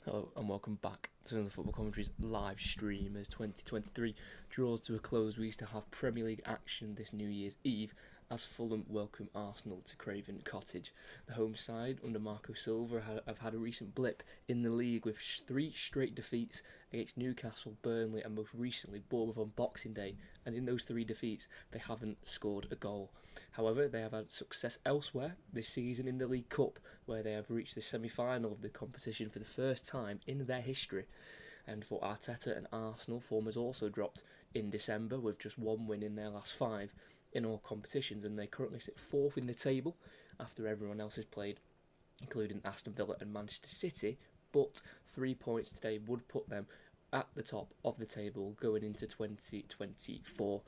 Hello and welcome back to another Football Commentaries live stream as 2023 draws to a close. We used to have Premier League action this New Year's Eve as Fulham welcome Arsenal to Craven Cottage. The home side under Marco Silva have had a recent blip in the league with 3 straight defeats against Newcastle, Burnley and most recently Bournemouth on Boxing Day, and in those 3 defeats they haven't scored a goal. However, they have had success elsewhere this season in the League Cup, where they have reached the semi-final of the competition for the first time in their history. And for Arteta and Arsenal, form has also dropped in December with just 1 win in their last 5 in all competitions, and they currently sit 4th in the table after everyone else has played, including Aston Villa and Manchester City, but 3 points today would put them at the top of the table going into 2024.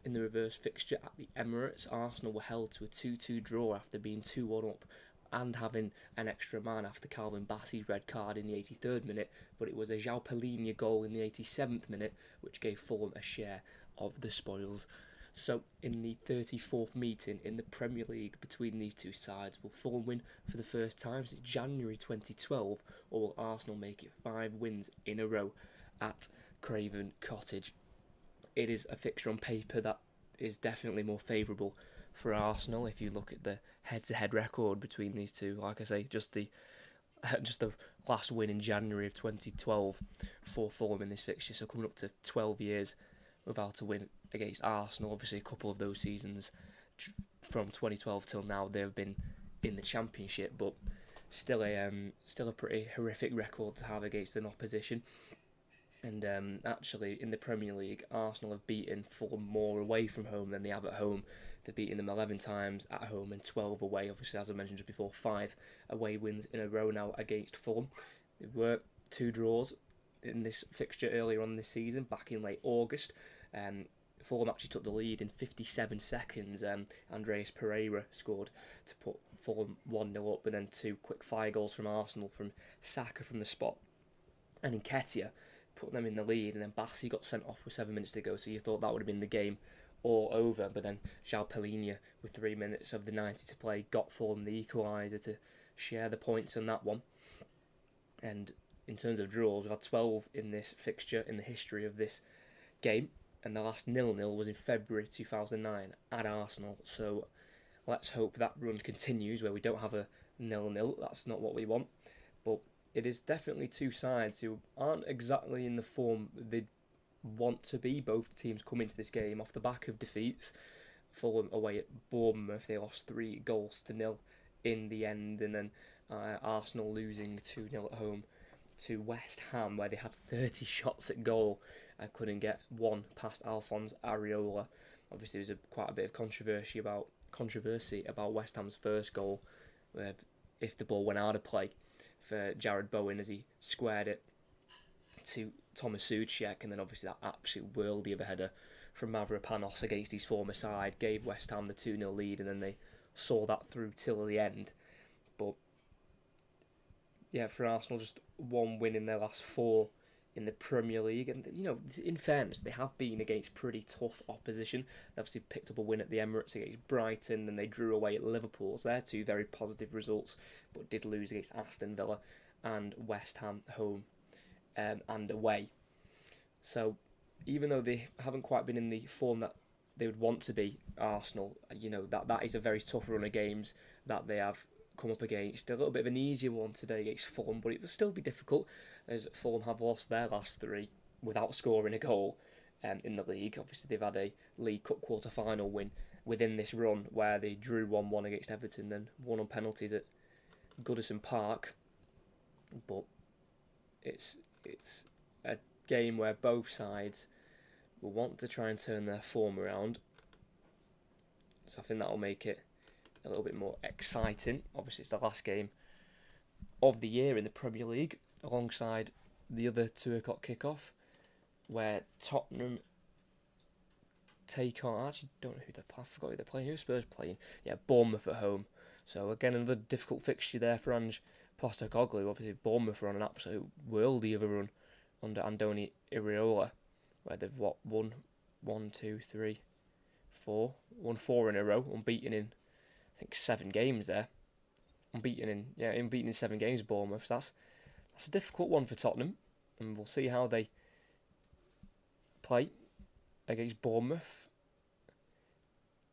In the reverse fixture at the Emirates, Arsenal were held to a 2-2 draw after being 2-1 up and having an extra man after Calvin Bassey's red card in the 83rd minute, but it was a João Palhinha goal in the 87th minute which gave Fulham a share of the spoils. So, in the 34th meeting in the Premier League between these two sides, will Fulham win for the first time since January 2012, or will Arsenal make it 5 wins in a row at Craven Cottage? It is a fixture on paper that is definitely more favourable for Arsenal. If you look at the head-to-head record between these two, like I say, just the last win in January of 2012 for Fulham in this fixture, so coming up to 12 years without a win against Arsenal. Obviously, a couple of those seasons from 2012 till now they have been in the Championship, but still a pretty horrific record to have against an opposition. And actually, in the Premier League, Arsenal have beaten Fulham more away from home than they have at home. They've beaten them 11 times at home and 12 away. Obviously, as I mentioned just before, 5 away wins in a row now against Fulham. There were 2 draws in this fixture earlier on this season, back in late August. Fulham actually took the lead in 57 seconds. Andreas Pereira scored to put Fulham 1-0 up, and then 2 quick fire goals from Arsenal from Saka from the spot and Nketiah put them in the lead, and then Bassey got sent off with 7 minutes to go, so you thought that would have been the game all over, but then João Palhinha, with 3 minutes of the 90 to play, got Fulham the equaliser to share the points on that one. And in terms of draws, we've had 12 in this fixture in the history of this game, and the last 0-0 was in February 2009 at Arsenal, so let's hope that run continues where we don't have a 0-0. That's not what we want, but it is definitely two sides who aren't exactly in the form they want to be. Both teams come into this game off the back of defeats. Fulham away at Bournemouth, they lost 3-0 in the end, and then Arsenal losing 2-0 at home to West Ham, where they had 30 shots at goal and couldn't get one past Alphonse Areola. Obviously, there was quite a bit of controversy about West Ham's first goal, if the ball went out of play for Jared Bowen as he squared it to Thomas Souček, and then obviously that absolute worldie of a header from Mavropanos against his former side gave West Ham the 2-0 lead, and then they saw that through till the end. But yeah, for Arsenal, just 1 win in their last 4 in the Premier League, and in fairness, they have been against pretty tough opposition. They obviously picked up a win at the Emirates against Brighton, and they drew away at Liverpool, so they're 2 very positive results, but did lose against Aston Villa and West Ham home and away. So even though they haven't quite been in the form that they would want to be, Arsenal, that is a very tough run of games that they have come up against. A little bit of an easier one today against Fulham, but it will still be difficult, as Fulham have lost their last 3 without scoring a goal in the league. Obviously, they've had a League Cup quarter-final win within this run, where they drew 1-1 against Everton, then won on penalties at Goodison Park. But it's a game where both sides will want to try and turn their form around. So I think that will make it a little bit more exciting. Obviously, it's the last game of the year in the Premier League, alongside the other 2 o'clock kickoff, where Tottenham take on. I actually don't know who they're playing. I forgot who they're playing. Who's Spurs playing? Yeah, Bournemouth at home. So again, another difficult fixture there for Ange Postecoglou. Obviously, Bournemouth are on an absolute worldie of a run under Andoni Iraola, where they've won 4 in a row, unbeaten in I think 7 games there. Unbeaten in 7 games, Bournemouth. So That's a difficult one for Tottenham, and we'll see how they play against Bournemouth,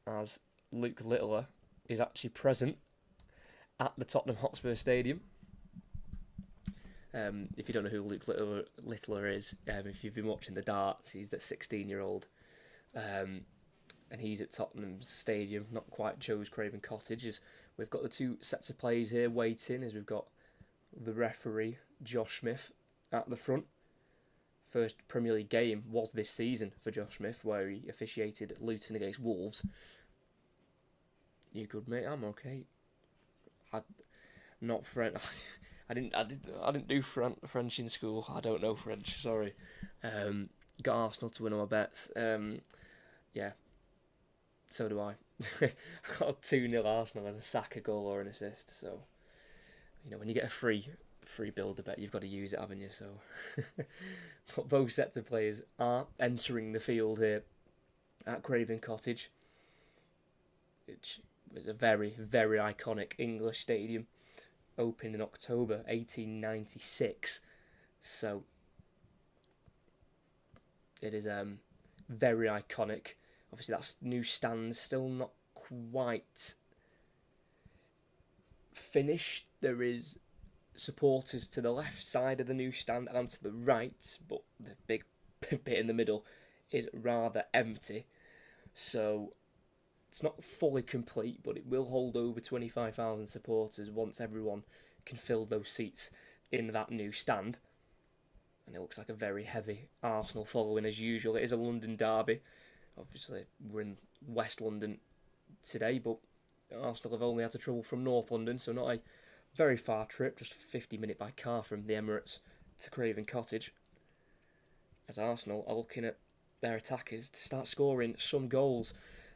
as Luke Littler is actually present at the Tottenham Hotspur Stadium. If you don't know who Luke Littler is, if you've been watching the darts, he's the 16-year-old, and he's at Tottenham's stadium, not quite Joe's Craven Cottage. As we've got the two sets of players here waiting, as we've got the referee Josh Smith at the front. First Premier League game was this season for Josh Smith, where he officiated Luton against Wolves. You good, mate? I'm okay. Not French. I didn't do French in school. I don't know French. Sorry. Got Arsenal to win all my bets. Yeah. So do I. I got a 2-0 Arsenal as a Saka goal or an assist. So, when you get a free builder bet, you've got to use it, haven't you? So, but both sets of players are entering the field here at Craven Cottage, which was a very, very iconic English stadium, opened in October 1896. So, it is very iconic. Obviously, that new stand's still not quite finished. There is supporters to the left side of the new stand and to the right, but the big bit in the middle is rather empty. So it's not fully complete, but it will hold over 25,000 supporters once everyone can fill those seats in that new stand. And it looks like a very heavy Arsenal following as usual. It is a London derby. Obviously, we're in West London today, but Arsenal have only had to travel from North London, so not a very far trip, just 50-minute by car from the Emirates to Craven Cottage. As Arsenal are looking at their attackers to start scoring some goals.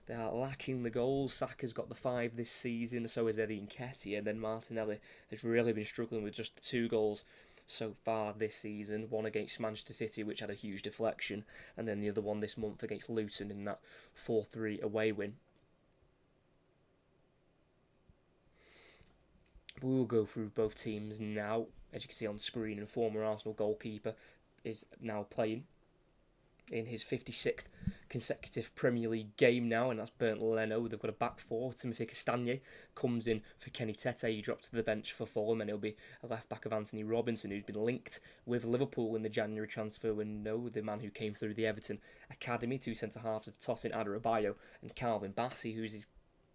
They are lacking the goals. Saka's got the 5 this season, so is Eddie Nketiah, and then Martinelli has really been struggling with just the 2 goals so far this season. One against Manchester City, which had a huge deflection, and then the other one this month against Luton in that 4-3 away win. We will go through both teams now. As you can see on screen, and former Arsenal goalkeeper is now playing in his 56th consecutive Premier League game now, and that's Bernd Leno. They've got a back four. Timothy Castagne comes in for Kenny Tete. He drops to the bench for Fulham, and he'll be a left back of Anthony Robinson, who's been linked with Liverpool in the January transfer window. The man who came through the Everton academy. 2 centre halves of Tosin Adarabioyo and Calvin Bassey, who's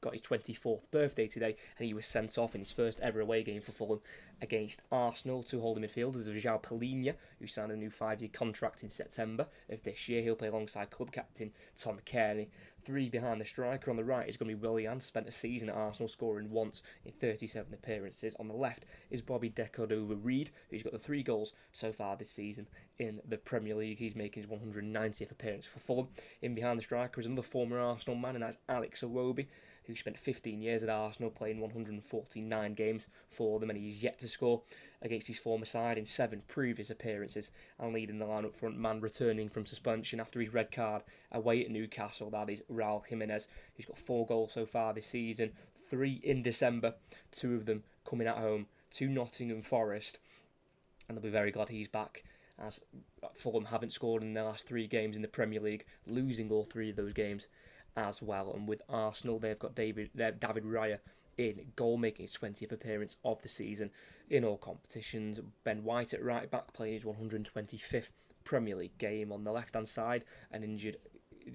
got his 24th birthday today, and he was sent off in his first ever away game for Fulham against Arsenal. 2 holding midfielders of João Palhinha, who signed a new 5-year contract in September of this year. He'll play alongside club captain Tom Kearney. 3 behind the striker. On the right is going to be Willian, spent a season at Arsenal, scoring once in 37 appearances. On the left is Bobby Decordova-Reid, who's got the 3 goals so far this season in the Premier League. He's making his 190th appearance for Fulham. In behind the striker is another former Arsenal man, and that's Alex Iwobi, who spent 15 years at Arsenal, playing 149 games for them, and he's yet to score against his former side in 7 previous appearances, and leading the line up front man returning from suspension after his red card away at Newcastle. That is Raul Jimenez, who's got 4 goals so far this season, 3 in December, 2 of them coming at home to Nottingham Forest, and they'll be very glad he's back, as Fulham haven't scored in their last 3 games in the Premier League, losing all 3 of those games as well. And with Arsenal, they've got David Raya in goal, making his 20th appearance of the season in all competitions. Ben White at right back, playing his 125th Premier League game. On the left hand side, an injured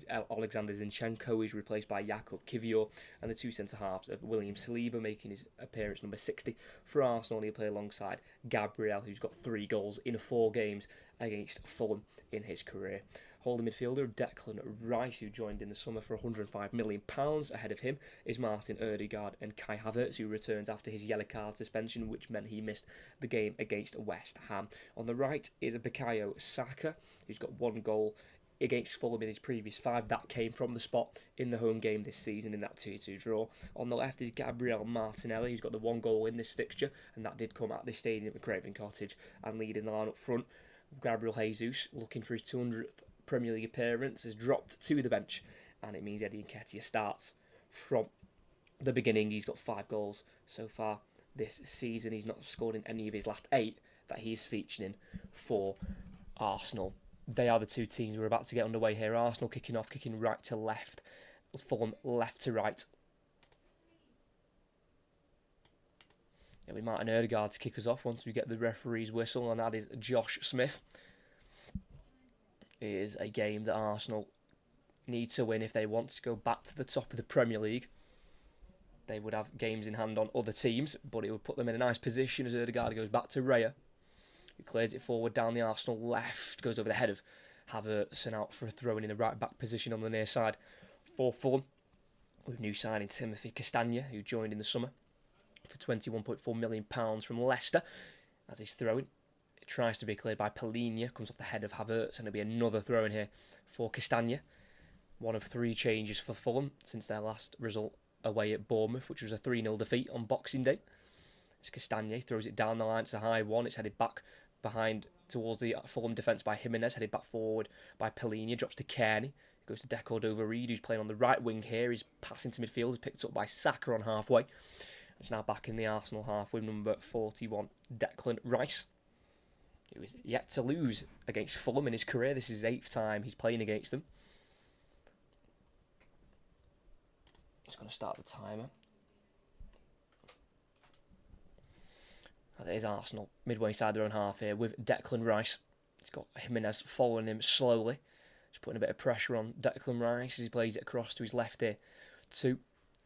Alexander Zinchenko is replaced by Jakub Kivior, and the 2 centre halves of William Saliba making his appearance number 60 for Arsenal. He'll play alongside Gabriel, who's got 3 goals in 4 games against Fulham in his career. Holding midfielder Declan Rice, who joined in the summer for £105 million. Ahead of him is Martin Ødegaard and Kai Havertz, who returns after his yellow card suspension, which meant he missed the game against West Ham. On the right is Bukayo Saka, who's got 1 goal against Fulham in his previous 5. That came from the spot in the home game this season in that 2-2 draw. On the left is Gabriel Martinelli, who's got the 1 goal in this fixture, and that did come at this stadium at Craven Cottage. And leading the line up front, Gabriel Jesus, looking for his 200th Premier League appearance, has dropped to the bench, and it means Eddie Nketiah starts from the beginning. He's got 5 goals so far this season. He's not scored in any of his last 8 that he's featuring for Arsenal. They are the two teams we're about to get underway here. Arsenal kicking off, kicking right to left. Fulham left to right. Yeah, we might have Ødegaard to kick us off once we get the referee's whistle, and that is Josh Smith. It is a game that Arsenal need to win if they want to go back to the top of the Premier League. They would have games in hand on other teams, but it would put them in a nice position as Ødegaard goes back to Raya. He clears it forward down the Arsenal left, goes over the head of Havertz and out for a throw-in in the right-back position on the near side for Fulham. With new signing Timothy Castagne, who joined in the summer for £21.4 million from Leicester as he's throwing. It tries to be cleared by Palhinha, comes off the head of Havertz, and it'll be another throw-in here for Castagne. One of 3 changes for Fulham since their last result away at Bournemouth, which was a 3-0 defeat on Boxing Day. As Castagne throws it down the line, it's a high one, it's headed back behind towards the Fulham defence by Jimenez, headed back forward by Palhinha, drops to Kearney, goes to Deco-Dovere, who's playing on the right wing here. He's passing to midfield, is picked up by Saka on halfway. It's now back in the Arsenal half with number 41, Declan Rice, who is yet to lose against Fulham in his career. This is his 8th time he's playing against them. Just going to start the timer. As it is Arsenal, midway inside their own half here with Declan Rice. He's got Jimenez following him slowly. Just putting a bit of pressure on Declan Rice as he plays it across to his left here to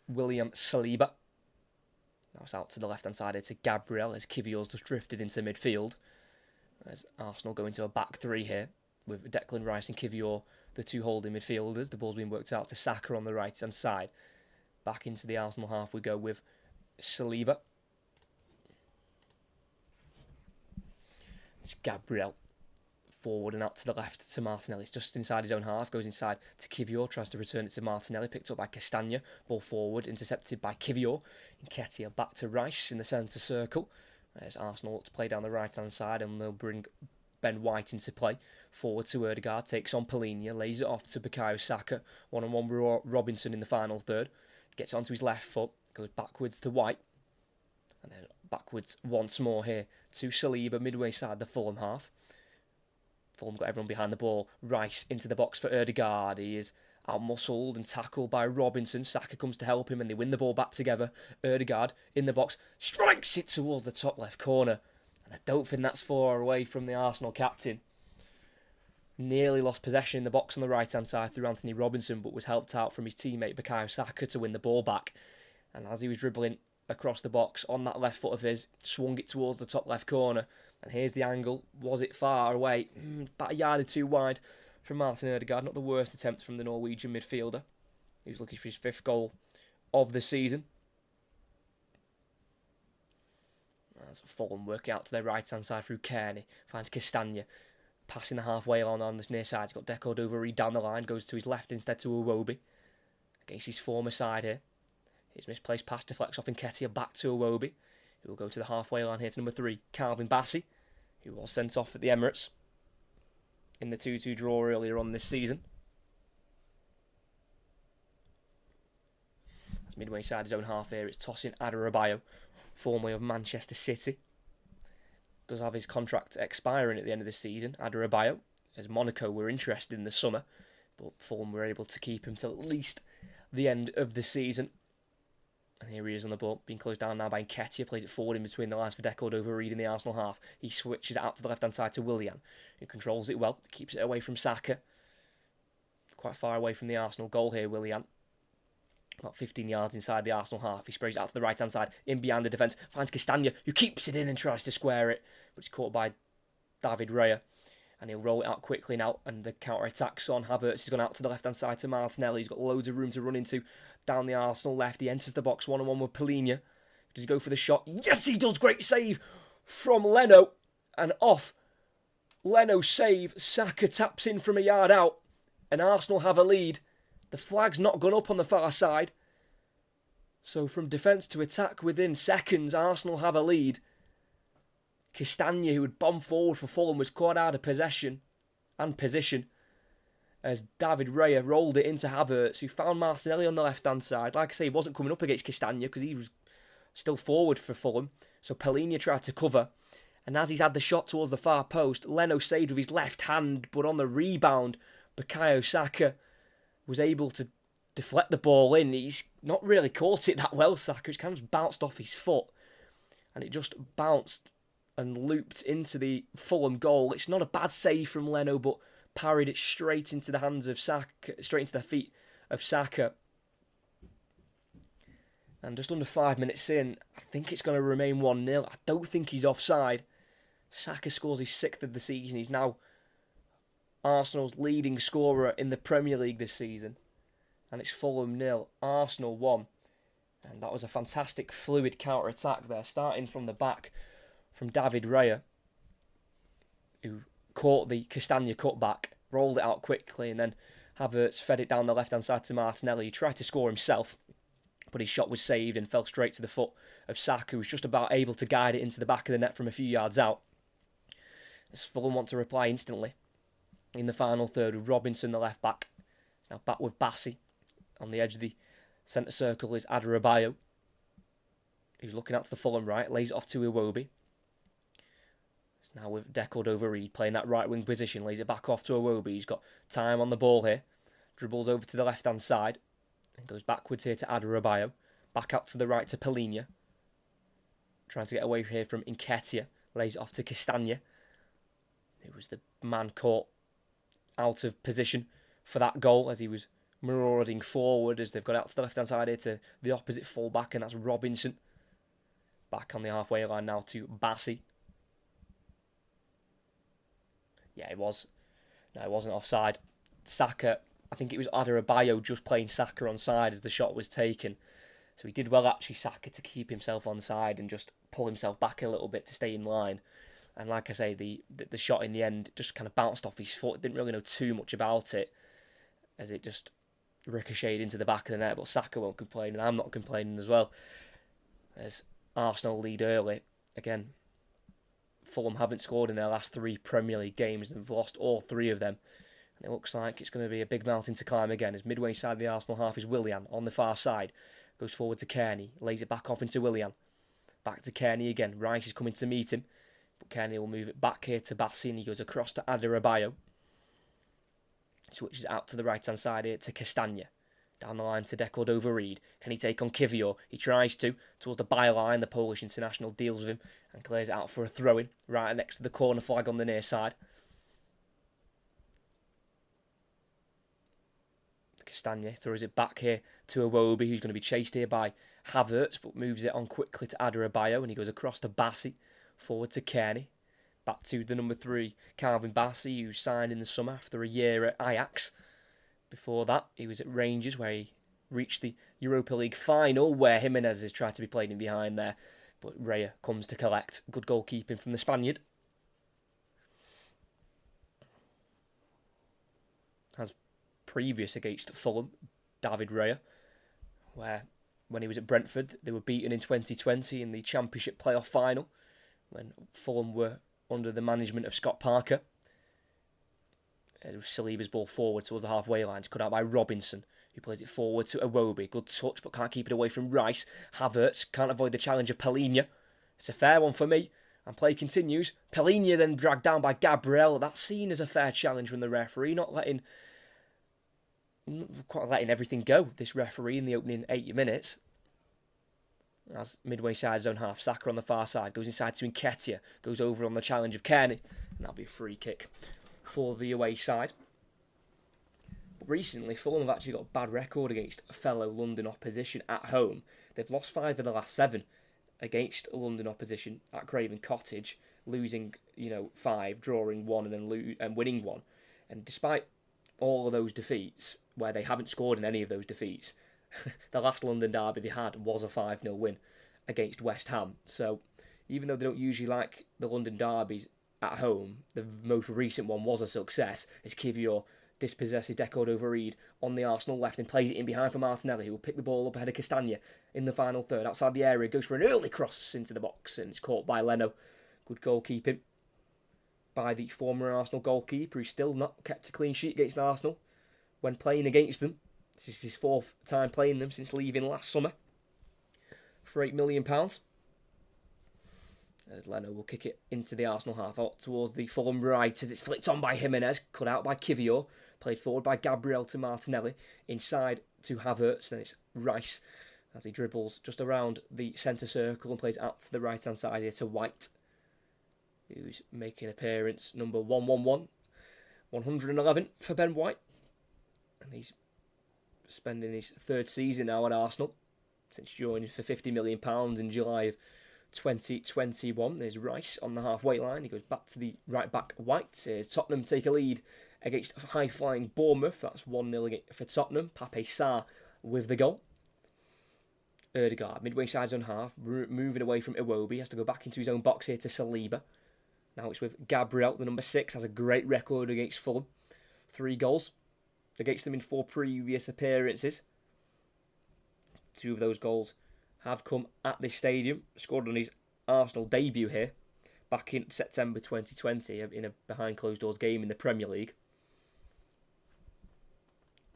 William Saliba. Now it's out to the left-hand side here to Gabriel as Kivior's just drifted into midfield. As Arsenal go into a back 3 here with Declan Rice and Kivior, the 2 holding midfielders. The ball's being worked out to Saka on the right-hand side. Back into the Arsenal half we go with Saliba. It's Gabriel forward and out to the left to Martinelli. It's just inside his own half, goes inside to Kivior, tries to return it to Martinelli, picked up by Castagne, ball forward, intercepted by Kivior. Nketiah back to Rice in the centre circle. There's Arsenal to play down the right-hand side, and they'll bring Ben White into play. Forward to Ødegaard, takes on Palhinha, lays it off to Bukayo Saka, one-on-one with Robinson in the final third. Gets onto his left foot, goes backwards to White, and then backwards once more here to Saliba, midway side the Fulham half. Fulham got everyone behind the ball. Rice into the box for Ødegaard. He is out-muscled and tackled by Robinson. Saka comes to help him and they win the ball back together. Ødegaard in the box, strikes it towards the top left corner. And I don't think that's far away from the Arsenal captain. Nearly lost possession in the box on the right-hand side through Anthony Robinson, but was helped out from his teammate Bukayo Saka to win the ball back. And as he was dribbling across the box on that left foot of his, swung it towards the top left corner. And here's the angle. Was it far away? About a yard or 2 wide from Martin Ødegaard. Not the worst attempt from the Norwegian midfielder. He was looking for his 5th goal of the season. As Fulham work out to their right-hand side through Kearney. Finds Castagne. Passing the halfway on this near side. He's got Deco-Dovere down the line. Goes to his left instead to Iwobi. Against his former side here. His misplaced pass deflects off Nketiah back to Iwobi. Who will go to the halfway line here to number 3, Calvin Bassey, who was sent off at the Emirates in the 2-2 draw earlier on this season. As midway inside his own half here, it's tossing Adebayo, formerly of Manchester City. Does have his contract expiring at the end of the season, Adebayo, as Monaco were interested in the summer, but Fulham were able to keep him till at least the end of the season. And here he is on the ball, being closed down now by Nketiah, plays it forward in between the lines for Deco-Dovere in the Arsenal half. He switches it out to the left-hand side to Willian, who controls it well, keeps it away from Saka. Quite far away from the Arsenal goal here, Willian. About 15 yards inside the Arsenal half. He sprays it out to the right-hand side, in behind the defence, finds Castagne, who keeps it in and tries to square it, but he's caught by David Raya. And he'll roll it out quickly now, and the counter-attack's on. Havertz has gone out to the left-hand side to Martinelli. He's got loads of room to run into down the Arsenal left. He enters the box one-on-one with Palhinha. Does he go for the shot? Yes, he does! Great save from Leno. And off Leno's save, Saka taps in from a yard out, and Arsenal have a lead. The flag's not gone up on the far side. So from defence to attack within seconds, Arsenal have a lead. Castagne, who had bombed forward for Fulham, was caught out of possession and position as David Raya rolled it into Havertz, who found Martinelli on the left-hand side. Like I say, he wasn't coming up against Castagne because he was still forward for Fulham. So Palhinha tried to cover, And as he's had the shot towards the far post, Leno saved with his left hand, but on the rebound, Bukayo Saka was able to deflect the ball in. He's not really caught it that well, Saka. It's kind of bounced off his foot. And it just bounced and looped into the Fulham goal. It's not a bad save from Leno, but parried it straight into the hands of Saka, straight into the feet of Saka. And just under 5 minutes in, I think it's going to remain 1-0. I don't think he's offside. Saka scores his 6th of the season. He's now Arsenal's leading scorer in the Premier League this season. And it's Fulham 0, Arsenal 1. And that was a fantastic fluid counter-attack there, starting from the back from David Raya, who caught the Castagna cutback, rolled it out quickly, and then Havertz fed it down the left-hand side to Martinelli. He tried to score himself, but his shot was saved and fell straight to the foot of Saka, who was just about able to guide it into the back of the net from a few yards out. As Fulham want to reply instantly in the final third with Robinson, the left-back. Now back with Bassi. On the edge of the centre circle is Adebayo, who's looking out to the Fulham right, lays it off to Iwobi. It's now with Cordova-Reid playing that right wing position, lays it back off to Iwobi. He's got time on the ball here, dribbles over to the left hand side, and goes backwards here to Adebayo. Back out to the right to Palhinha, trying to get away here from Nketiah, lays it off to Castagna, who was the man caught out of position for that goal as he was marauding forward, as they've got out to the left-hand side here to the opposite full-back, and that's Robinson. Back on the halfway line now to Bassi. Yeah, it was. No, it wasn't offside. Saka, I think it was Adebayo just playing Saka onside as the shot was taken. So he did well, actually, Saka, to keep himself onside and just pull himself back a little bit to stay in line. And like I say, the shot in the end just kind of bounced off his foot. Didn't really know too much about it, as it just ricocheted into the back of the net. But Saka won't complain, and I'm not complaining as well, as Arsenal lead early. Again, Fulham haven't scored in their last 3 Premier League games and have lost all 3 of them. And it looks like it's going to be a big mountain to climb again, as midway side of the Arsenal half is Willian on the far side. Goes forward to Kearney, lays it back off into Willian. Back to Kearney again. Rice is coming to meet him, but Kearney will move it back here to Bassi, and he goes across to Adebayo. Switches out to the right-hand side here to Castagna. Down the line to Cordova-Reid. Can he take on Kivior? He tries to. Towards the byline, the Polish international deals with him and clears it out for a throw-in, right next to the corner flag on the near side. Castagna throws it back here to Iwobi, who's going to be chased here by Havertz, but moves it on quickly to Adebayo, and he goes across to Bassi, forward to Kearney. Back to the number 3, Calvin Bassi, who signed in the summer after a year at Ajax. Before that, he was at Rangers, where he reached the Europa League final, where Jimenez has tried to be played in behind there, but Raya comes to collect. Good goalkeeping from the Spaniard. Has previous against Fulham, David Raya, where when he was at Brentford, they were beaten in 2020 in the Championship playoff final, when Fulham were under the management of Scott Parker. It was Saliba's ball forward towards the halfway line. It's cut out by Robinson, who plays it forward to Iwobi. Good touch, but can't keep it away from Rice. Havertz can't avoid the challenge of Palhinha. It's a fair one for me. And play continues. Palhinha then dragged down by Gabriel. That's seen as a fair challenge from the referee, not quite letting everything go, this referee, in the opening 80 minutes. As midway side zone half, Saka on the far side, goes inside to Nketiah, goes over on the challenge of Kearney, and that'll be a free kick for the away side. But recently, Fulham have actually got a bad record against a fellow London opposition at home. They've lost 5 of the last 7 against London opposition at Craven Cottage, losing 5, drawing 1, and then winning 1. And despite all of those defeats, where they haven't scored in any of those defeats, the last London derby they had was a 5-0 win against West Ham. So even though they don't usually like the London derbies at home, the most recent one was a success, as Kivior dispossesses Cordova-Reid on the Arsenal left and plays it in behind for Martinelli, who will pick the ball up ahead of Castagna in the final third. Outside the area, goes for an early cross into the box, and it's caught by Leno. Good goalkeeping by the former Arsenal goalkeeper, who's still not kept a clean sheet against Arsenal when playing against them. This is his 4th time playing them since leaving last summer for £8 million. As Leno will kick it into the Arsenal half out towards the Fulham right as it's flicked on by Jimenez, cut out by Kivior, played forward by Gabriel to Martinelli, inside to Havertz, and it's Rice as he dribbles just around the centre circle and plays out to the right hand side here to White, who's making appearance number 111, 111 for Ben White, and he's spending his third season now at Arsenal since joining for £50 million in July of 2021. There's Rice on the halfway line. He goes back to the right back White. Here's Tottenham take a lead against high-flying Bournemouth. That's 1-0 for Tottenham. Pape Sarr with the goal. Ødegaard, midway side zone half, moving away from Iwobi. Has to go back into his own box here to Saliba. Now it's with Gabriel, the number 6. Has a great record against Fulham. 3 goals against them in 4 previous appearances. 2 of those goals have come at this stadium. Scored on his Arsenal debut here back in September 2020 in a behind closed doors game in the Premier League.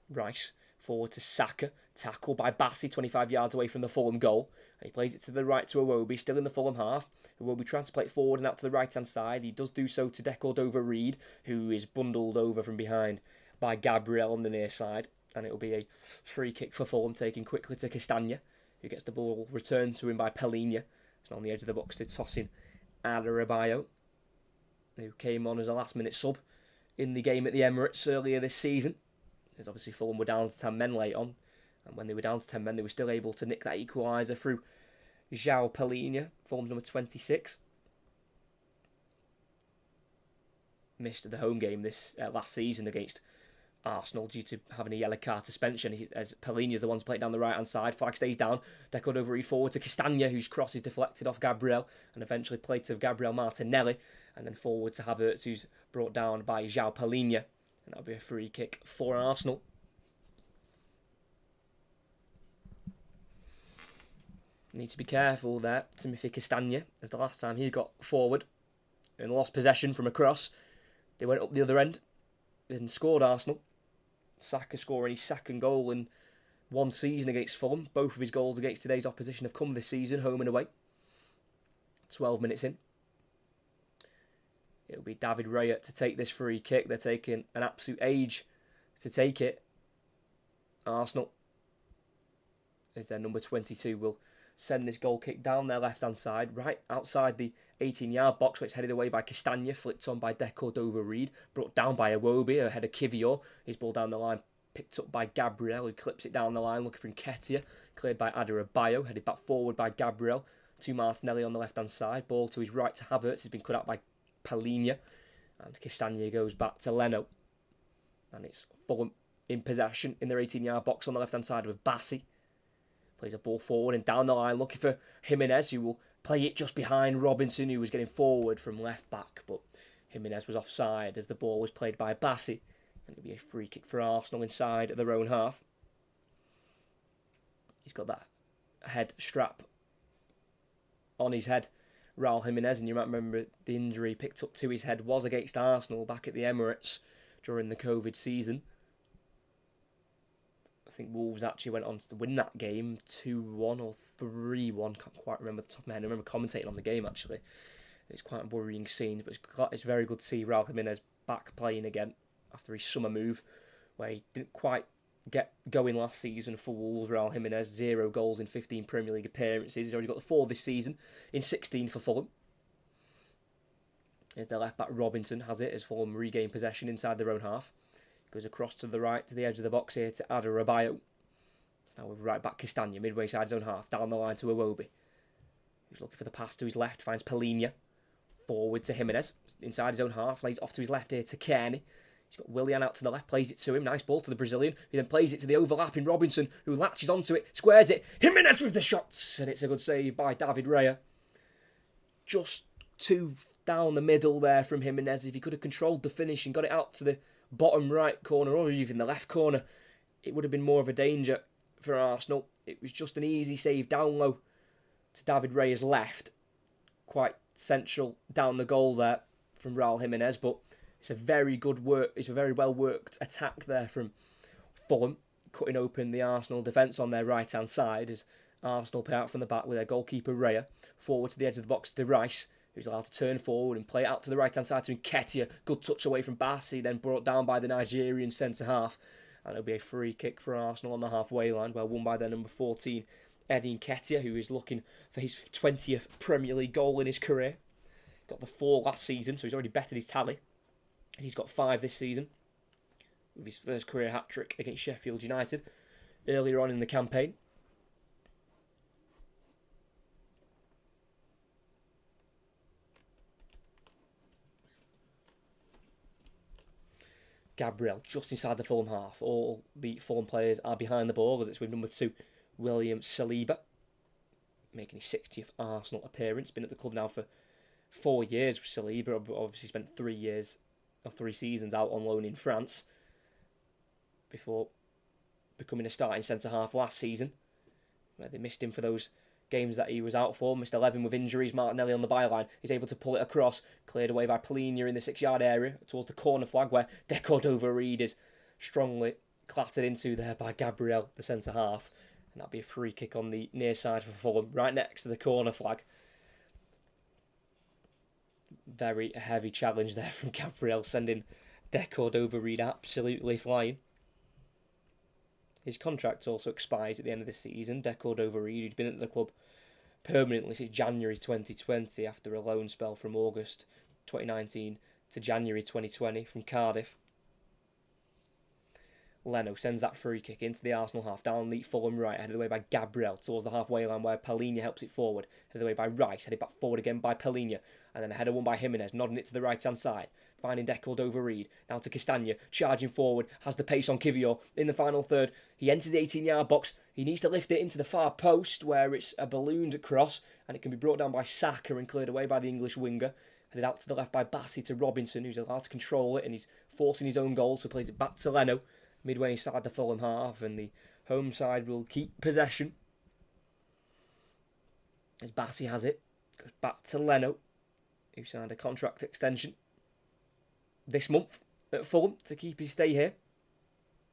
Rice forward to Saka, tackle by Bassi 25 yards away from the Fulham goal. And he plays it to the right to Iwobi, still in the Fulham half. Iwobi trying to play it forward and out to the right hand side. He does do so to Decordova-Reid, who is bundled over from behind by Gabriel on the near side. And it will be a free kick for Fulham, taken quickly to Castagna, who gets the ball returned to him by Palhinha. It's on the edge of the box to toss in Adarabioyo, who came on as a last-minute sub in the game at the Emirates earlier this season. As obviously Fulham were down to 10 men late on, and when they were down to 10 men, they were still able to nick that equaliser through João Palhinha, Fulham's number 26. Missed the home game this last season against Arsenal due to having a yellow card suspension, as Palhinha's the one to play it down the right hand side. Flag stays down, Decordova-Reid forward to Castagna, whose cross is deflected off Gabriel and eventually played to Gabriel Martinelli, and then forward to Havertz, who's brought down by João Palhinha, and that'll be a free kick for Arsenal. Need to be careful there, Timothy Castagna, as the last time he got forward and lost possession from a cross, they went up the other end and scored Arsenal. Saka scoring his second goal in one season against Fulham. Both of his goals against today's opposition have come this season, home and away. 12 minutes in. It'll be David Raya to take this free kick. They're taking an absolute age to take it. Arsenal, as their number 22, will send this goal kick down their left-hand side, right outside the 18-yard box, where it's headed away by Castagna, flicked on by Decordova-Reid, brought down by Iwobi, ahead of Kivior. His ball down the line, picked up by Gabriel, who clips it down the line, looking for Nketiah, cleared by Adarabioyo, headed back forward by Gabriel, to Martinelli on the left-hand side. Ball to his right to Havertz, has been cut out by Palhinha, and Castagna goes back to Leno. And it's Fulham in possession in their 18-yard box on the left-hand side with Bassi. Plays a ball forward and down the line, looking for Jimenez, who will play it just behind Robinson, who was getting forward from left back. But Jimenez was offside as the ball was played by Bassi. And it'll be a free kick for Arsenal inside their own half. He's got that head strap on his head, Raul Jimenez. And you might remember the injury picked up to his head was against Arsenal back at the Emirates during the COVID season. I think Wolves actually went on to win that game 2-1 or 3-1. Can't quite remember the top of my head. I remember commentating on the game actually. It's quite a worrying scene, but it's very good to see Raul Jimenez back playing again after his summer move, where he didn't quite get going last season for Wolves. Raul Jimenez, 0 goals in 15 Premier League appearances. He's already got the 4 this season in 16 for Fulham. As their left back Robinson has it as Fulham regain possession inside their own half. Goes across to the right, to the edge of the box here to Adarabioyo. It's now with right back Castagna, midway side his own half, down the line to Iwobi. He's looking for the pass to his left, finds Palhinha. Forward to Jimenez, inside his own half, lays off to his left here to Kearney. He's got Willian out to the left, plays it to him, nice ball to the Brazilian, who then plays it to the overlapping Robinson, who latches onto it, squares it, Jimenez with the shots, and it's a good save by David Raya. Just 2 down the middle there from Jimenez. If he could have controlled the finish and got it out to the bottom right corner or even the left corner, it would have been more of a danger for Arsenal. It was just an easy save down low to David Raya's left, quite central down the goal there from Raul Jimenez, but it's a very good work. It's a very well worked attack there from Fulham, cutting open the Arsenal defence on their right hand side as Arsenal play out from the back with their goalkeeper Raya forward to the edge of the box to Rice. who's allowed to turn forward and play it out to the right-hand side to Nketiah. Good touch away from Bassi, then brought down by the Nigerian centre-half. And it'll be a free kick for Arsenal on the halfway line, well won by their number 14, Eddie Nketiah, who is looking for his 20th Premier League goal in his career. Got the 4 last season, so he's already bettered his tally. He's got 5 this season, with his first career hat-trick against Sheffield United earlier on in the campaign. Gabriel just inside the Fulham half. All the Fulham players are behind the ball as it's with number 2, William Saliba, making his 60th Arsenal appearance. Been at the club now for 4 years with Saliba. Obviously spent 3 seasons out on loan in France before becoming a starting centre-half last season, where they missed him for those games that he was out for. Missed 11 with injuries. Martinelli on the byline. He's able to pull it across. Cleared away by Polinia in the 6-yard area towards the corner flag, where Decordova-Reid is strongly clattered into there by Gabriel, the centre-half. And that'll be a free kick on the near side for Fulham, right next to the corner flag. Very heavy challenge there from Gabriel, sending Decordova-Reid absolutely flying. His contract also expires at the end of the season. Decordova-Reid, who's been at the club permanently since January 2020 after a loan spell from August 2019 to January 2020 from Cardiff. Leno sends that free kick into the Arsenal half, down the Fulham right, headed away by Gabriel towards the halfway line where Polinia helps it forward, headed away by Rice, headed back forward again by Polinia, and then a header won by Jimenez, nodding it to the right hand side, finding Decordova-Reid, now to Castagna, charging forward, has the pace on Kivior in the final third. He enters the 18-yard box, he needs to lift it into the far post where it's a ballooned cross, and it can be brought down by Saka and cleared away by the English winger. Headed out to the left by Bassi to Robinson, who's allowed to control it, and he's forcing his own goal, so plays it back to Leno, midway inside the Fulham half, and the home side will keep possession. As Bassi has it, goes back to Leno, who signed a contract extension this month at Fulham to keep his stay here,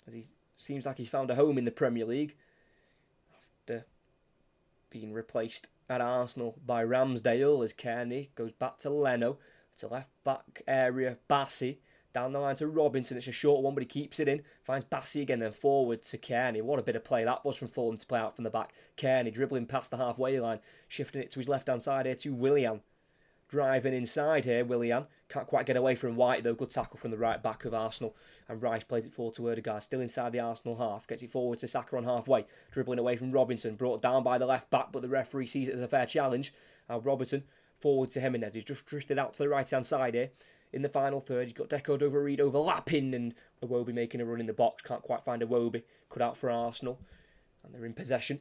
as he seems like he found a home in the Premier League after being replaced at Arsenal by Ramsdale, as Kearney goes back to Leno, to left back area, Bassi, down the line to Robinson. It's a short one, but he keeps it in. Finds Bassi again, then forward to Kearney. What a bit of play that was from Fulham to play out from the back. Kearney dribbling past the halfway line, shifting it to his left-hand side here to Willian. Driving inside here, Willian. Can't quite get away from White, though. Good tackle from the right back of Arsenal. And Rice plays it forward to Odegaard. Still inside the Arsenal half. Gets it forward to Saka on halfway. Dribbling away from Robinson. Brought down by the left back, but the referee sees it as a fair challenge. And Robinson forward to Jimenez. He's just drifted out to the right-hand side here. In the final third, you've got Decordova-Reid overlapping and Iwobi making a run in the box. Can't quite find Iwobi. Cut out for Arsenal. And they're in possession.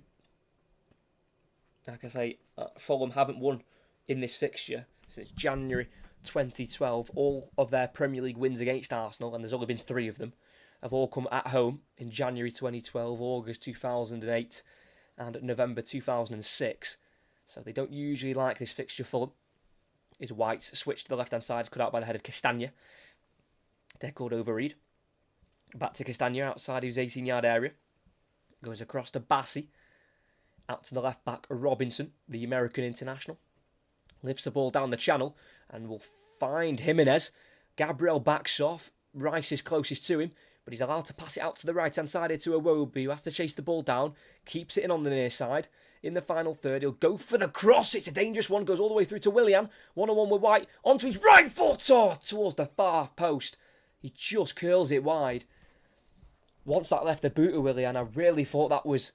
Like I say, Fulham haven't won in this fixture since January 2012. All of their Premier League wins against Arsenal, and there's only been 3 of them, have all come at home in January 2012, August 2008, and November 2006. So they don't usually like this fixture, Fulham. Is White's switch to the left-hand side, cut out by the head of Castagna. Decordova-Reid. Back to Castagna outside his 18-yard area. Goes across to Bassi. Out to the left back, Robinson, the American international. Lifts the ball down the channel and will find Jimenez. Gabriel backs off. Rice is closest to him, but he's allowed to pass it out to the right-hand side here to Iwobi, who has to chase the ball down. Keeps it in on the near side. In the final third, he'll go for the cross. It's a dangerous one. Goes all the way through to Willian. One-on-one with White. Onto his right foot. Towards the far post. He just curls it wide. Once that left the boot of Willian, I really thought that was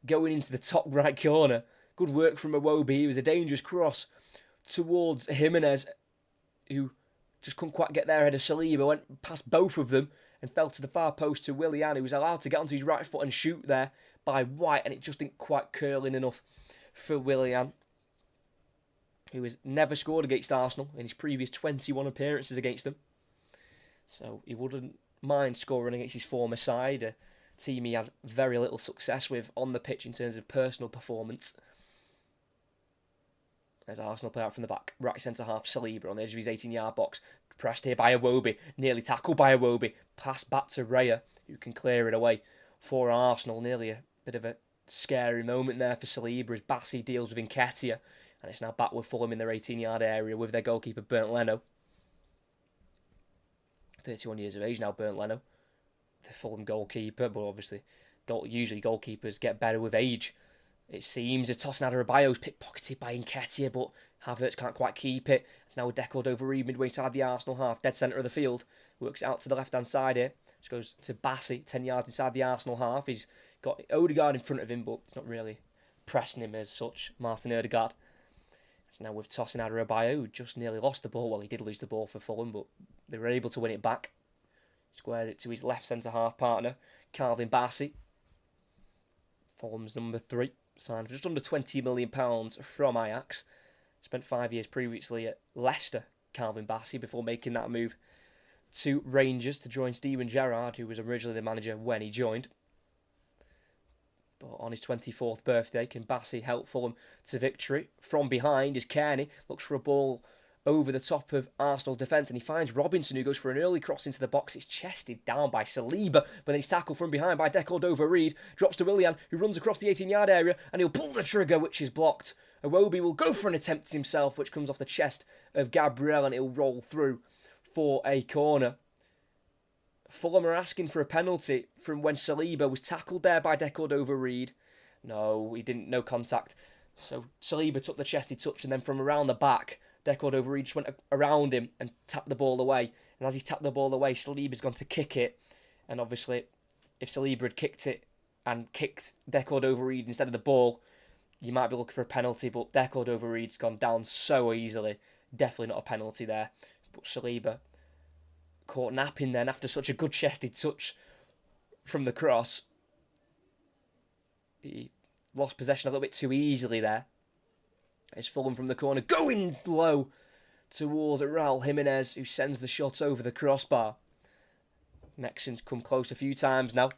going into the top right corner. Good work from Iwobi. It was a dangerous cross towards Jimenez, who just couldn't quite get there ahead of Saliba. Went past both of them and fell to the far post to Willian, who was allowed to get onto his right foot and shoot there by White, and it just didn't quite curl in enough for Willian, who has never scored against Arsenal in his previous 21 appearances against them. So he wouldn't mind scoring against his former side, a team he had very little success with on the pitch in terms of personal performance. As Arsenal play out from the back, right centre half, Saliba on the edge of his 18-yard box. Pressed here by Iwobi, nearly tackled by Iwobi. Pass back to Raya, who can clear it away for Arsenal. Nearly a bit of a scary moment there for Saliba as Bassi deals with Nketiah. And it's now back with Fulham in their 18-yard area with their goalkeeper, Bernd Leno. 31 years of age now, Bernd Leno. The Fulham goalkeeper, but obviously usually goalkeepers get better with age. It seems a toss and Adebayo's pickpocketed by Nketiah, but Havertz can't quite keep it. It's now deckled over Reed midway inside the Arsenal half, dead centre of the field. Works out to the left-hand side here. Just goes to Bassey, 10 yards inside the Arsenal half. He's got Odegaard in front of him, but it's not really pressing him as such, Martin Odegaard. So now with Tosin Adebayo, who just nearly lost the ball. Well, he did lose the ball for Fulham, but they were able to win it back. Squared it to his left centre-half partner, Calvin Bassey. Fulham's number 3, signed for just under £20 million from Ajax. Spent 5 years previously at Leicester, Calvin Bassey, before making that move to Rangers to join Steven Gerrard, who was originally the manager when he joined. But on his 24th birthday, can Bassey help Fulham to victory? From behind is Kearney, looks for a ball over the top of Arsenal's defence, and he finds Robinson, who goes for an early cross into the box. It's chested down by Saliba, but then he's tackled from behind by Decordova-Reid. Drops to Willian, who runs across the 18-yard area, and he'll pull the trigger, which is blocked. Iwobi will go for an attempt himself, which comes off the chest of Gabriel, and it'll roll through for a corner. Fulham are asking for a penalty from when Saliba was tackled there by Decordova-Reid. No, he didn't, no contact. So Saliba took the chesty touch, and then from around the back, Decordova-Reid just went around him and tapped the ball away. And as he tapped the ball away, Saliba's gone to kick it. And obviously, if Saliba had kicked it and kicked Decordova-Reid instead of the ball, you might be looking for a penalty. But Decordova-Reid's gone down so easily. Definitely not a penalty there. But Saliba caught napping then after such a good chested touch from the cross. He lost possession a little bit too easily there. It's Fulham from the corner, going low towards Raul Jimenez, who sends the shot over the crossbar. Mexicans come close a few times now.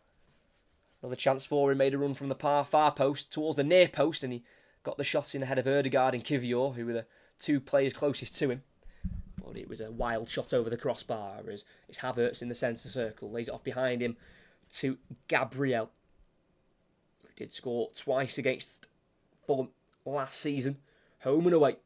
Another chance for him, made a run from the far post towards the near post, and he got the shots in ahead of Odegaard and Kivior, who were the 2 players closest to him. But it was a wild shot over the crossbar as it's Havertz in the centre circle, lays it off behind him to Gabriel, who did score twice against Fulham last season. Home and away.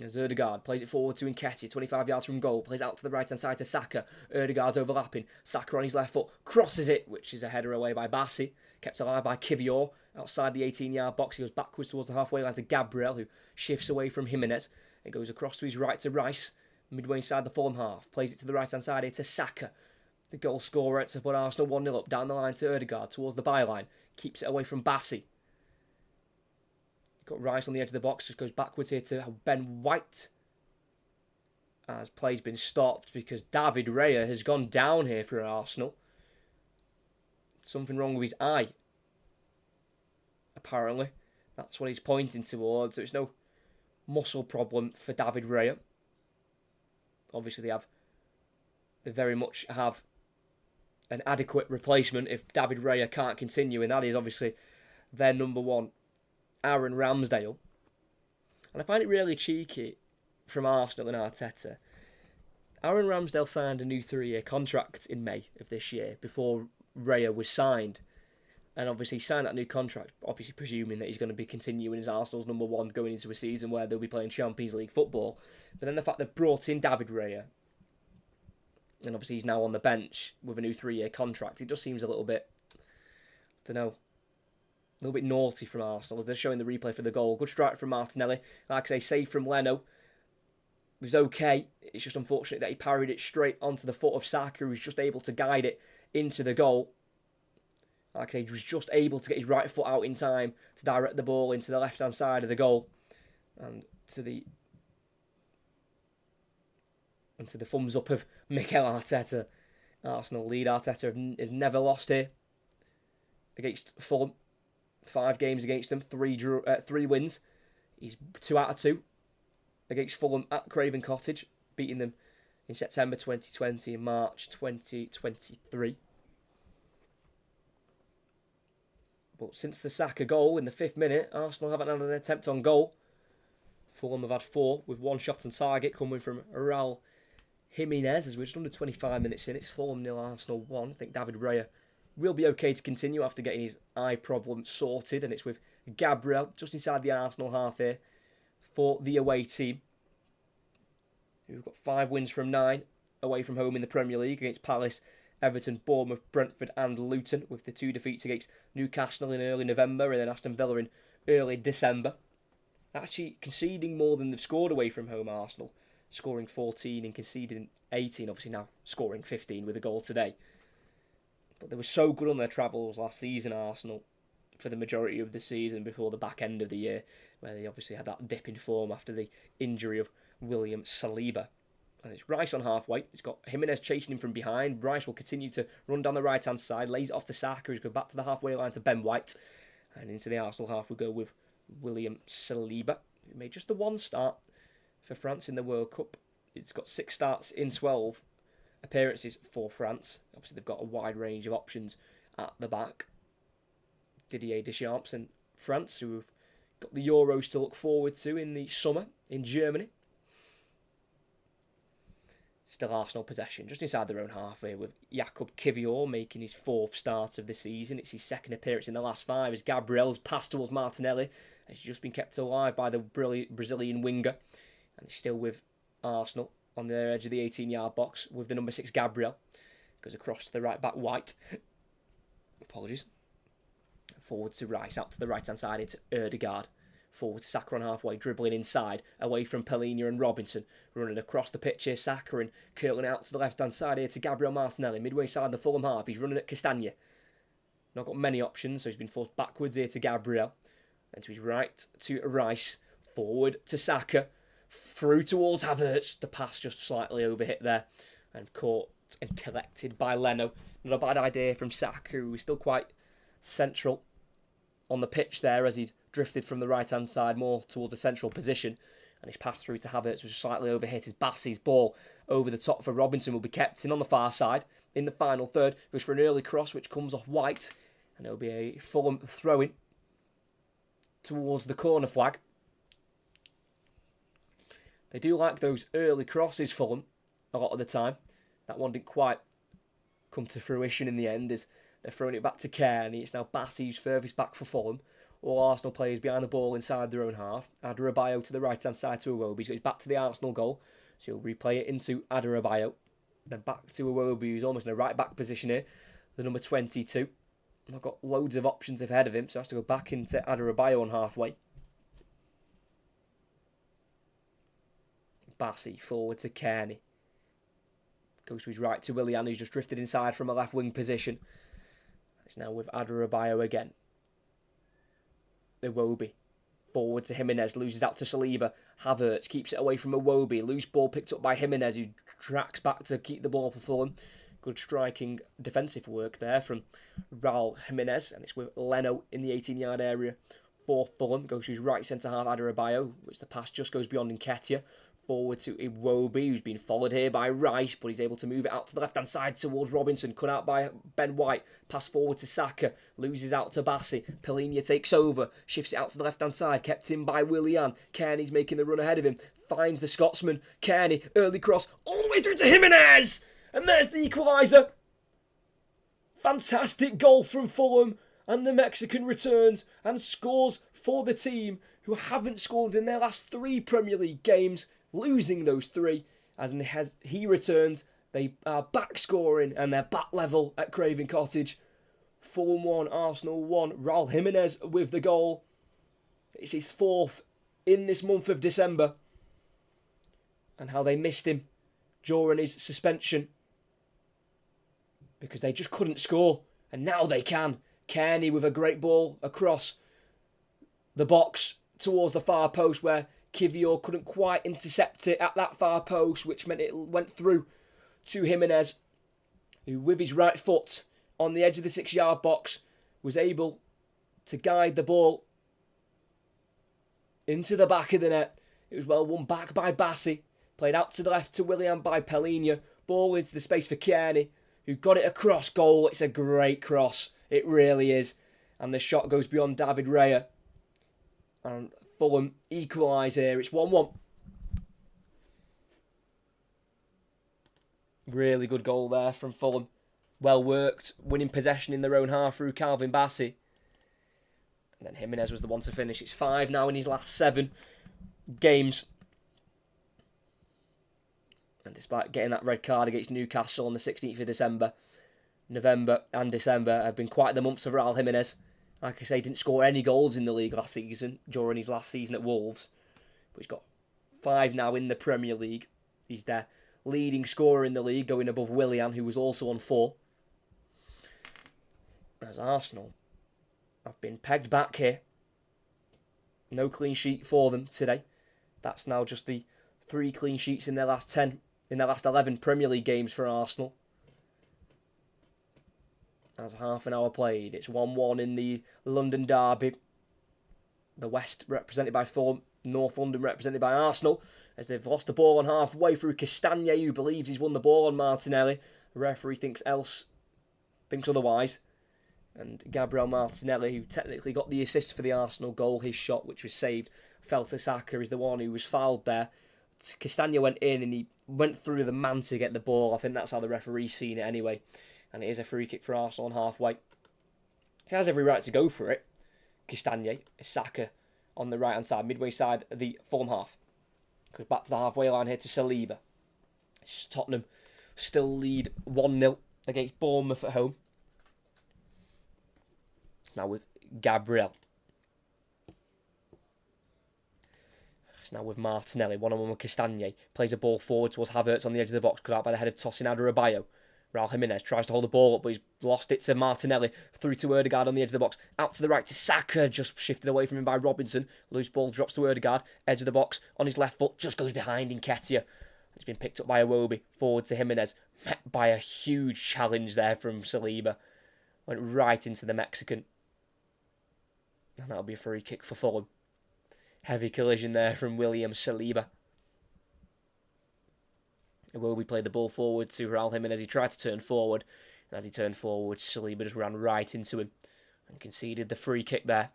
As Odegaard plays it forward to Nketiah, 25 yards from goal, plays out to the right-hand side to Saka. Odegaard's overlapping. Saka on his left foot, crosses it, which is a header away by Bassey. Kept alive by Kivior. Outside the 18-yard box, he goes backwards towards the halfway line to Gabriel, who shifts away from Jimenez. It goes across to his right to Rice, midway inside the Fulham half. Plays it to the right-hand side here to Saka. The goal scorer to put Arsenal 1-0 up, down the line to Odegaard, towards the byline. Keeps it away from Bassey. Got Rice on the edge of the box, just goes backwards here to Ben White. As play's been stopped because David Raya has gone down here for Arsenal. Something wrong with his eye. Apparently. That's what he's pointing towards. So it's no muscle problem for David Raya. Obviously they very much have an adequate replacement if David Raya can't continue, and that is obviously their number 1, Aaron Ramsdale. And I find it really cheeky from Arsenal and Arteta. Aaron Ramsdale signed a new 3-year contract in May of this year before Raya was signed. And obviously he signed that new contract, obviously presuming that he's going to be continuing as Arsenal's number 1 going into a season where they'll be playing Champions League football. But then the fact they've brought in David Raya, and obviously he's now on the bench with a new 3-year contract, it just seems a little bit, I don't know, a little bit naughty from Arsenal. They're showing the replay for the goal. Good strike from Martinelli. Like I say, save from Leno. It was okay. It's just unfortunate that he parried it straight onto the foot of Saka, who was just able to guide it into the goal. Like I say, he was just able to get his right foot out in time to direct the ball into the left-hand side of the goal. And to the thumbs up of Mikel Arteta. Arsenal lead. Arteta has never lost here against Fulham. 5 games against them, 3 wins. He's 2 out of 2 against Fulham at Craven Cottage, beating them in September 2020 and March 2023. But since the Saka goal in the 5th minute, Arsenal haven't had an attempt on goal. Fulham have had 4 with 1 shot on target coming from Raul Jimenez, as we're just under 25 minutes in. It's Fulham 0, Arsenal 1. I think David Raya will be okay to continue after getting his eye problem sorted, and it's with Gabriel just inside the Arsenal half here for the away team. We've got 5 wins from 9 away from home in the Premier League against Palace, Everton, Bournemouth, Brentford and Luton, with the 2 defeats against Newcastle in early November and then Aston Villa in early December. Actually conceding more than they've scored away from home, Arsenal. Scoring 14 and conceding 18, obviously now scoring 15 with a goal today. But they were so good on their travels last season, Arsenal, for the majority of the season before the back end of the year, where they obviously had that dip in form after the injury of William Saliba. And it's Rice on halfway. It's got Jimenez chasing him from behind. Rice will continue to run down the right-hand side, lays it off to Saka, who's going back to the halfway line to Ben White. And into the Arsenal half we go with William Saliba, who made just the 1 start for France in the World Cup. It's got 6 starts in 12 appearances for France. Obviously, they've got a wide range of options at the back. Didier Deschamps and France, who have got the Euros to look forward to in the summer in Germany. Still Arsenal possession, just inside their own half here, with Jakub Kiwior making his 4th start of the season. It's his 2nd appearance in the last 5 as Gabriel's pass towards Martinelli has just been kept alive by the Brazilian winger. And he's still with Arsenal on the edge of the 18-yard box with the number 6 Gabriel. Goes across to the right-back White. Apologies. Forward to Rice, out to the right-hand side into Ødegaard. Forward to Saka on halfway, dribbling inside, away from Palhinha and Robinson. Running across the pitch here, Saka, and curling out to the left-hand side here to Gabriel Martinelli. Midway side the Fulham half, he's running at Castagna. Not got many options, so he's been forced backwards here to Gabriel. Then to his right to Rice. Forward to Saka. Through towards Havertz. The pass just slightly overhit there. And caught and collected by Leno. Not a bad idea from Saka, who was still quite central on the pitch there as he'd drifted from the right-hand side more towards a central position. And his pass through to Havertz was slightly overhit. His Bassey's ball over the top for Robinson will be kept in on the far side. In the final third, goes for an early cross which comes off White. And it'll be a Fulham throw-in towards the corner flag. They do like those early crosses, Fulham, a lot of the time. That one didn't quite come to fruition in the end as they're throwing it back to Kearney. It's now Bassey who's furthest back for Fulham. All Arsenal players behind the ball inside their own half. Adarabioyo to the right-hand side to Iwobi. So he's back to the Arsenal goal. So he'll replay it into Adarabioyo. Then back to Iwobi, who's almost in a right-back position here. The number 22. And I've got loads of options ahead of him, so has to go back into Adarabioyo on halfway. Bassey forward to Kearney. Goes to his right to Willian, who's just drifted inside from a left wing position. It's now with Adarabioyo again. Iwobi. Forward to Jimenez, loses out to Saliba. Havertz keeps it away from Iwobi. Loose ball picked up by Jimenez, who tracks back to keep the ball for Fulham. Good striking defensive work there from Raul Jimenez. And it's with Leno in the 18-yard area for Fulham. Goes to his right centre-half, Adarabioyo, which the pass just goes beyond Nketiah. Forward to Iwobi, who's been followed here by Rice, but he's able to move it out to the left-hand side towards Robinson. Cut out by Ben White. Pass forward to Saka. Loses out to Bassey. Palhinha takes over. Shifts it out to the left-hand side. Kept in by Willian. Kearney's making the run ahead of him. Finds the Scotsman. Kearney, early cross, all the way through to Jimenez! And there's the equaliser. Fantastic goal from Fulham. And the Mexican returns and scores for the team who haven't scored in their last 3 Premier League games, losing those 3. As he returns, they are back scoring and they're back level at Craven Cottage. Fulham 1, Arsenal 1. Raul Jimenez with the goal. It's his 4th in this month of December. And how they missed him during his suspension, because they just couldn't score. And now they can. Kearney with a great ball across the box towards the far post where Kiwior couldn't quite intercept it at that far post, which meant it went through to Jimenez, who with his right foot on the edge of the 6-yard box was able to guide the ball into the back of the net. It was well won back by Bassey. Played out to the left to Willian by Palhinha. Ball into the space for Kearney, who got it across goal. It's a great cross. It really is. And the shot goes beyond David Raya. And Fulham equalise here. It's 1-1. Really good goal there from Fulham. Well worked. Winning possession in their own half through Calvin Bassey. And then Jimenez was the one to finish. It's 5 now in his last 7. games. And despite getting that red card against Newcastle on the 16th of December, November and December have been quite the months for Raul Jimenez. Like I say, didn't score any goals in the league last season during his last season at Wolves. But he's got 5 now in the Premier League. He's their leading scorer in the league, going above Willian, who was also on 4. As Arsenal have been pegged back here. No clean sheet for them today. That's now just the 3 clean sheets in their last 11 Premier League games for Arsenal. As half an hour played, it's 1-1 in the London derby. The West represented by Fulham, North London represented by Arsenal, as they've lost the ball on halfway through. Castagna, who believes he's won the ball on Martinelli. The referee thinks otherwise. And Gabriel Martinelli, who technically got the assist for the Arsenal goal, his shot, which was saved, fell to Saka, is the one who was fouled there. Castagna went in and he went through the man to get the ball. I think that's how the referee's seen it anyway. And it is a free kick for Arsenal on halfway. He has every right to go for it. Castagna, Saka on the right-hand side, midway side of the Fulham half. Goes back to the halfway line here to Saliba. Tottenham still lead 1-0 against Bournemouth at home. Now with Gabriel. It's now with Martinelli, one-on-one with Castagna. Plays a ball forward towards Havertz on the edge of the box, cut out by the head of Tosin Adarabioyo. Raul Jimenez tries to hold the ball up, but he's lost it to Martinelli. Through to Ødegaard on the edge of the box. Out to the right to Saka, just shifted away from him by Robinson. Loose ball drops to Ødegaard. Edge of the box on his left foot, just goes behind Nketiah. It's been picked up by Iwobi. Forward to Jimenez. Met by a huge challenge there from Saliba. Went right into the Mexican. And that'll be a free kick for Fulham. Heavy collision there from William Saliba. Iwobi played the ball forward to Raul Jimenez. He tried to turn forward. And as he turned forward, Saliba just ran right into him. And conceded the free kick there.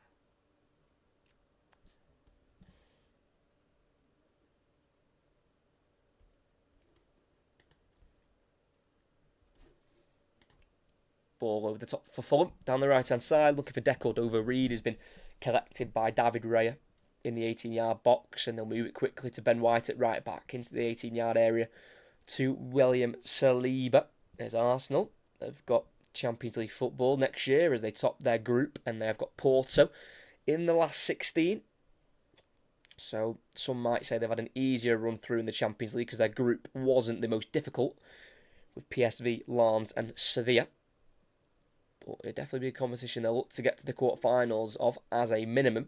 Ball over the top for Fulham. Down the right-hand side, looking for Decordova-Reid. Has been collected by David Raya in the 18-yard box. And they'll move it quickly to Ben White at right back into the 18-yard area to William Saliba. There's Arsenal. They've got Champions League football next year as they top their group. And they've got Porto in the last 16. So some might say they've had an easier run through in the Champions League because their group wasn't the most difficult with PSV, Lens and Sevilla. But it'll definitely be a competition they'll look to get to the quarterfinals of as a minimum.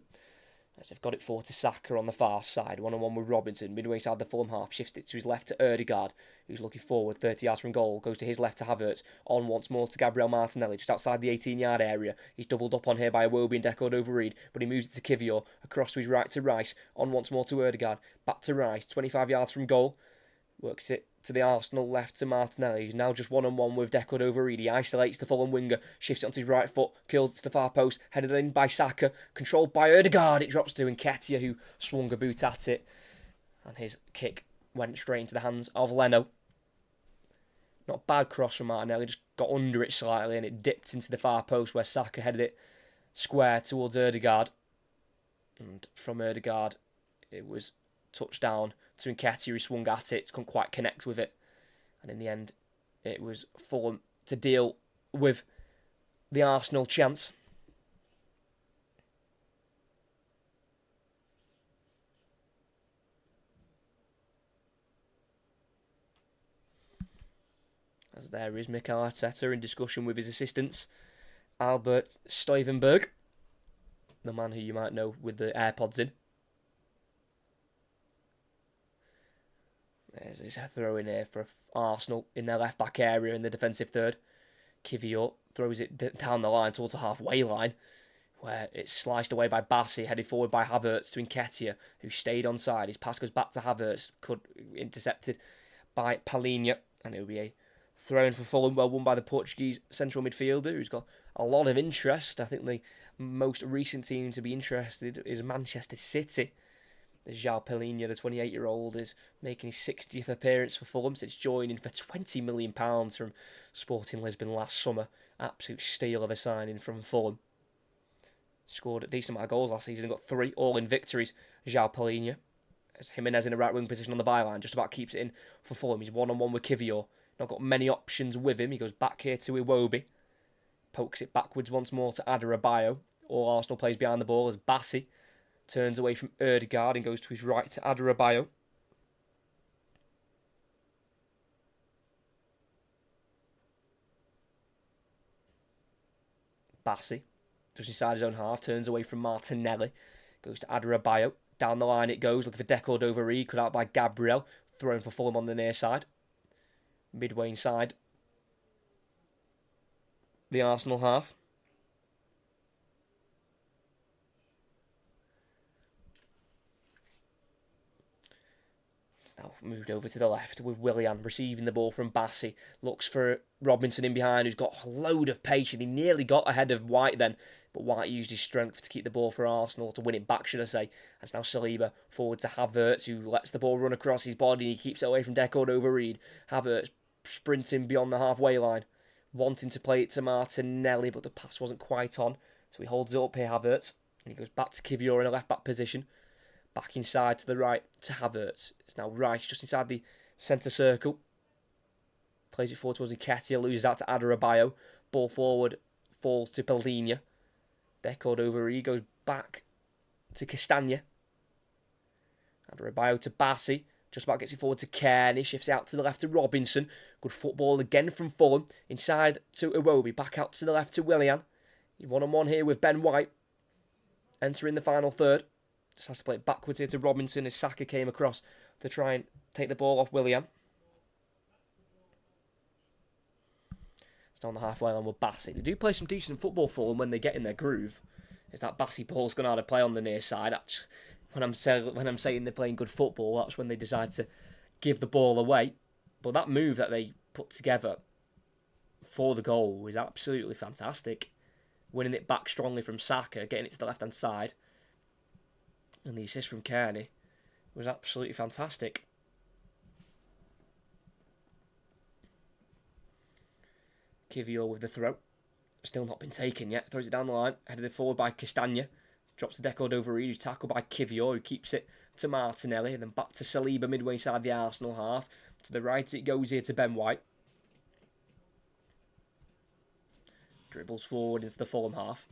As they've got it forward to Saka on the far side. One-on-one with Robinson. Midway side the Fulham half. Shifts it to his left to Ødegaard, who's looking forward 30 yards from goal. Goes to his left to Havertz. On once more to Gabriel Martinelli, just outside the 18-yard area. He's doubled up on here by Iwobi and Decordova-Reid, but he moves it to Kivior. Across to his right to Rice. On once more to Ødegaard. Back to Rice. 25 yards from goal. Works it to the Arsenal left to Martinelli, who's now just one-on-one with Decordova-Reid. He isolates the Fulham winger, shifts it onto his right foot, curls it to the far post, headed in by Saka, controlled by Ødegaard. It drops to Nketiah, who swung a boot at it, and his kick went straight into the hands of Leno. Not a bad cross from Martinelli, just got under it slightly, and it dipped into the far post where Saka headed it square towards Ødegaard. And from Ødegaard, it was touchdown to Nketiah, who swung at it, couldn't quite connect with it. And in the end, it was Fulham to deal with the Arsenal chance. As there is Mikel Arteta in discussion with his assistants, Albert Stuyvenberg, the man who you might know with the AirPods in. There's a throw in here for Arsenal in their left-back area in the defensive third. Kivior throws it down the line towards the halfway line, where it's sliced away by Bassi, headed forward by Havertz to Nketiah, who stayed onside. His pass goes back to Havertz, intercepted by Palhinha, and it will be a throw-in for Fulham, well won by the Portuguese central midfielder, who's got a lot of interest. I think the most recent team to be interested is Manchester City. João Palhinha, the 28-year-old, is making his 60th appearance for Fulham since joining for £20 million from Sporting Lisbon last summer. Absolute steal of a signing from Fulham. Scored a decent amount of goals last season and got 3 all in victories. João Palhinha. As Jimenez in a right wing position on the byline, just about keeps it in for Fulham. He's one-on-one with Kivior. Not got many options with him. He goes back here to Iwobi. Pokes it backwards once more to Adarabioyo. All Arsenal plays behind the ball as Bassi turns away from Ødegaard and goes to his right to Adarabioyo. Bassi just inside his own half, turns away from Martinelli, goes to Adarabioyo. Down the line it goes, looking for Decordova-Reid, cut out by Gabriel, thrown for Fulham on the near side. Midway inside the Arsenal half. It's now moved over to the left with Willian receiving the ball from Bassi. Looks for Robinson in behind, who's got a load of pace, and he nearly got ahead of White then. But White used his strength to keep the ball for Arsenal, to win it back, should I say. And it's now Saliba forward to Havertz, who lets the ball run across his body, and he keeps it away from Decordova-Reid. Havertz sprinting beyond the halfway line, wanting to play it to Martinelli, but the pass wasn't quite on. So he holds it up here, Havertz, and he goes back to Kivior in a left-back position. Back inside to the right to Havertz. It's now Rice just inside the centre circle. Plays it forward towards Nketiah, loses out to Adarabioyo. Ball forward, falls to Palhinha. Decordova-Reid goes back to Castagna. Adarabioyo to Bassi. Just about gets it forward to Kearney. Shifts out to the left to Robinson. Good football again from Fulham. Inside to Iwobi. Back out to the left to Willian. He's one-on-one here with Ben White. Entering the final third. Just has to play it backwards here to Robinson as Saka came across to try and take the ball off Willian. It's down the halfway line with Bassi. They do play some decent football for them when they get in their groove. Is that Bassi ball's going to have to play on the near side. Actually, when I'm saying they're playing good football, that's when they decide to give the ball away. But that move that they put together for the goal was absolutely fantastic. Winning it back strongly from Saka, getting it to the left-hand side. And the assist from Kearney was absolutely fantastic. Kivior with the throw. Still not been taken yet. Throws it down the line. Headed forward by Castagna. Drops the Decordova-Reid, who's tackled by Kivior, who keeps it to Martinelli. And then back to Saliba midway inside the Arsenal half. To the right it goes here to Ben White. Dribbles forward into the Fulham half.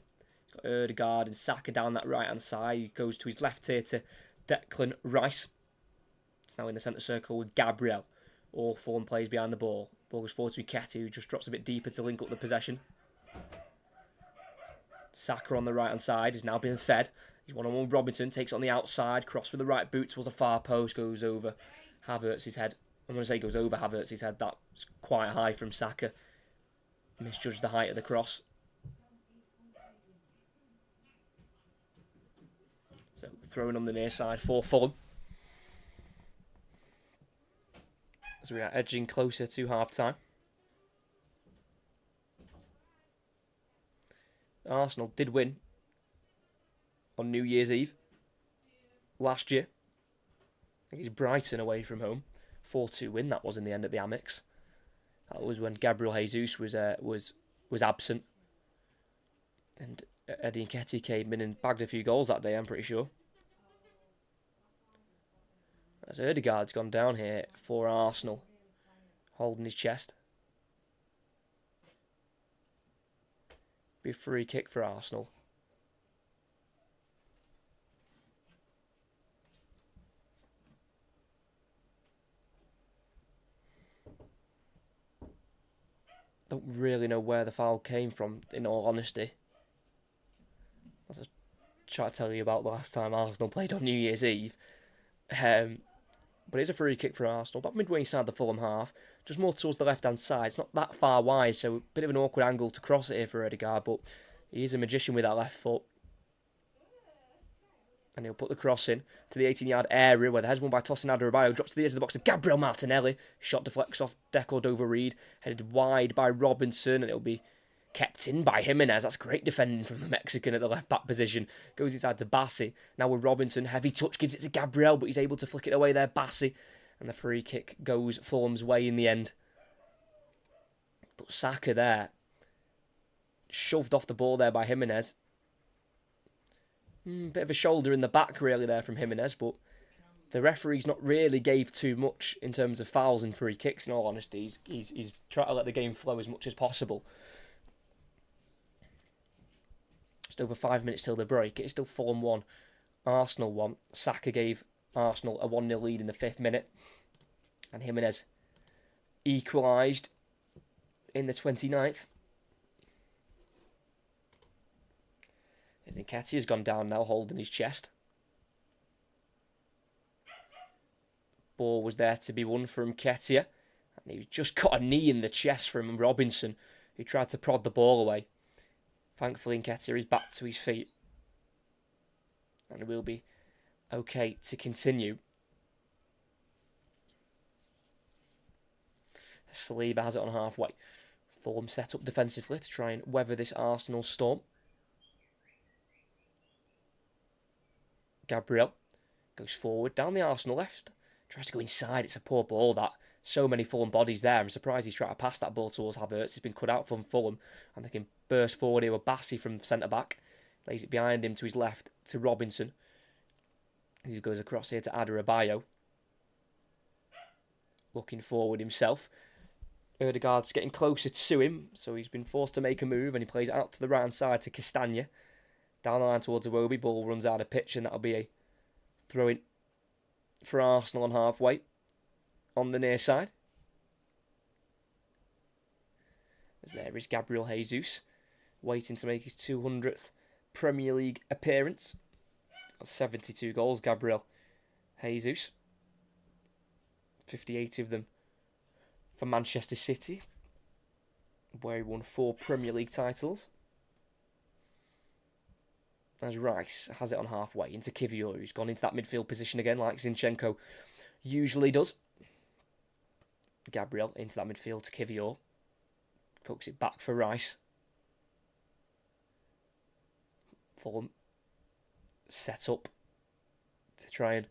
He's got Ødegaard and Saka down that right-hand side. He goes to his left here to Declan Rice. It's now in the centre circle with Gabriel. All Fulham players behind the ball. Ball goes forward to Nketiah, who just drops a bit deeper to link up the possession. Saka on the right-hand side is now being fed. He's one-on-one with Robinson, takes it on the outside, cross with the right boot towards the far post, goes over Havertz's head. I'm going to say goes over Havertz's head. That's quite high from Saka. Misjudged the height of the cross. So throwing on the near side for Fulham. As we are edging closer to half-time. Arsenal did win on New Year's Eve last year. I think it's Brighton away from home. 4-2 win that was in the end at the Amex. That was when Gabriel Jesus was absent. And Eddie Nketiah came in and bagged a few goals that day, I'm pretty sure. As Ødegaard's gone down here for Arsenal, holding his chest. Be a free kick for Arsenal. Don't really know where the foul came from, in all honesty. As I tried to tell you about the last time Arsenal played on New Year's Eve. But it's a free kick for Arsenal. About midway inside the Fulham half. Just more towards the left-hand side. It's not that far wide, so a bit of an awkward angle to cross it here for Ødegaard. But he is a magician with that left foot. And he'll put the cross in to the 18-yard area where the head's won by tossing Adarabioyo. Drops to the edge of the box to Gabriel Martinelli. Shot deflects off Decordova-Reid. Headed wide by Robinson, and it'll be kept in by Jimenez. That's great defending from the Mexican at the left-back position. Goes inside to Bassi. Now with Robinson, heavy touch, gives it to Gabriel, but he's able to flick it away there, Bassi. And the free kick goes Fulham's way in the end. But Saka there, shoved off the ball there by Jimenez. Bit of a shoulder in the back really there from Jimenez, but The referee's not really gave too much in terms of fouls and free kicks, in all honesty. He's trying to let the game flow as much as possible. Just over 5 minutes till the break. It's still Fulham 1, Arsenal 1. Saka gave Arsenal a 1-0 lead in the 5th minute. And Jimenez equalised in the 29th. As Nketiah's gone down now, holding his chest. Ball was there to be won from Nketiah. And he just got a knee in the chest from Robinson, who tried to prod the ball away. Thankfully, Nketiah is back to his feet. And will be okay to continue. Saliba has it on halfway. Fulham set up defensively to try and weather this Arsenal storm. Gabriel goes forward down the Arsenal left. Tries to go inside. It's a poor ball, that. So many Fulham bodies there. I'm surprised he's trying to pass that ball towards Havertz. He's been cut out from Fulham. And they can burst forward here with Bassi from centre-back. Lays it behind him to his left to Robinson. He goes across here to Adebayo. Looking forward himself. Ødegaard's getting closer to him, so he's been forced to make a move, and he plays it out to the right-hand side to Castagna. Down the line towards Iwobi, ball runs out of pitch, and that'll be a throw-in for Arsenal on halfway, on the near side. As there is Gabriel Jesus, waiting to make his 200th Premier League appearance. 72 goals, Gabriel Jesus. 58 of them for Manchester City, where he won 4 Premier League titles. As Rice has it on halfway into Kivior, who's gone into that midfield position again, like Zinchenko usually does. Gabriel into that midfield to Kivior. Pokes it back for Rice. Fulham set up to try and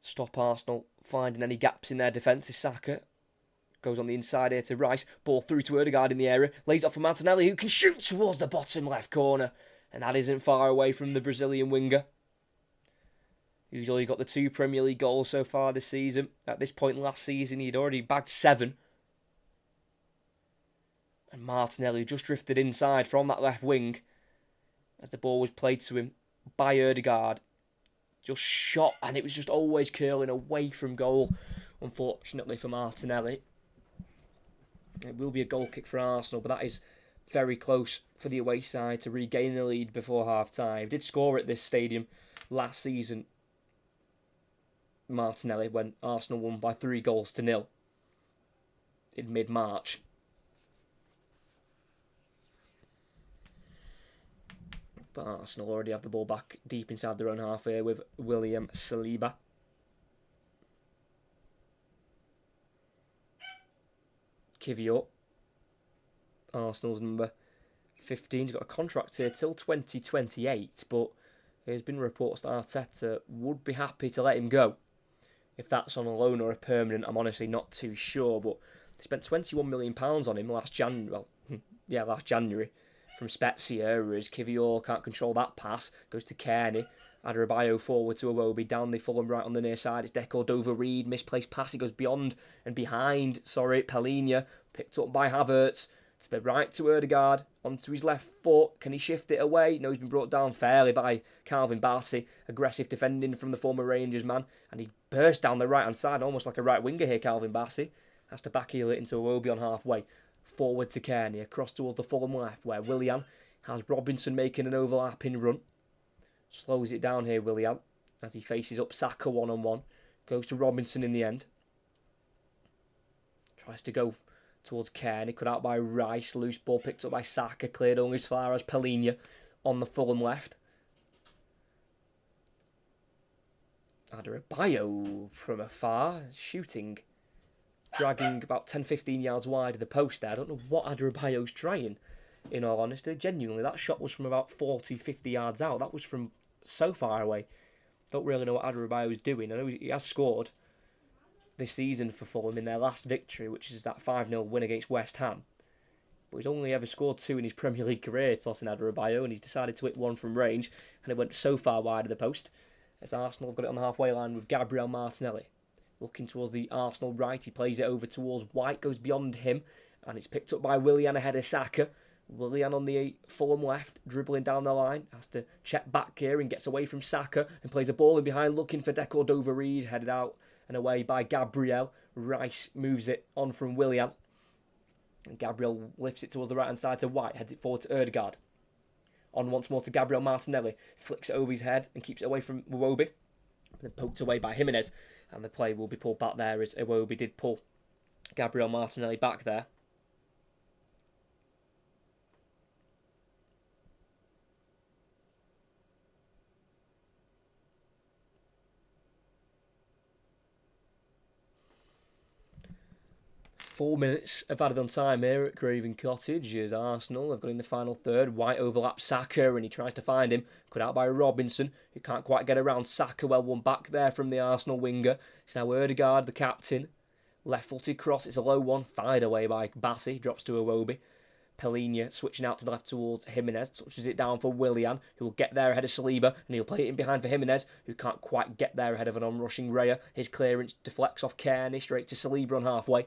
stop Arsenal finding any gaps in their defence. Is Saka. Goes on the inside here to Rice. Ball through to Ødegaard in the area. Lays off for Martinelli, who can shoot towards the bottom left corner. And that isn't far away from the Brazilian winger. He's only got the 2 Premier League goals so far this season. At this point last season, he'd already bagged 7. And Martinelli just drifted inside from that left wing as the ball was played to him by Ødegaard. Just shot, and it was just always curling away from goal, unfortunately, for Martinelli. It will be a goal kick for Arsenal, but that is very close for the away side to regain the lead before half-time. Did score at this stadium last season, Martinelli, when Arsenal won by 3-0 in mid-March. But Arsenal already have the ball back deep inside their own half here with William Saliba. Kivior, Arsenal's number 15. He's got a contract here till 2028, but there's been reports that Arteta would be happy to let him go. If that's on a loan or a permanent, I'm honestly not too sure, but they spent £21 million on him last January from Spezia, as Kivior can't control that pass. Goes to Kearney. Adebayo forward to Iwobi. Down the Fulham right on the near side. It's Deco Dover-Reed. Misplaced pass. It goes beyond and behind. Palhinha. Picked up by Havertz. To the right to Ødegaard. Onto his left foot. Can he shift it away? No, he's been brought down fairly by Calvin Bassey. Aggressive defending from the former Rangers man. And he burst down the right-hand side. Almost like a right winger here, Calvin Bassey. Has to backheel it into Iwobi on halfway. Forward to Kearney. Across towards the Fulham left, where Willian has Robinson making an overlapping run. Slows it down here, Willian, as he faces up Saka one-on-one. Goes to Robinson in the end. Tries to go towards Kearney. Cut out by Rice. Loose ball picked up by Saka. Cleared only as far as Palhinha on the Fulham left. Adebayo from afar. Shooting. Dragging about 10-15 yards wide of the post there. I don't know what Adebayo's trying, in all honesty. Genuinely, that shot was from about 40-50 yards out. That was from so far away. Don't really know what Adebayo's doing. I know he has scored this season for Fulham in their last victory, which is that 5-0 win against West Ham. But he's only ever scored 2 in his Premier League career, tossing Adebayo, and he's decided to hit one from range, and it went so far wide of the post. As Arsenal have got it on the halfway line with Gabriel Martinelli. Looking towards the Arsenal right, he plays it over towards White, goes beyond him, and it's picked up by Willian ahead of Saka. Willian on the Fulham left, dribbling down the line, has to check back here and gets away from Saka and plays a ball in behind, looking for Deco-Dova-Reid, headed out and away by Gabriel. Rice moves it on from Willian, and Gabriel lifts it towards the right hand side to White, heads it forward to Ødegaard. On once more to Gabriel Martinelli, flicks it over his head and keeps it away from Iwobi, then poked away by Jimenez, and the play will be pulled back there as Iwobi did pull Gabriel Martinelli back there. Four minutes of added on time here at Craven Cottage as Arsenal have got in the final third. White overlaps Saka and he tries to find him. Cut out by Robinson, who can't quite get around Saka. Well one back there from the Arsenal winger. It's now Ødegaard, the captain. Left-footed cross, it's a low one. Fired away by Bassi, drops to Iwobi. Pellegrini switching out to the left towards Jimenez. Touches it down for Willian, who will get there ahead of Saliba. And he'll play it in behind for Jimenez, who can't quite get there ahead of an on-rushing Raya. His clearance deflects off Kearney straight to Saliba on halfway.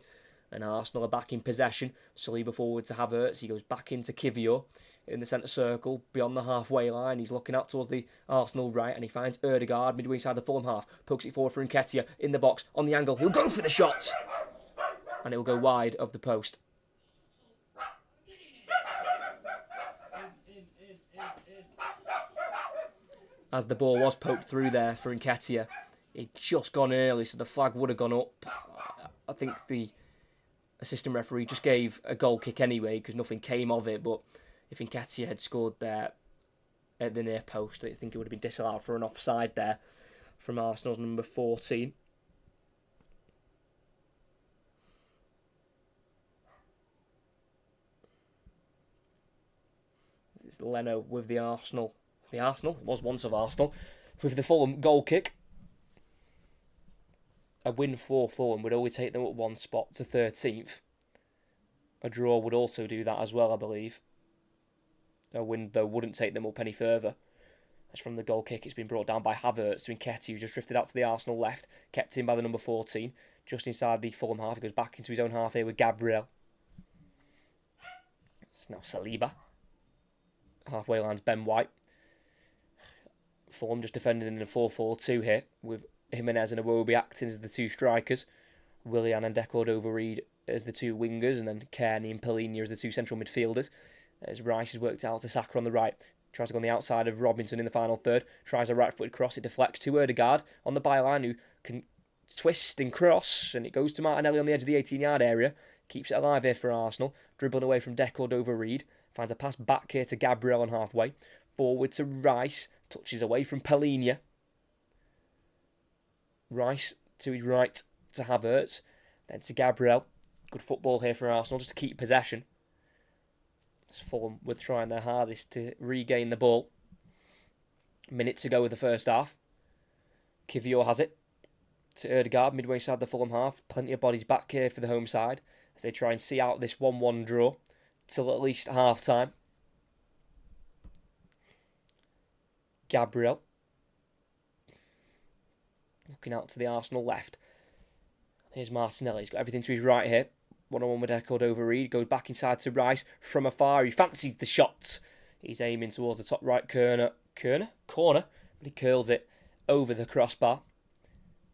And Arsenal are back in possession. Saliba forward to Havertz. He goes back into Kivior in the centre circle beyond the halfway line. He's looking out towards the Arsenal right and he finds Ødegaard midway inside the Fulham half. Pokes it forward for Nketiah in the box on the angle. He'll go for the shot and it will go wide of the post. As the ball was poked through there for Nketiah, he'd just gone early, so the flag would have gone up. I think the assistant referee just gave a goal kick anyway because nothing came of it, but if Nketiah had scored there at the near post, I think it would have been disallowed for an offside there from Arsenal's number 14. It's Leno with the Arsenal. The Arsenal, it was once of Arsenal, with the Fulham goal kick. A win for Fulham would only take them up one spot to 13th. A draw would also do that as well, I believe. A win, though, wouldn't take them up any further. As from the goal kick, it's been brought down by Havertz to Nketiah, who just drifted out to the Arsenal left, kept in by the number 14, just inside the Fulham half. He goes back into his own half here with Gabriel. It's now Saliba. Halfway line's Ben White. Fulham just defended in a 4-4-2 here, with Jimenez and Iwobi acting as the two strikers, Willian and Deco-Dova-Reid as the two wingers, and then Kearney and Pellegrini as the two central midfielders. As Rice has worked out to Saka on the right, tries to go on the outside of Robinson in the final third, tries a right-footed cross, it deflects to Ødegaard on the byline, who can twist and cross, and it goes to Martinelli on the edge of the 18-yard area, keeps it alive here for Arsenal, dribbling away from Deco-Dova-Reid, finds a pass back here to Gabriel on halfway, forward to Rice, touches away from Pellegrini. Rice to his right to Havertz, then to Gabriel. Good football here for Arsenal just to keep possession. As Fulham were trying their hardest to regain the ball. Minute to go with the first half. Kivior has it to Ødegaard midway inside the Fulham half. Plenty of bodies back here for the home side as they try and see out this 1-1 draw till at least half time. Gabriel looking out to the Arsenal left. Here's Martinelli. He's got everything to his right here. One-on-one with Deco-Dova-Reid. Goes back inside to Rice from afar. He fancies the shot. He's aiming towards the top right corner. But he curls it over the crossbar.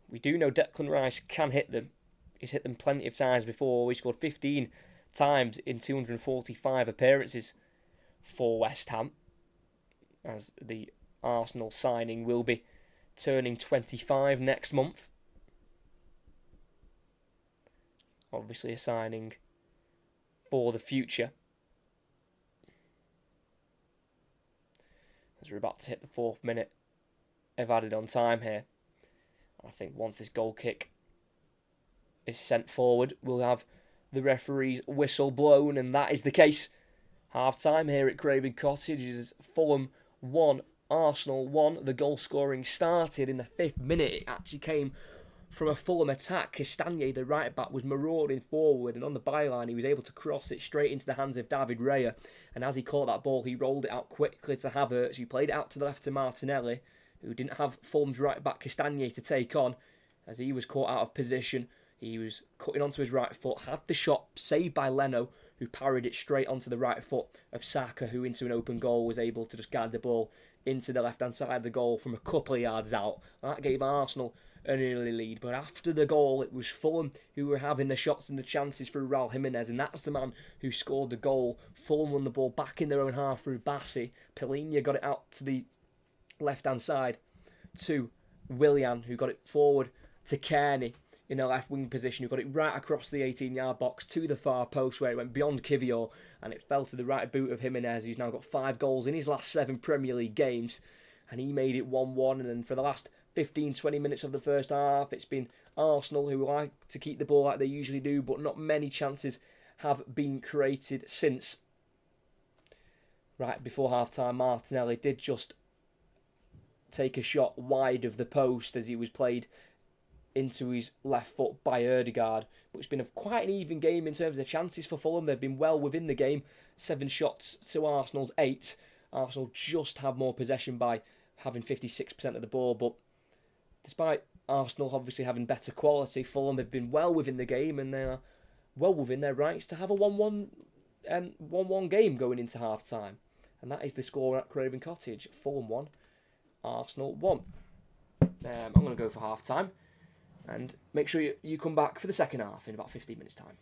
We do know Declan Rice can hit them. He's hit them plenty of times before. He scored 15 times in 245 appearances for West Ham. As the Arsenal signing will be turning 25 next month. Obviously a signing for the future. As we're about to hit the 4th minute of added on time here. I think once this goal kick is sent forward, we'll have the referee's whistle blown, and that is the case. Half time here at Craven Cottage is Fulham 1, Arsenal 1. The goal scoring started in the 5th minute. It actually came from a Fulham attack. Castagne, the right back, was marauding forward, and on the byline he was able to cross it straight into the hands of David Raya. And as he caught that ball, he rolled it out quickly to Havertz, who played it out to the left to Martinelli, who didn't have Fulham's right back Castagna to take on, as he was caught out of position. He was cutting onto his right foot, had the shot saved by Leno, who parried it straight onto the right foot of Saka, who into an open goal was able to just guide the ball into the left-hand side of the goal from a couple of yards out. That gave Arsenal an early lead. But after the goal, it was Fulham who were having the shots and the chances through Raul Jimenez, and that's the man who scored the goal. Fulham won the ball back in their own half through Bassi. Pellegrini got it out to the left-hand side to Willian, who got it forward to Kearney in a left wing position, who got it right across the 18-yard box to the far post where it went beyond Kivior, and it fell to the right boot of Jimenez, who's now got 5 goals in his last 7 Premier League games, and he made it 1-1. And then for the last 15-20 minutes of the first half, it's been Arsenal who like to keep the ball like they usually do, but not many chances have been created since. Right before half-time, Martinelli did just take a shot wide of the post as he was played into his left foot by Ødegaard. But it's been quite an even game in terms of chances for Fulham. They've been well within the game. 7 shots to Arsenal's 8. Arsenal just have more possession by having 56% of the ball. But despite Arsenal obviously having better quality, Fulham have been well within the game, and they are well within their rights to have a 1-1 game going into half-time. And that is the score at Craven Cottage. Fulham 1, Arsenal 1. I'm going to go for half-time. And make sure you come back for the second half in about 15 minutes' time.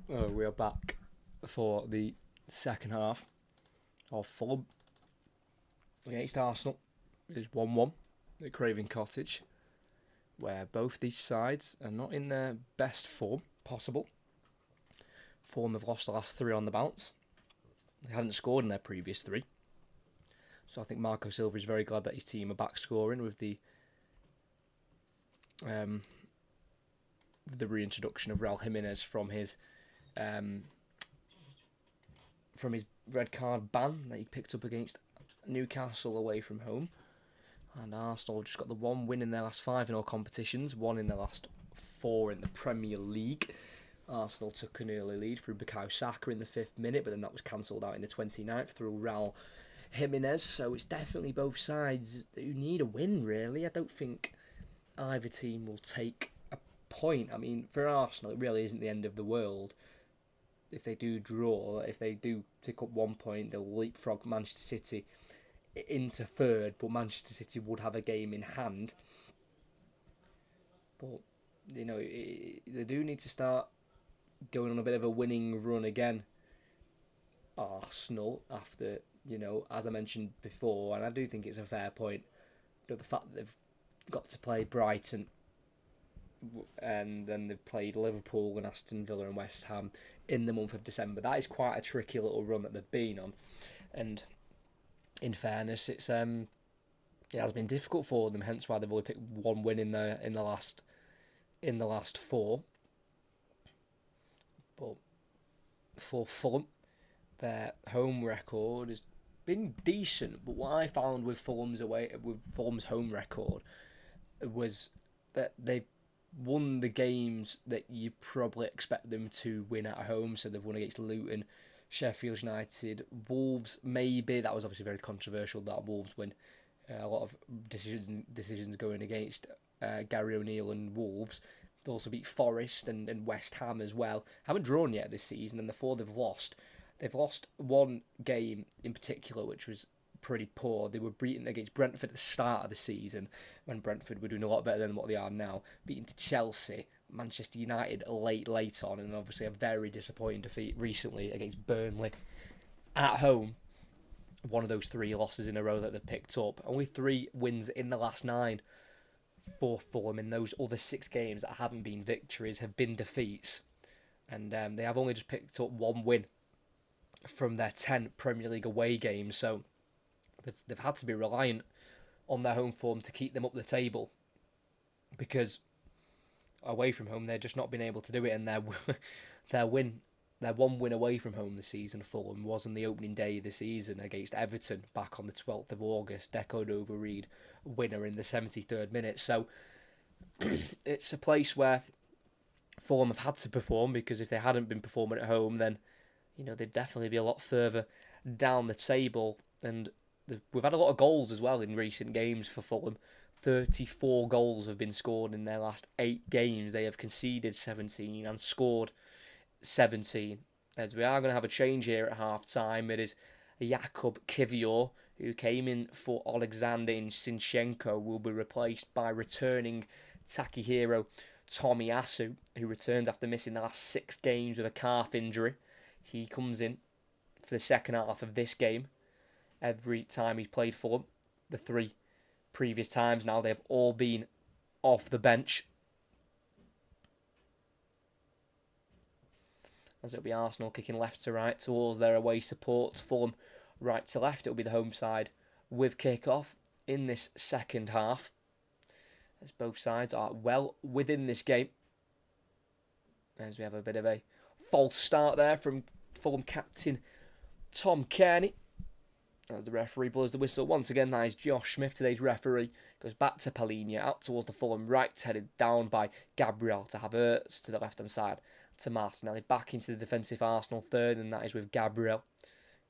We are back for the second half of Fulham against Arsenal. It is 1-1 at Craven Cottage, where both these sides are not in their best form possible. Fulham have lost the last 3 on the bounce. They hadn't scored in their previous 3. So I think Marco Silva is very glad that his team are back scoring with the reintroduction of Raul Jimenez from his red card ban that he picked up against Newcastle away from home. And Arsenal have just got the 1 win in their last 5 in all competitions, 1 in their last 4 in the Premier League. Arsenal took an early lead through Bukayo Saka in the 5th minute, but then that was cancelled out in the 29th through Raul Jimenez. So it's definitely both sides who need a win, really. I don't think either team will take a point. I mean, for Arsenal, it really isn't the end of the world. If they do draw, if they do pick up 1 point, they'll leapfrog Manchester City into 3rd, but Manchester City would have a game in hand. But, they do need to start going on a bit of a winning run again, Arsenal, after, as I mentioned before, and I do think it's a fair point, the fact that they've got to play Brighton, and then they've played Liverpool and Aston Villa and West Ham in the month of December. That is quite a tricky little run that they've been on, and in fairness, it has been difficult for them. Hence why they've only picked 1 win in the last 4. But for Fulham, their home record has been decent. But what I found with Fulham's home record was that they won the games that you probably expect them to win at home. So they've won against Luton, Sheffield United, Wolves. Maybe that was obviously very controversial that Wolves win. A lot of decisions going against Gary O'Neill and Wolves. They also beat Forest and West Ham as well. Haven't drawn yet this season, and the 4 they've lost. They've lost 1 game in particular, which was pretty poor. They were beaten against Brentford at the start of the season, when Brentford were doing a lot better than what they are now. Beaten to Chelsea, Manchester United late on, and obviously a very disappointing defeat recently against Burnley at home. One of those 3 losses in a row that they've picked up. Only 3 wins in the last 9 for Fulham. In those other 6 games that haven't been victories have been defeats, and they have only just picked up 1 win from their 10 Premier League away games. So they've had to be reliant on their home form to keep them up the table, because away from home they're just not been able to do it. And their 1 win away from home this season, Fulham, was on the opening day of the season against Everton back on the 12th of August. Deco Novo-Reid, winner in the 73rd minute. So it's a place where Fulham have had to perform, because if they hadn't been performing at home, then they'd definitely be a lot further down the table. And we've had a lot of goals as well in recent games for Fulham. 34 goals have been scored in their last 8 games. They have conceded 17 and scored 17. As we are going to have a change here at half time. It is Jakub Kivior, who came in for Alexander Zinchenko, will be replaced by returning Takehiro Tomiyasu, who returned after missing the last 6 games with a calf injury. He comes in for the second half of this game. Every time he's played for them, the 3 previous times now, they've all been off the bench. As it'll be Arsenal kicking left to right towards their away support. Fulham right to left. It'll be the home side with kick-off in this second half, as both sides are well within this game. As we have a bit of a false start there from Fulham captain Tom Kearney. As the referee blows the whistle once again, that is Josh Smith, today's referee. Goes back to Palhinha, out towards the Fulham right, headed down by Gabriel to Havertz to the left-hand side to Martinelli. Back into the defensive Arsenal third, and that is with Gabriel.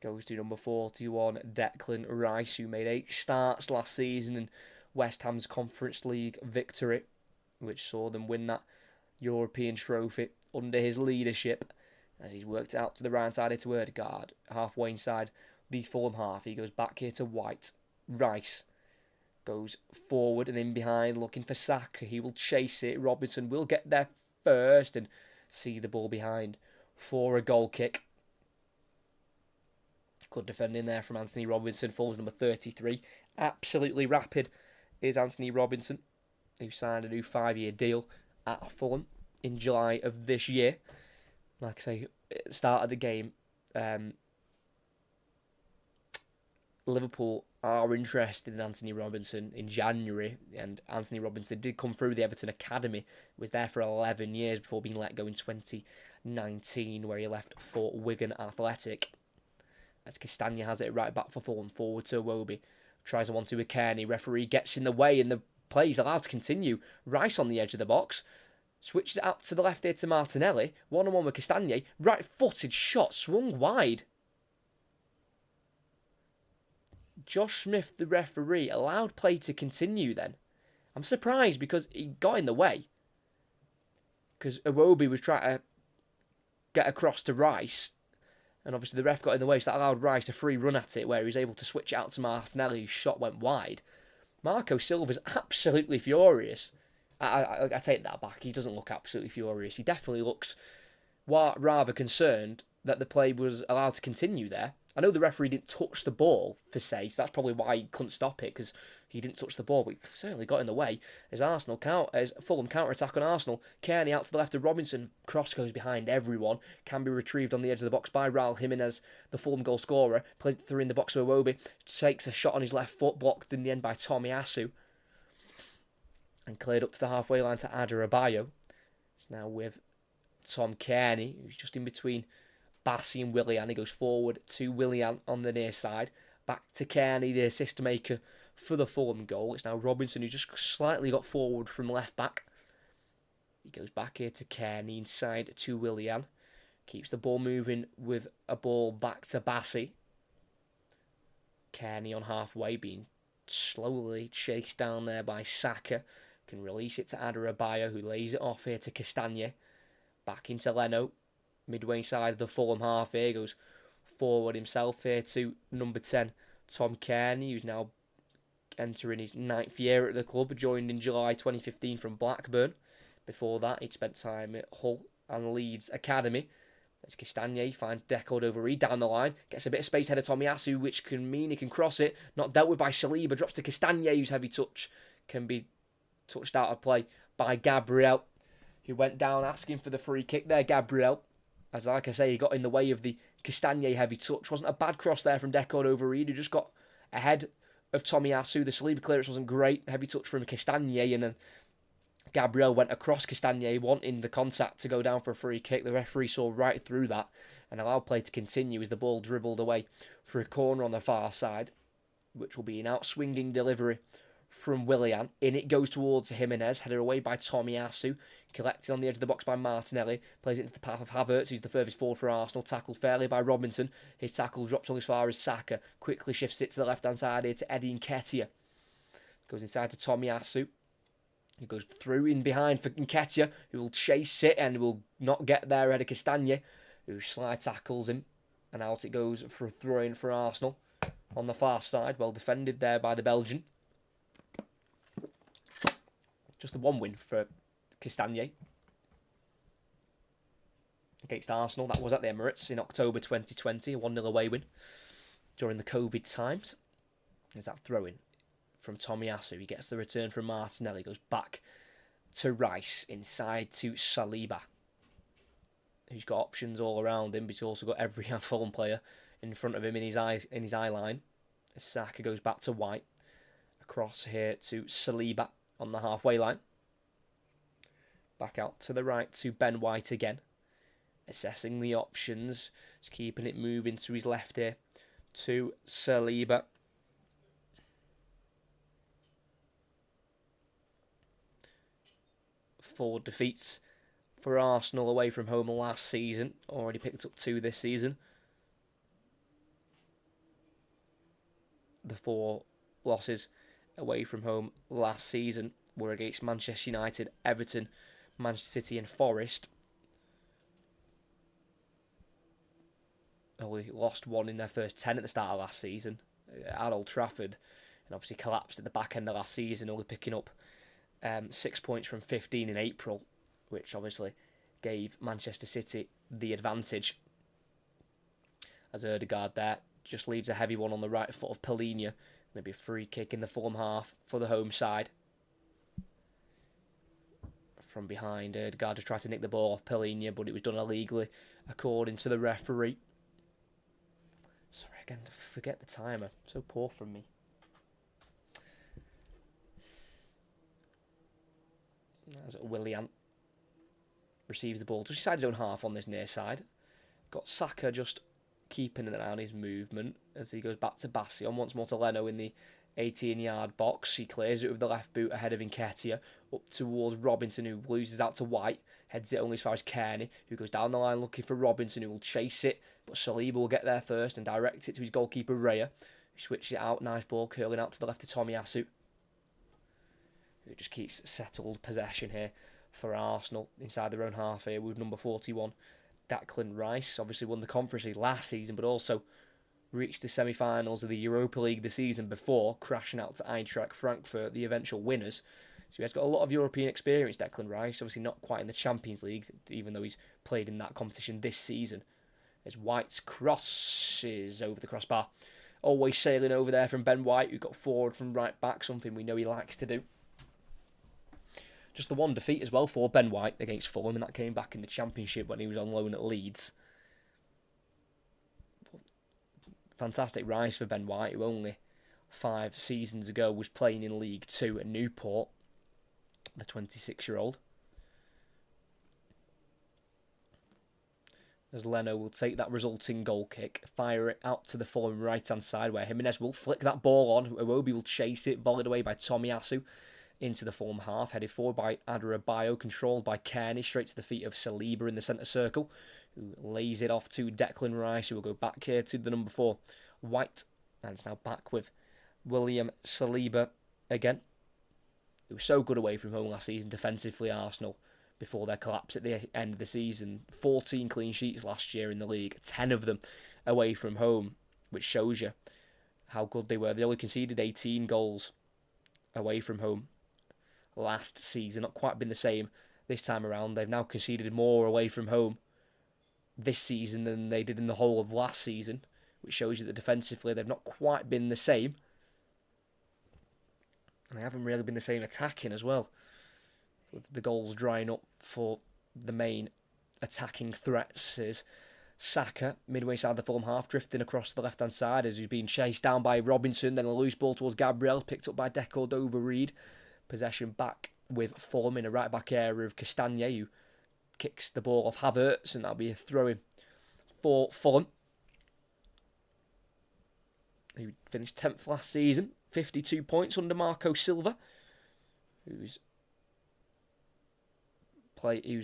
Goes to number 41, Declan Rice, who made 8 starts last season in West Ham's Conference League victory, which saw them win that European trophy under his leadership. As he's worked out to the right side to Ødegaard, halfway inside the Fulham half. He goes back here to White. Rice goes forward and in behind, looking for Saka. He will chase it. Robinson will get there first and see the ball behind for a goal kick. Good defending there from Anthony Robinson, Fulham's number 33. Absolutely rapid is Anthony Robinson, who signed a new 5-year deal at Fulham in July of this year. Like I say, at the start of the game, Liverpool are interested in Anthony Robinson in January, and Anthony Robinson did come through the Everton Academy, was there for 11 years before being let go in 2019, where he left for Wigan Athletic. As Castagna has it right back for Fulham, forward to Iwobi, tries a 1-2 with Kearney, referee gets in the way and the play is allowed to continue. Rice on the edge of the box, switches it out to the left here to Martinelli, 1-on-1 with Castagna, right-footed shot, swung wide. Josh Smith, the referee, allowed play to continue then. I'm surprised because he got in the way. Because Iwobi was trying to get across to Rice. And obviously the ref got in the way, so that allowed Rice a free run at it where he was able to switch it out to Martinelli, whose shot went wide. Marco Silva's absolutely furious. I take that back. He doesn't look absolutely furious. He definitely looks rather concerned that the play was allowed to continue there. I know the referee didn't touch the ball, for say, so that's probably why he couldn't stop it, because he didn't touch the ball, but he certainly got in the way. As Fulham counter-attack on Arsenal, Kearney out to the left of Robinson, cross goes behind everyone, can be retrieved on the edge of the box by Raul Jimenez, the Fulham goal scorer, plays it through in the box to Iwobi, takes a shot on his left foot, blocked in the end by Tomiyasu, and cleared up to the halfway line to Adarabioyo. It's now with Tom Kearney, who's just in between Bassey and Willian. He goes forward to Willian on the near side. Back to Kearney, the assist maker for the Fulham goal. It's now Robinson, who just slightly got forward from left back. He goes back here to Kearney, inside to Willian. Keeps the ball moving with a ball back to Bassey. Kearney on halfway, being slowly chased down there by Saka. Can release it to Adarabioyo, who lays it off here to Castagna. Back into Leno. Midway side of the Fulham half here, goes forward himself here to number 10, Tom Kearney, who's now entering his 9th year at the club, joined in July 2015 from Blackburn. Before that, he'd spent time at Hull and Leeds Academy. As Castagna finds Deco over down the line, gets a bit of space ahead of Tomiyasu, which can mean he can cross it. Not dealt with by Saliba, drops to Castagna, whose heavy touch can be touched out of play by Gabriel, who went down asking for the free kick there. Gabriel, as like I say, he got in the way of the Castagna heavy touch. Wasn't a bad cross there from Deco over who just got ahead of Tomiyasu. The Saliba clearance wasn't great. Heavy touch from Castagna, and then Gabriel went across Castagna, wanting the contact to go down for a free kick. The referee saw right through that and allowed play to continue as the ball dribbled away for a corner on the far side, which will be an out-swinging delivery from Willian. In it goes towards Jimenez, headed away by Tomiyasu, collected on the edge of the box by Martinelli, plays it into the path of Havertz, who's the furthest forward for Arsenal, tackled fairly by Robinson. His tackle drops on as far as Saka, quickly shifts it to the left-hand side here to Eddie Nketiah. Goes inside to Tomiyasu. He goes through in behind for Nketiah, who will chase it and will not get there ahead of Castagna, who slide tackles him, and out it goes for a throw-in for Arsenal on the far side, well defended there by the Belgian. Just the one win for Castagna against Arsenal. That was at the Emirates in October 2020, a 1-0 away win during the COVID times. There's that throw-in from Tomiyasu. He gets the return from Martinelli, goes back to Rice, inside to Saliba, who's got options all around him, but he's also got every Fulham player in front of him in his eye line. Saka goes back to White, across here to Saliba on the halfway line. Back out to the right to Ben White again. Assessing the options. Just keeping it moving to his left here to Saliba. Four defeats for Arsenal away from home last season. Already picked up 2 this season. The 4 losses away from home last season were against Manchester United, Everton, Manchester City and Forest. Only lost 1 in their first 10 at the start of last season at Old Trafford, and obviously collapsed at the back end of last season, only picking up 6 points from 15 in April, which obviously gave Manchester City the advantage. As Ødegaard there just leaves a heavy one on the right foot of Palhinha. Maybe a free kick in the Fulham half for the home side. From behind, Ødegaard just tried to nick the ball off Palhinha, but it was done illegally according to the referee. Sorry, again, forget the timer. So poor from me. As Willian receives the ball just inside his own half on this near side. Got Saka just keeping an eye on his movement as he goes back to Bassi on once more to Leno in the 18-yard box. He clears it with the left boot ahead of Nketiah up towards Robinson, who loses out to White, heads it only as far as Kearney, who goes down the line looking for Robinson, who will chase it, but Saliba will get there first and direct it to his goalkeeper Raya, who switches it out. Nice ball curling out to the left to Tomiyasu, who just keeps settled possession here for Arsenal inside their own half here with number 41 Declan Rice. Obviously won the Conference League last season, but also reached the semi-finals of the Europa League the season before, crashing out to Eintracht Frankfurt, the eventual winners. So he has got a lot of European experience, Declan Rice. Obviously not quite in the Champions League, even though he's played in that competition this season. As White's cross is over the crossbar. Always sailing over there from Ben White, who got forward from right back, something we know he likes to do. Just the one defeat as well for Ben White against Fulham, and that came back in the Championship when he was on loan at Leeds. Fantastic rise for Ben White, who only 5 seasons ago was playing in League 2 at Newport, the 26-year-old. As Leno will take that resulting goal kick, fire it out to the Fulham right-hand side, where Jimenez will flick that ball on. Iwobi will chase it, volleyed away by Tomiyasu into the Fulham half, headed forward by Adebayo, controlled by Kearney, straight to the feet of Saliba in the centre circle, who lays it off to Declan Rice, who will go back here to the number 4, White, and it's now back with William Saliba again. It was so good away from home last season defensively, Arsenal, before their collapse at the end of the season. 14 clean sheets last year in the league, 10 of them away from home, which shows you how good they were. They only conceded 18 goals away from home last season, not quite been the same this time around. They've now conceded more away from home this season than they did in the whole of last season, which shows you that defensively they've not quite been the same. And they haven't really been the same attacking as well, with the goals drying up for the main attacking threats. Is Saka, midway side of the Fulham half, drifting across the left-hand side as he's being chased down by Robinson, then a loose ball towards Gabriel, picked up by Deco Dover-Reid. Possession back with Fulham in a right-back area of Castagne, who kicks the ball off Havertz, and that'll be a throw-in for Fulham, who finished 10th last season, 52 points under Marco Silva, who's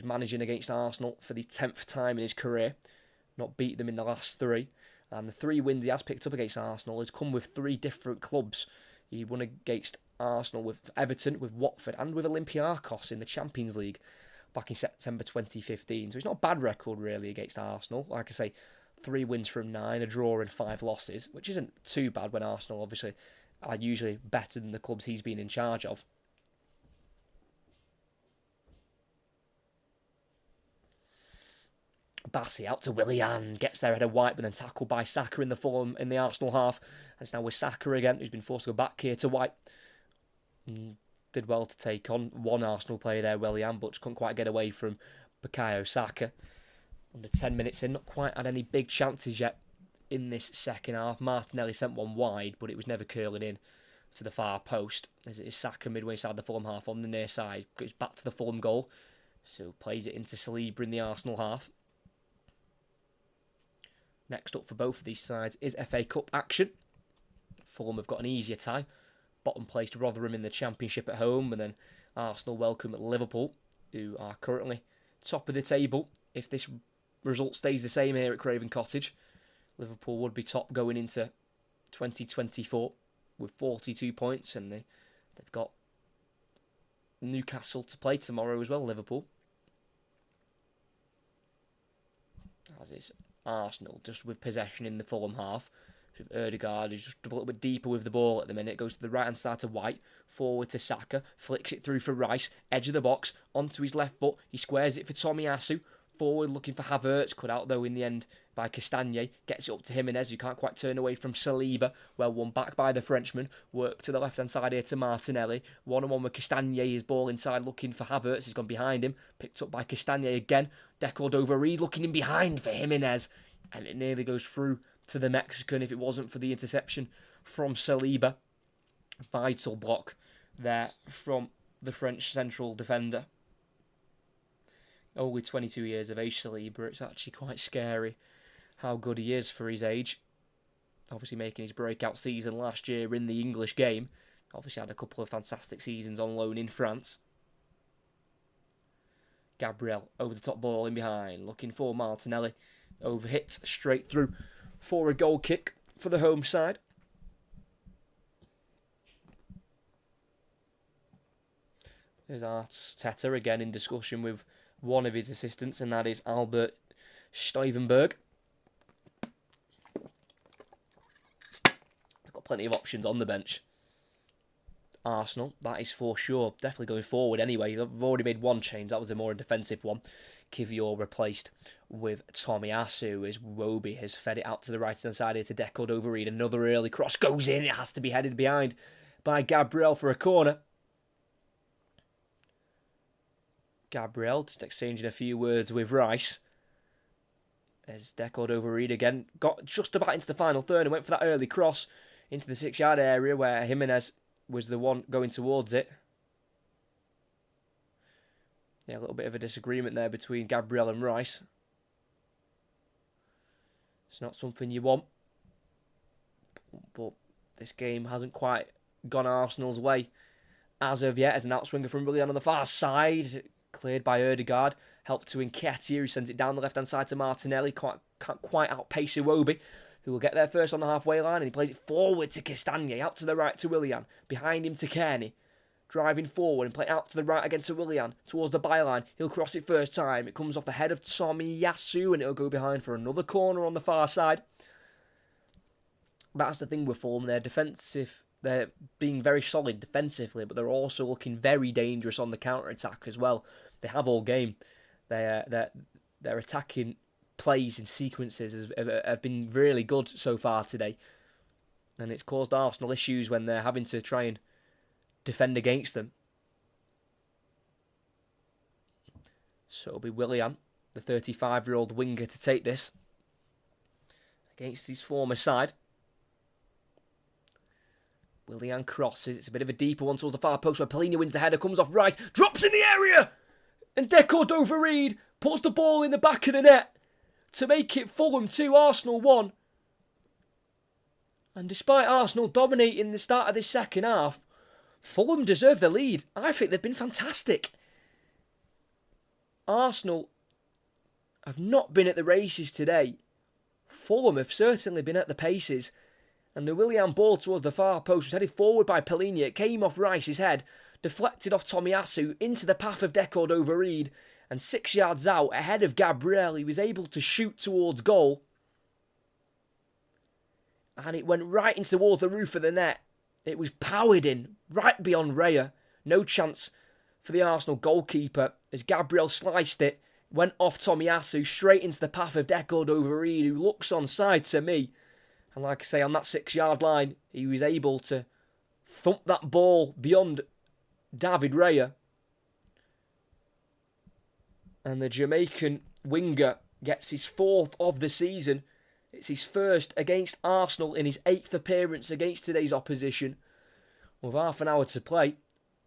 managing against Arsenal for the 10th time in his career, not beat them in the last 3, and the 3 wins he has picked up against Arsenal has come with 3 different clubs. He won against Arsenal with Everton, with Watford, and with Olympiacos in the Champions League back in September 2015. So it's not a bad record really against Arsenal. Like I say, 3 wins from 9, a draw and 5 losses, which isn't too bad when Arsenal obviously are usually better than the clubs he's been in charge of. Bassi out to Willian, gets there at a White, but then tackled by Saka in the Arsenal half. And it's now with Saka again, who's been forced to go back here to White. Did well to take on one Arsenal player there, Willian, but just couldn't quite get away from Bukayo Saka. Under 10 minutes in, not quite had any big chances yet in this second half. Martinelli sent one wide, but it was never curling in to the far post, as it is Saka midway inside the Fulham half on the near side. Goes back to the Fulham goal, so plays it into Saliba in the Arsenal half. Next up for both of these sides is FA Cup action. Fulham have got an easier tie. Bottom placed Rotherham in the Championship at home, and then Arsenal welcome Liverpool, who are currently top of the table. If this result stays the same here at Craven Cottage, Liverpool would be top going into 2024 with 42 points, and they've got Newcastle to play tomorrow as well, Liverpool. As is Arsenal, just with possession in the Fulham half. With Ødegaard, who's just a little bit deeper with the ball at the minute, goes to the right-hand side to White, forward to Saka, flicks it through for Rice, edge of the box, onto his left foot, he squares it for Tomiyasu, forward looking for Havertz, cut out though in the end by Castagne, gets it up to Jimenez, who can't quite turn away from Saliba, well won back by the Frenchman, work to the left-hand side here to Martinelli, one-on-one with Castagne, his ball inside looking for Havertz, he's gone behind him, picked up by Castagne again, deckled over Reed, looking in behind for Jimenez, and it nearly goes through to the Mexican if it wasn't for the interception from Saliba. Vital block there from the French central defender. Only 22 years of age, Saliba. It's actually quite scary how good he is for his age. Obviously making his breakout season last year in the English game. Obviously had a couple of fantastic seasons on loan in France. Gabriel over the top ball in behind, looking for Martinelli. Overhit straight through for a goal kick for the home side. There's Arteta again in discussion with one of his assistants, and that is Albert Stevenberg. They've got plenty of options on the bench. Arsenal, that is for sure. Definitely going forward anyway. They've already made one change. That was a more defensive one. Kivior replaced with Tomiyasu as Wobie has fed it out to the right-hand side here to Deckled over Reed. Another early cross goes in. It has to be headed behind by Gabriel for a corner. Gabriel just exchanging a few words with Rice. As Deckled over Reed again. Got just about into the final third and went for that early cross into the 6-yard area where Jimenez was the one going towards it. Yeah, a little bit of a disagreement there between Gabriel and Rice. It's not something you want. But this game hasn't quite gone Arsenal's way as of yet. As an outswinger from Willian on the far side. Cleared by Ødegaard. Helped to Nketiah, who sends it down the left-hand side to Martinelli. Can't quite outpace Iwobi, who will get there first on the halfway line. And he plays it forward to Castagne. Out to the right to Willian. Behind him to Kearney. Driving forward and playing out to the right again to Willian. Towards the byline. He'll cross it first time. It comes off the head of Tomiyasu and it'll go behind for another corner on the far side. That's the thing with Fulham. They're defensive. They're being very solid defensively, but they're also looking very dangerous on the counter-attack as well. They have all game. Their attacking plays and sequences have been really good so far today. And it's caused Arsenal issues when they're having to try and defend against them. So it'll be Willian, the 35-year-old winger, to take this against his former side. Willian crosses. It's a bit of a deeper one towards the far post where Palhinha wins the header, comes off right, drops in the area! And Deckled over Reed puts the ball in the back of the net to make it Fulham 2, Arsenal 1. And despite Arsenal dominating the start of this second half, Fulham deserve the lead. I think they've been fantastic. Arsenal have not been at the races today. Fulham have certainly been at the paces. And the Willian ball towards the far post was headed forward by Palhinha. It came off Rice's head, deflected off Tomiyasu into the path of Deckled over Reed. And 6 yards out, ahead of Gabriel, he was able to shoot towards goal. And it went right in towards the roof of the net. It was powered in, right beyond Raya. No chance for the Arsenal goalkeeper as Gabriel sliced it. Went off Tomiyasu, straight into the path of Deckled over Reed, who looks onside to me. And like I say, on that 6-yard line, he was able to thump that ball beyond David Raya. And the Jamaican winger gets his 4th of the season. It's his first against Arsenal in his 8th appearance against today's opposition. With half an hour to play,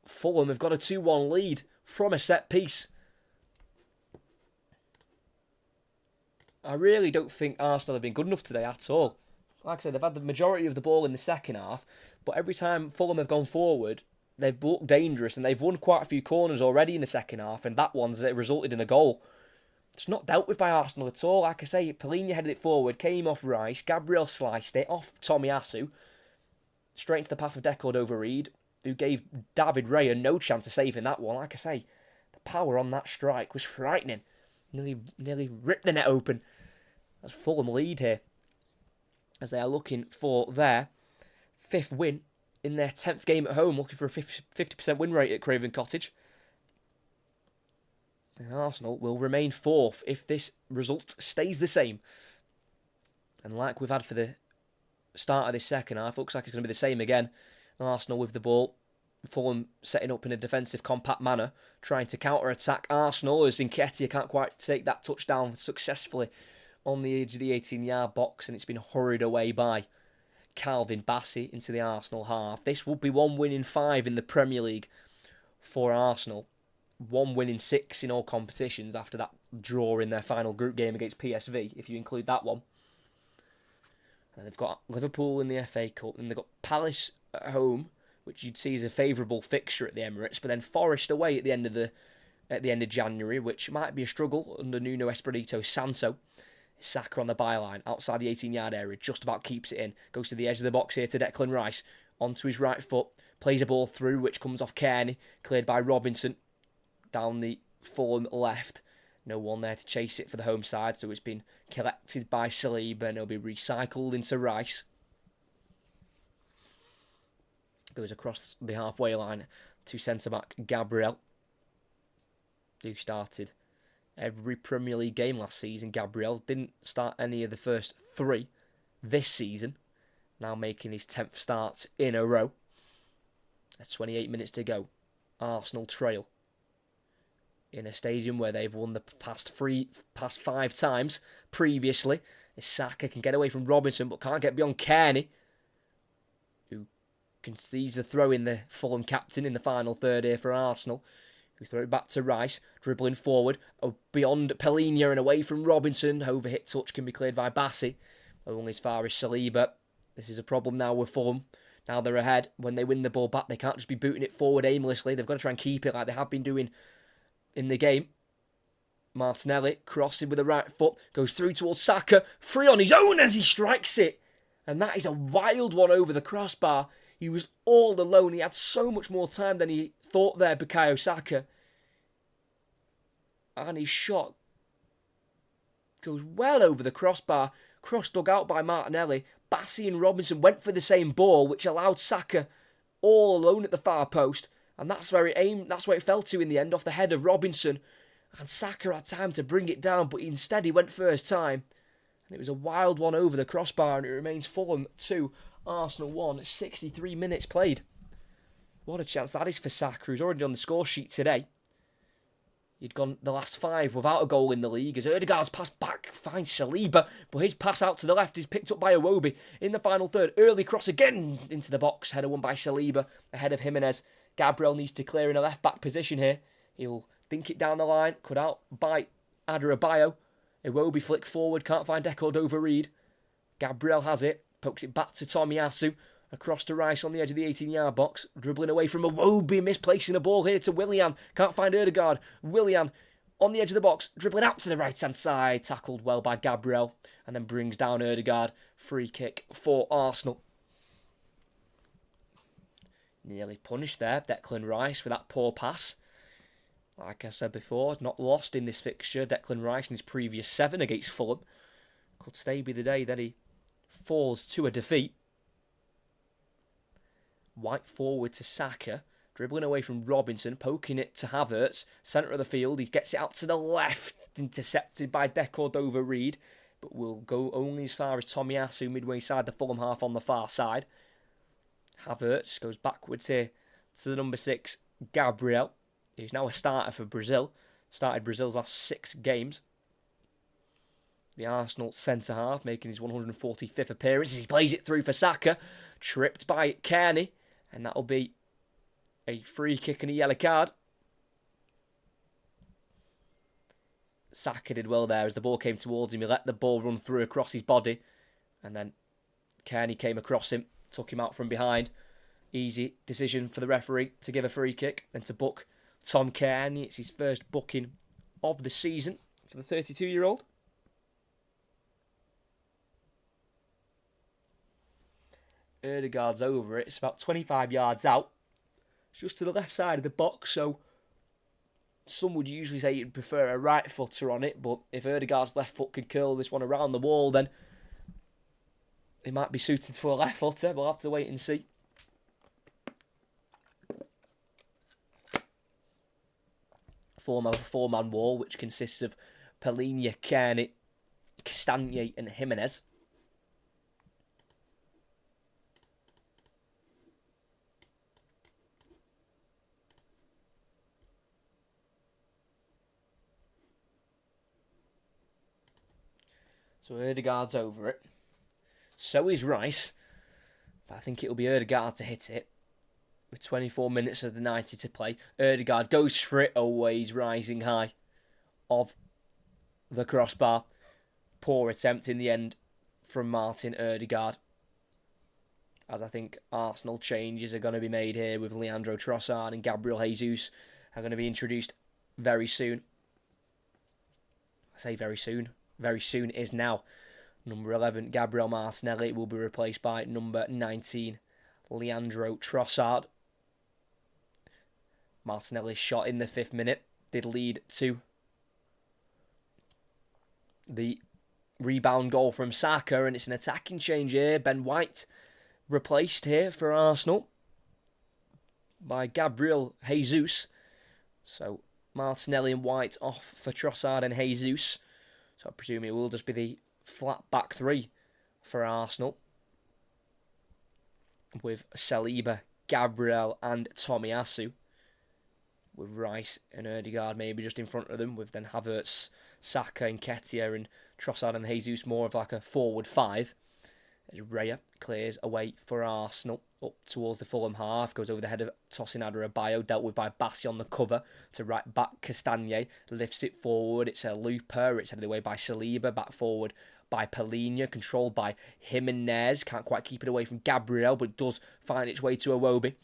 Fulham have got a 2-1 lead from a set piece. I really don't think Arsenal have been good enough today at all. Like I said, they've had the majority of the ball in the second half, but every time Fulham have gone forward, they've looked dangerous, and they've won quite a few corners already in the second half, and that one's resulted in a goal. It's not dealt with by Arsenal at all. Like I say, Palhinha headed it forward, came off Rice, Gabriel sliced it off Tomiyasu, straight into the path of Deckled over Reed, who gave David Raya no chance of saving that one. Like I say, the power on that strike was frightening. Nearly ripped the net open. That's Fulham lead here. as they are looking for their 5th win in their 10th game at home, looking for a 50% win rate at Craven Cottage. And Arsenal will remain 4th if this result stays the same. And like we've had for the start of this second half, looks like it's going to be the same again. Arsenal with the ball. Fulham setting up in a defensive, compact manner, trying to counter-attack Arsenal as Nketiah can't quite take that touchdown successfully on the edge of the 18-yard box, and it's been hurried away by Calvin Bassey into the Arsenal half. This will be 1 win in 5 in the Premier League for Arsenal. 1 win in 6 in all competitions after that draw in their final group game against PSV, if you include that one. And they've got Liverpool in the FA Cup, and they've got Palace at home, which you'd see as a favourable fixture at the Emirates, but then Forest away at the end of January, which might be a struggle under Nuno Espirito Santo. Saka on the byline, outside the 18-yard area, just about keeps it in. Goes to the edge of the box here to Declan Rice, onto his right foot, plays a ball through, which comes off Kearney, cleared by Robinson, down the Fulham left. No one there to chase it for the home side, so it's been collected by Saliba, and it'll be recycled into Rice. Goes across the halfway line to centre-back Gabriel, who started every Premier League game last season. Gabriel didn't start any of the first 3 this season, now making his 10th start in a row. At 28 minutes to go, Arsenal trail in a stadium where they've won the past 5 times previously. Saka can get away from Robinson but can't get beyond Kearney, who concedes the throw in the Fulham captain in the final third here for Arsenal, who throw it back to Rice, dribbling forward, beyond Pellegrini and away from Robinson. Overhit touch can be cleared by Bassey, only as far as Saliba. This is a problem now with Fulham. Now they're ahead. When they win the ball back, they can't just be booting it forward aimlessly. They've got to try and keep it like they have been doing in the game. Martinelli, crossing with the right foot, goes through towards Saka, free on his own as he strikes it. And that is a wild one over the crossbar. He was all alone. He had so much more time than he thought there, Bukayo Saka. And his shot goes well over the crossbar, cross dug out by Martinelli. Bassey and Robinson went for the same ball, which allowed Saka all alone at the far post. And that's where it fell to in the end, off the head of Robinson. And Saka had time to bring it down, but instead he went first time. And it was a wild one over the crossbar, and it remains Fulham 2, Arsenal 1, 63 minutes played. What a chance that is for Saka, who's already on the score sheet today. He'd gone the last 5 without a goal in the league, as Ødegaard's pass back finds Saliba, but his pass out to the left is picked up by Iwobi in the final third. Early cross again into the box, header won by Saliba, ahead of Jimenez. Gabriel needs to clear in a left-back position here. He'll dink it down the line, cut out by Adebayo. Iwobi flick forward, can't find Cordova-Reid. Gabriel has it, pokes it back to Tomiyasu. Across to Rice on the edge of the 18-yard box. Dribbling away from Iwobi, misplacing a ball here to Willian. Can't find Ødegaard. Willian on the edge of the box, dribbling out to the right-hand side. Tackled well by Gabriel, and then brings down Ødegaard. Free kick for Arsenal. Nearly punished there, Declan Rice, with that poor pass. Like I said before, not lost in this fixture. Declan Rice in his previous 7 against Fulham. Could today be the day that he falls to a defeat. White forward to Saka, dribbling away from Robinson, poking it to Havertz, centre of the field. He gets it out to the left, intercepted by Cordova-Reid, but will go only as far as Tomiyasu midway side the Fulham half on the far side. Havertz goes backwards here to the number 6, Gabriel, who's now a starter for Brazil. Started Brazil's last 6 games. The Arsenal centre-half making his 145th appearance. He plays it through for Saka. Tripped by Kearney. And that'll be a free kick and a yellow card. Saka did well there as the ball came towards him. He let the ball run through across his body. And then Kearney came across him. Took him out from behind. Easy decision for the referee to give a free kick. Then to book Tom Kearney. It's his first booking of the season for the 32-year-old. Ødegaard's over it. It's about 25 yards out. It's just to the left side of the box, so some would usually say you'd prefer a right footer on it, but if Ødegaard's left foot can curl this one around the wall, then he might be suited for a left footer. We'll have to wait and see. Form a four-man wall, which consists of Palhinha, Kearney, Castagne and Jimenez. So Ødegaard's over it. So is Rice. But I think it'll be Ødegaard to hit it. With 24 minutes of the 90 to play. Ødegaard goes for it. Always rising high of the crossbar. Poor attempt in the end from Martin Ødegaard. As I think Arsenal changes are going to be made here with Leandro Trossard and Gabriel Jesus are going to be introduced very soon. I say very soon. Very soon is now. Number 11, Gabriel Martinelli, will be replaced by number 19, Leandro Trossard. Martinelli's shot in the 5th minute did lead to the rebound goal from Saka, and it's an attacking change here. Ben White replaced here for Arsenal by Gabriel Jesus. So Martinelli and White off for Trossard and Jesus. So I presume it will just be the flat back three for Arsenal. With Saliba, Gabriel and Tomiyasu. With Rice and Ødegaard maybe just in front of them. With then Havertz, Saka and Nketiah and Trossard and Jesus more of like a forward five. As Raya clears away for Arsenal. Up towards the Fulham half. Goes over the head of Tosin Adarabioyo. Dealt with by Bassi on the cover. To right back Castagne. Lifts it forward. It's a looper. It's headed away by Saliba. Back forward by Palhinha. Controlled by Jimenez. Can't quite keep it away from Gabriel. But it does find its way to Iwobi.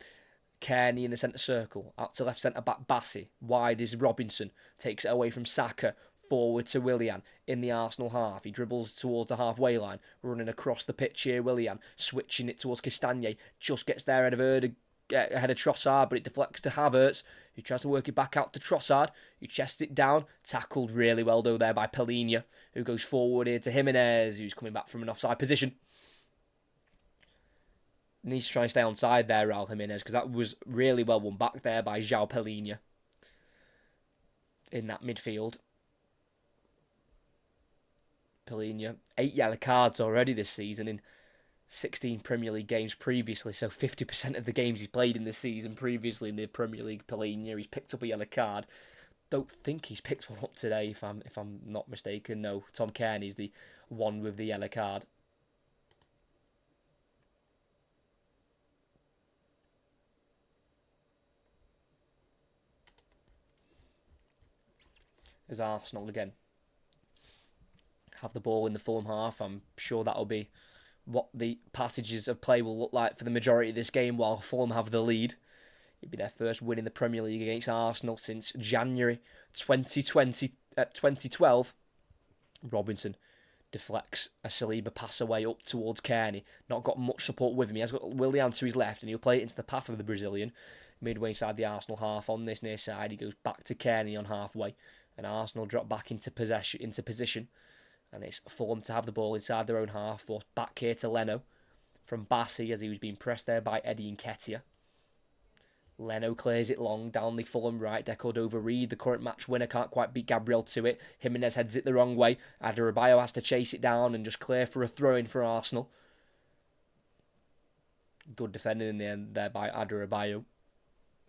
Kearney in the centre circle. Out to left centre back Bassi. Wide is Robinson. Takes it away from Saka. Forward to Willian in the Arsenal half. He dribbles towards the halfway line. Running across the pitch here, Willian. Switching it towards Castagne. Just gets there ahead of Trossard, but it deflects to Havertz, who tries to work it back out to Trossard, who chests it down. Tackled really well, though, there by Palhinha, who goes forward here to Jimenez, who's coming back from an offside position. Needs to try and stay onside there, Raul Jimenez, because that was really well won back there by João Palhinha in that midfield. Palhinha, 8 yellow cards already this season in 16 Premier League games previously, so 50% of the games he's played in this season previously in the Premier League. Palhinha, he's picked up a yellow card. Don't think he's picked one up today, if I'm not mistaken. No, Tom Kearney's the one with the yellow card. As Arsenal again have the ball in the Fulham half. I'm sure that'll be what the passages of play will look like for the majority of this game while Fulham have the lead. It'll be their first win in the Premier League against Arsenal since January 2012. Robinson deflects a Saliba pass away up towards Kearney. Not got much support with him. He has got Willian to his left and he'll play it into the path of the Brazilian. Midway inside the Arsenal half on this near side. He goes back to Kearney on halfway. And Arsenal drop back into position. And it's Fulham to have the ball inside their own half. Forced back here to Leno from Bassi as he was being pressed there by Eddie Nketiah. Leno clears it long down the Fulham right. Cordova-Reid, the current match winner, can't quite beat Gabriel to it. Jimenez heads it the wrong way. Adarabioyo has to chase it down and just clear for a throw-in for Arsenal. Good defending in the end there by Adarabioyo.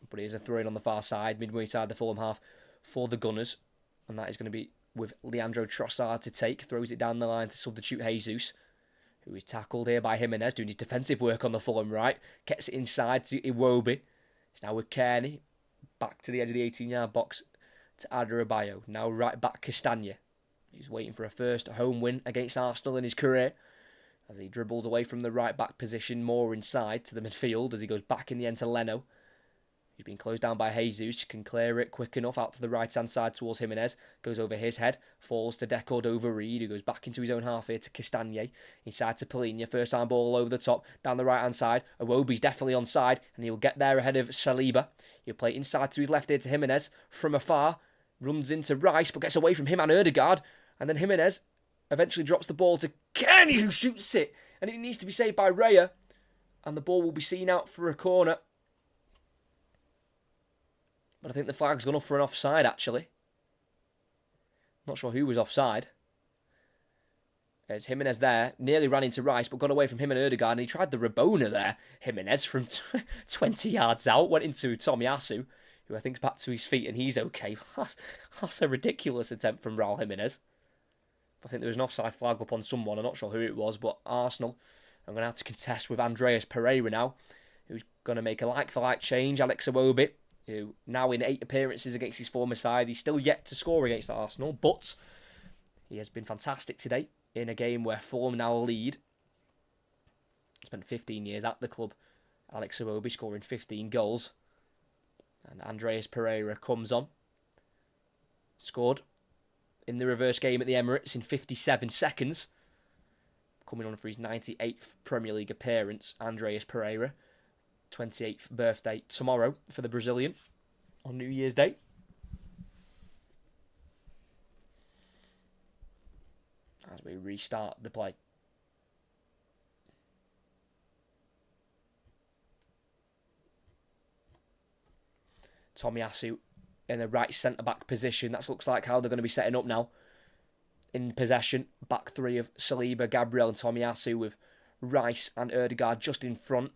But it is a throw-in on the far side, midway inside the Fulham half for the Gunners. And that is going to be with Leandro Trossard to take. Throws it down the line to substitute Jesus, who is tackled here by Jimenez, doing his defensive work on the Fulham right. Gets it inside to Iwobi. It's now with Kearney. Back to the edge of the 18-yard box to Adarabioyo. Now right back Castagne. He's waiting for a first home win against Arsenal in his career. As he dribbles away from the right back position, more inside to the midfield as he goes back in the end to Leno. He's been closed down by Jesus, can clear it quick enough out to the right-hand side towards Jimenez. Goes over his head, falls to Cordova-Reid, who goes back into his own half here to Castagne. Inside to Palhinha, first-time ball over the top, down the right-hand side. Iwobi's definitely onside, and he'll get there ahead of Saliba. He'll play inside to his left here to Jimenez. From afar, runs into Rice, but gets away from him and Ødegaard. And then Jimenez eventually drops the ball to Kearney, who shoots it. and it needs to be saved by Raya, and the ball will be seen out for a corner. But I think the flag's gone up for an offside, actually. Not sure who was offside. There's Jimenez there, nearly ran into Rice, but got away from him and Ødegaard, and he tried the Rabona there. Jimenez from 20 yards out, went into Tomiyasu, who I think's back to his feet, and he's okay. That's a ridiculous attempt from Raul Jimenez. I think there was an offside flag up on someone. I'm not sure who it was, but Arsenal are going to have to contest with Andreas Pereira now, who's going to make a like-for-like change. Alex Iwobi, who now in 8 appearances against his former side, he's still yet to score against Arsenal, but he has been fantastic today in a game where Fulham now lead. Spent 15 years at the club. Alex Iwobi scoring 15 goals. And Andreas Pereira comes on. Scored in the reverse game at the Emirates in 57 seconds. Coming on for his 98th Premier League appearance, Andreas Pereira. 28th birthday tomorrow for the Brazilian on New Year's Day. As we restart the play. Tomiyasu in the right centre-back position. That looks like how they're going to be setting up now. In possession, back three of Saliba, Gabriel and Tomiyasu with Rice and Ødegaard just in front.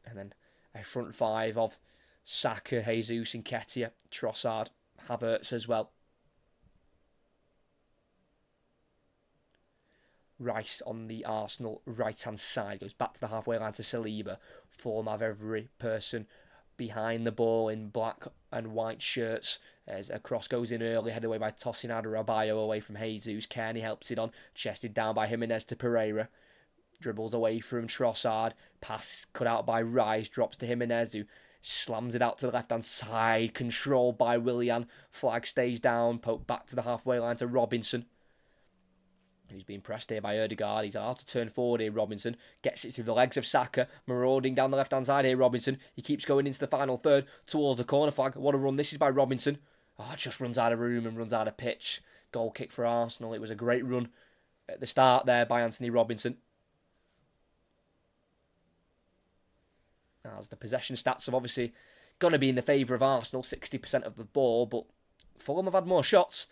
And then a front five of Saka, Jesus, Nketiah, Trossard, Havertz as well. Rice on the Arsenal right-hand side. Goes back to the halfway line to Saliba. Fulham have every person behind the ball in black and white shirts. As a cross goes in early, headed away by Tosin Adarabioyo away from Jesus. Kearney helps it on. Chested down by Jimenez to Pereira. Dribbles away from Trossard. Pass cut out by Rice. Drops to Jimenez, who slams it out to the left-hand side. Controlled by Willian. Flag stays down. Poked back to the halfway line to Robinson. He's being pressed here by Ødegaard. He's allowed to turn forward here, Robinson. Gets it through the legs of Saka. Marauding down the left-hand side here, Robinson. He keeps going into the final third towards the corner flag. What a run. This is by Robinson. Oh, just runs out of room and runs out of pitch. Goal kick for Arsenal. It was a great run at the start there by Anthony Robinson. As the possession stats have obviously going to be in the favour of Arsenal. 60% of the ball, but Fulham have had more shots.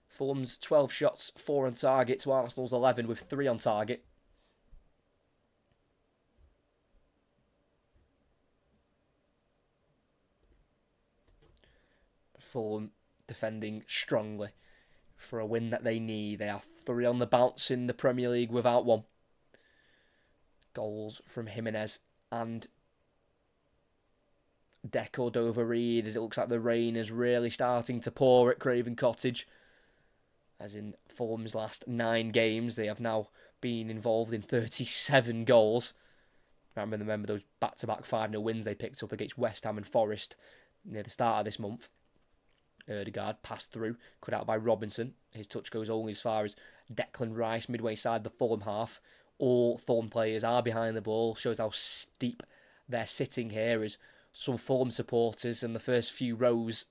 Fulham's 12 shots, 4 on target to Arsenal's 11 with 3 on target. Fulham defending strongly for a win that they need. They are 3 on the bounce in the Premier League without one. Goals from Jimenez and Cordova-Reid, as it looks like the rain is really starting to pour at Craven Cottage. As in Fulham's last 9 games, they have now been involved in 37 goals. Remember those back-to-back 5-0 wins they picked up against West Ham and Forest near the start of this month. Ødegaard passed through, cut out by Robinson. His touch goes only as far as Declan Rice, midway side the Fulham half. All Fulham players are behind the ball. Shows how steep they're sitting here, as some Fulham supporters in the first few rows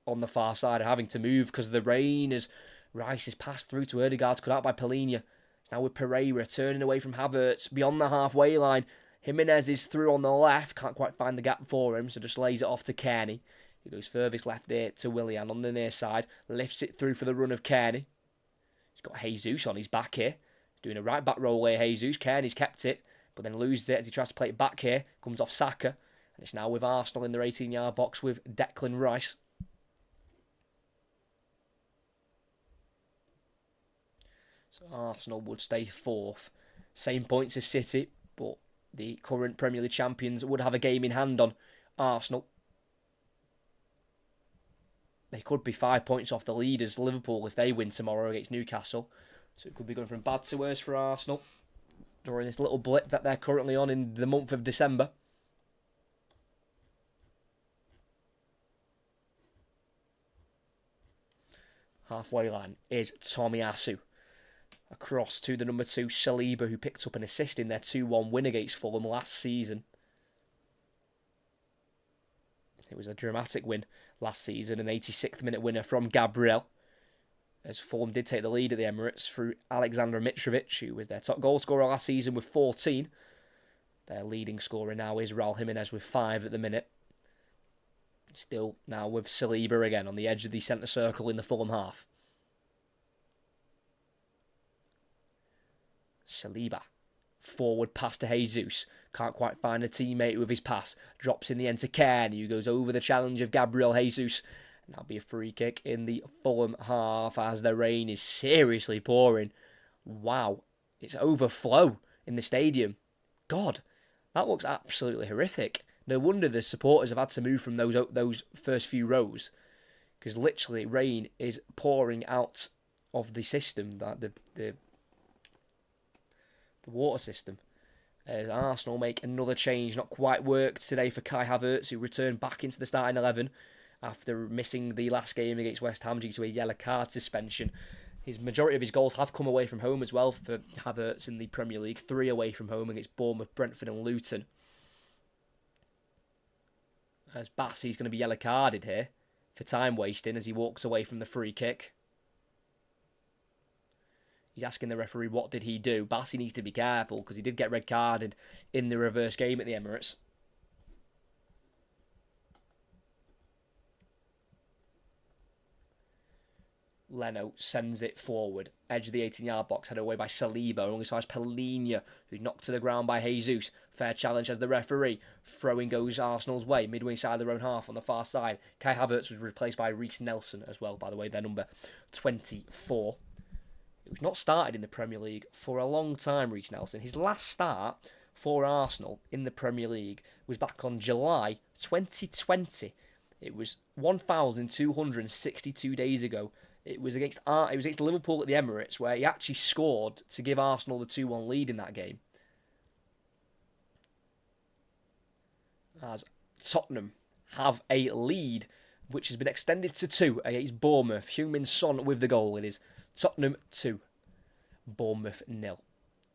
on the far side are having to move because of the rain, as Rice is passed through to Ødegaard, cut out by Palhinha. Now with Pereira turning away from Havertz beyond the halfway line. Jimenez is through on the left, can't quite find the gap for him, so just lays it off to Kearney. He goes furthest left there to Willian on the near side, lifts it through for the run of Kearney. He's got Jesus on his back here, doing a right back roll here, Jesus. Kearney's kept it, but then loses it as he tries to play it back here, comes off Saka, and it's now with Arsenal in their 18-yard box with Declan Rice. So Arsenal would stay 4th. Same points as City, but the current Premier League champions would have a game in hand on Arsenal. They could be 5 points off the leaders, Liverpool, if they win tomorrow against Newcastle. So it could be going from bad to worse for Arsenal during this little blip that they're currently on in the month of December. Halfway line is Tomiyasu. Across to the number 2, Saliba, who picked up an assist in their 2-1 win against Fulham last season. It was a dramatic win last season, an 86th minute winner from Gabriel. as Fulham did take the lead at the Emirates through Alexander Mitrovic, who was their top goal scorer last season with 14. Their leading scorer now is Raul Jimenez with 5 at the minute. Still now with Saliba again on the edge of the centre circle in the Fulham half. Saliba. Forward pass to Jesus. Can't quite find a teammate with his pass. Drops in the end to Kearney, who goes over the challenge of Gabriel Jesus. And that'll be a free kick in the Fulham half as the rain is seriously pouring. Wow. It's overflow in the stadium. God, that looks absolutely horrific. No wonder the supporters have had to move from those first few rows. Because literally rain is pouring out of the system, the water system. As Arsenal make another change, not quite worked today for Kai Havertz, who returned back into the starting 11 after missing the last game against West Ham due to a yellow card suspension. His majority of his goals have come away from home as well for Havertz in the Premier League. 3 away from home against Bournemouth, Brentford and Luton. As Bassey's going to be yellow carded here for time wasting as he walks away from the free kick. He's asking the referee, what did he do? Bassey needs to be careful because he did get red carded in the reverse game at the Emirates. Leno sends it forward. Edge of the 18-yard box, headed away by Saliba. Only finds Palhinha, who's knocked to the ground by Jesus. Fair challenge as the referee. Throwing goes Arsenal's way, midway side of their own half on the far side. Kai Havertz was replaced by Reece Nelson as well, by the way, their number 24. He's not started in the Premier League for a long time, Reece Nelson. His last start for Arsenal in the Premier League was back on July 2020. It was 1,262 days ago. It was against Liverpool at the Emirates, where he actually scored to give Arsenal the 2-1 lead in that game. As Tottenham have a lead, which has been extended to 2 against Bournemouth. Heung-min Son with the goal. It is Tottenham 2, Bournemouth 0.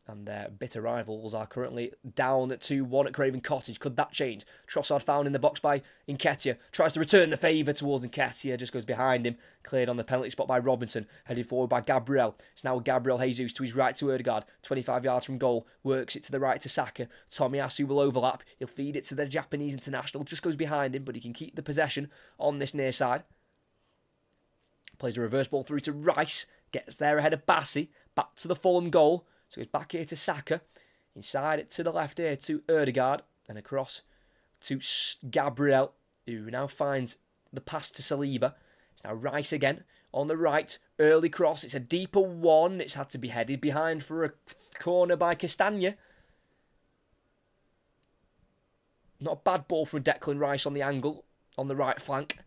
And their bitter rivals are currently down at 2-1 at Craven Cottage. Could that change? Trossard found in the box by Nketiah. Tries to return the favour towards Nketiah. Just goes behind him. Cleared on the penalty spot by Robinson. Headed forward by Gabriel. It's now Gabriel Jesus to his right to Ødegaard. 25 yards from goal. Works it to the right to Saka. Tomiyasu will overlap. He'll feed it to the Japanese international. Just goes behind him, but he can keep the possession on this near side. Plays a reverse ball through to Rice. Gets there ahead of Bassey. Back to the Fulham goal. So he's back here to Saka. Inside it to the left here to Ødegaard. And across to Gabriel, who now finds the pass to Saliba. It's now Rice again on the right. Early cross. It's a deeper one. It's had to be headed behind for a corner by Castagna. Not a bad ball from Declan Rice on the angle on the right flank.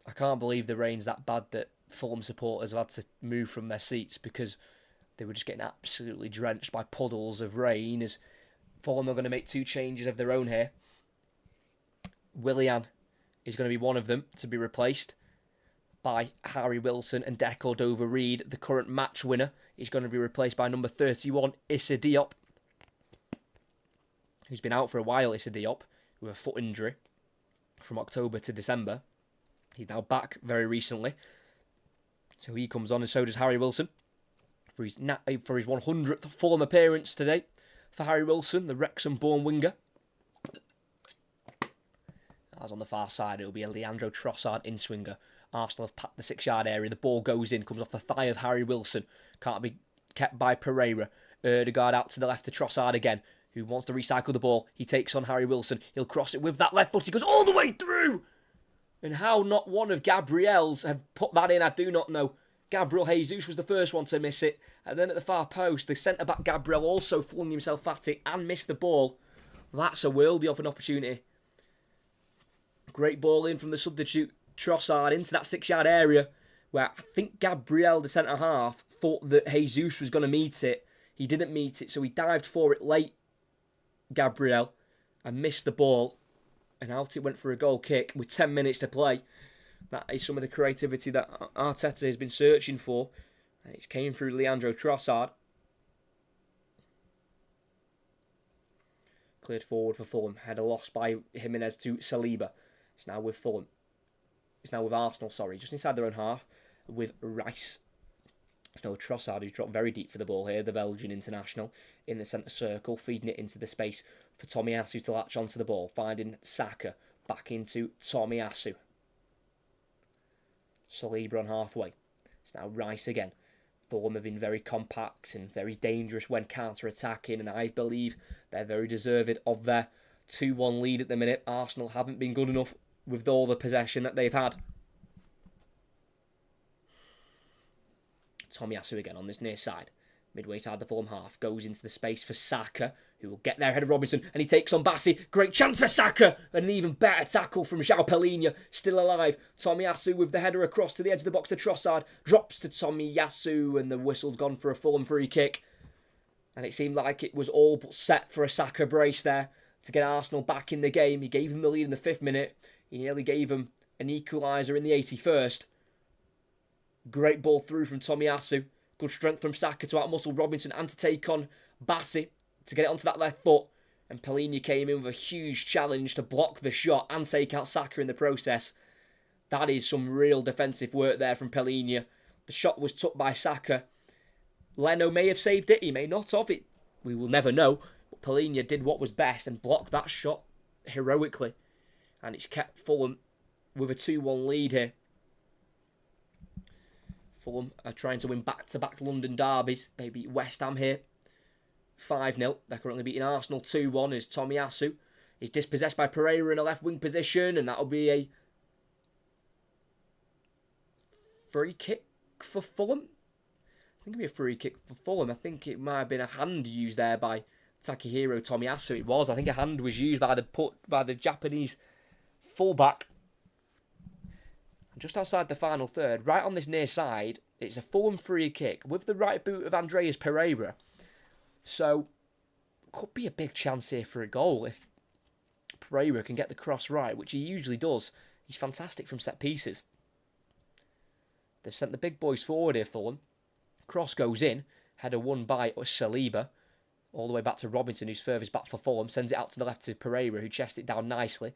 I can't believe the rain's that bad that Fulham supporters have had to move from their seats because they were just getting absolutely drenched by puddles of rain. As Fulham are going to make 2 changes of their own here. Willian is going to be one of them to be replaced by Harry Wilson, and Deck Cordova-Reid, the current match winner, is going to be replaced by number 31, Issa Diop, who's been out for a while, Issa Diop, with a foot injury from October to December. He's now back very recently. So he comes on, and so does Harry Wilson for his 100th Fulham appearance today. For Harry Wilson, the Wrexham-born winger. As on the far side, it will be a Leandro Trossard in-swinger. Arsenal have packed the 6-yard area. The ball goes in, comes off the thigh of Harry Wilson. Can't be kept by Pereira. Ødegaard out to the left to Trossard again, who wants to recycle the ball. He takes on Harry Wilson. He'll cross it with that left foot. He goes all the way through. And how not one of Gabriel's have put that in, I do not know. Gabriel Jesus was the first one to miss it. And then at the far post, the centre-back Gabriel also flung himself at it and missed the ball. That's a worldie of an opportunity. Great ball in from the substitute Trossard into that 6-yard area where I think Gabriel, the centre-half, thought that Jesus was going to meet it. He didn't meet it, so he dived for it late, Gabriel, and missed the ball. And out it went for a goal kick with 10 minutes to play. That is some of the creativity that Arteta has been searching for. And it came through Leandro Trossard. Cleared forward for Fulham. Had a loss by Jimenez to Saliba. It's now with Fulham. It's now with Arsenal, sorry, just inside their own half with Rice. It's now Trossard, who's dropped very deep for the ball here, the Belgian international, in the centre circle, feeding it into the space for Tomiyasu to latch onto the ball, finding Saka back into Tomiyasu. Saliba on halfway. It's now Rice again. Fulham have been very compact and very dangerous when counter-attacking, and I believe they're very deserved of their 2-1 lead at the minute. Arsenal haven't been good enough with all the possession that they've had. Tomiyasu again on this near side. Midway side the Fulham half. Goes into the space for Saka, who will get there ahead of Robinson. And he takes on Bassi. Great chance for Saka. And an even better tackle from João Palhinha. Still alive. Tomiyasu with the header across to the edge of the box to Trossard. Drops to Tomiyasu. And the whistle's gone for a Fulham free kick. And it seemed like it was all but set for a Saka brace there to get Arsenal back in the game. He gave them the lead in the 5th minute. He nearly gave them an equaliser in the 81st. Great ball through from Tomiyasu. Good strength from Saka to outmuscle Robinson and to take on Bassi to get it onto that left foot. And Palhinha came in with a huge challenge to block the shot and take out Saka in the process. That is some real defensive work there from Palhinha. The shot was took by Saka. Leno may have saved it, he may not have it. We will never know. But Palhinha did what was best and blocked that shot heroically. And it's kept Fulham with a 2-1 lead here. Fulham are trying to win back-to-back London derbies. They beat West Ham here 5-0. They're currently beating Arsenal 2-1 as Tomiyasu is dispossessed by Pereira in a left wing position, and that'll be a free kick for Fulham. I think it'll be a free kick for Fulham. I think it might have been a hand used there by Takehiro Tomiyasu. It was. I think a hand was used by the Japanese fullback. Just outside the final third, right on this near side, it's a Fulham free kick with the right boot of Andreas Pereira. So, could be a big chance here for a goal if Pereira can get the cross right, which he usually does. He's fantastic from set pieces. They've sent the big boys forward here, Fulham. Cross goes in, header won by Saliba, all the way back to Robinson, who's furthest back for Fulham, sends it out to the left to Pereira, who chests it down nicely,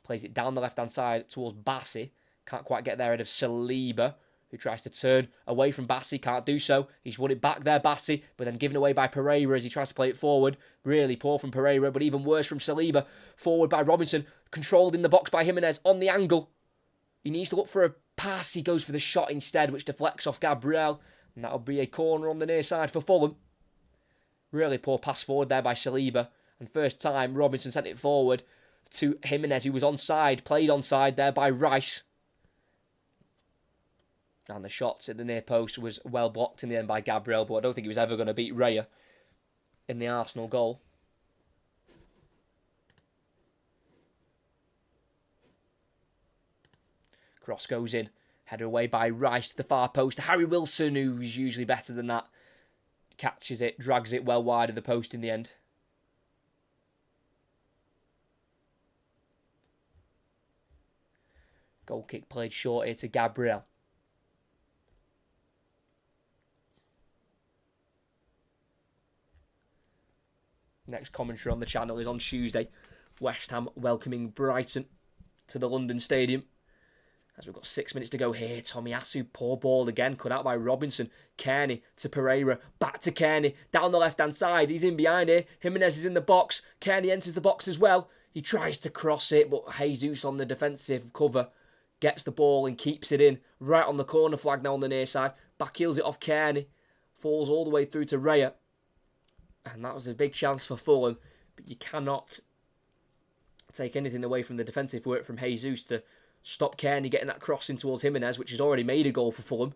plays it down the left-hand side towards Bassi. Can't quite get there ahead of Saliba, who tries to turn away from Bassi. Can't do so. He's won it back there, Bassi, but then given away by Pereira as he tries to play it forward. Really poor from Pereira, but even worse from Saliba. Forward by Robinson, controlled in the box by Jimenez on the angle. He needs to look for a pass. He goes for the shot instead, which deflects off Gabriel. And that'll be a corner on the near side for Fulham. Really poor pass forward there by Saliba. And first time, Robinson sent it forward to Jimenez, who was onside. Played onside there by Rice. And the shots at the near post was well blocked in the end by Gabriel, but I don't think he was ever going to beat Raya in the Arsenal goal. Cross goes in. Header away by Rice to the far post. Harry Wilson, who's usually better than that, catches it, drags it well wide of the post in the end. Goal kick played short here to Gabriel. Next commentary on the channel is on Tuesday. West Ham welcoming Brighton to the London Stadium. As we've got 6 minutes to go here, Tomiyasu, poor ball again, cut out by Robinson. Kearney to Pereira, back to Kearney, down the left-hand side. He's in behind here. Jimenez is in the box. Kearney enters the box as well. He tries to cross it, but Jesus on the defensive cover gets the ball and keeps it in. Right on the corner flag now on the near side. Backheels it off Kearney. Falls all the way through to Raya. And that was a big chance for Fulham, but you cannot take anything away from the defensive work from Jesus to stop Kearney getting that cross in towards Jimenez, which has already made a goal for Fulham,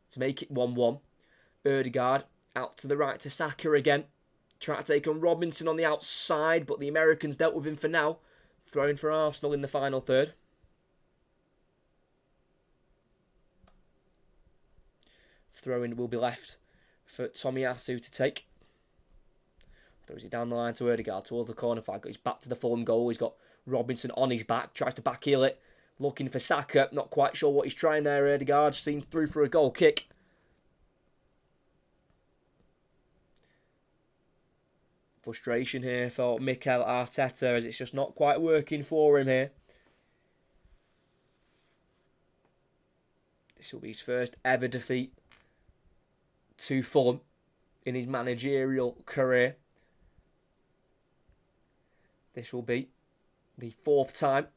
to make it 1-1. Ødegaard out to the right to Saka again. Trying to take on Robinson on the outside, but the Americans dealt with him for now. Throwing for Arsenal in the final third. Throw-in will be left for Tomiyasu to take. Throws it down the line to Ødegaard towards the corner flag. He's back to the Fulham goal. He's got Robinson on his back. Tries to backheel it. Looking for Saka. Not quite sure what he's trying there. Ødegaard seen through for a goal kick. Frustration here for Mikel Arteta as it's just not quite working for him here. This will be his first ever defeat to Fulham in his managerial career. This will be the 4th time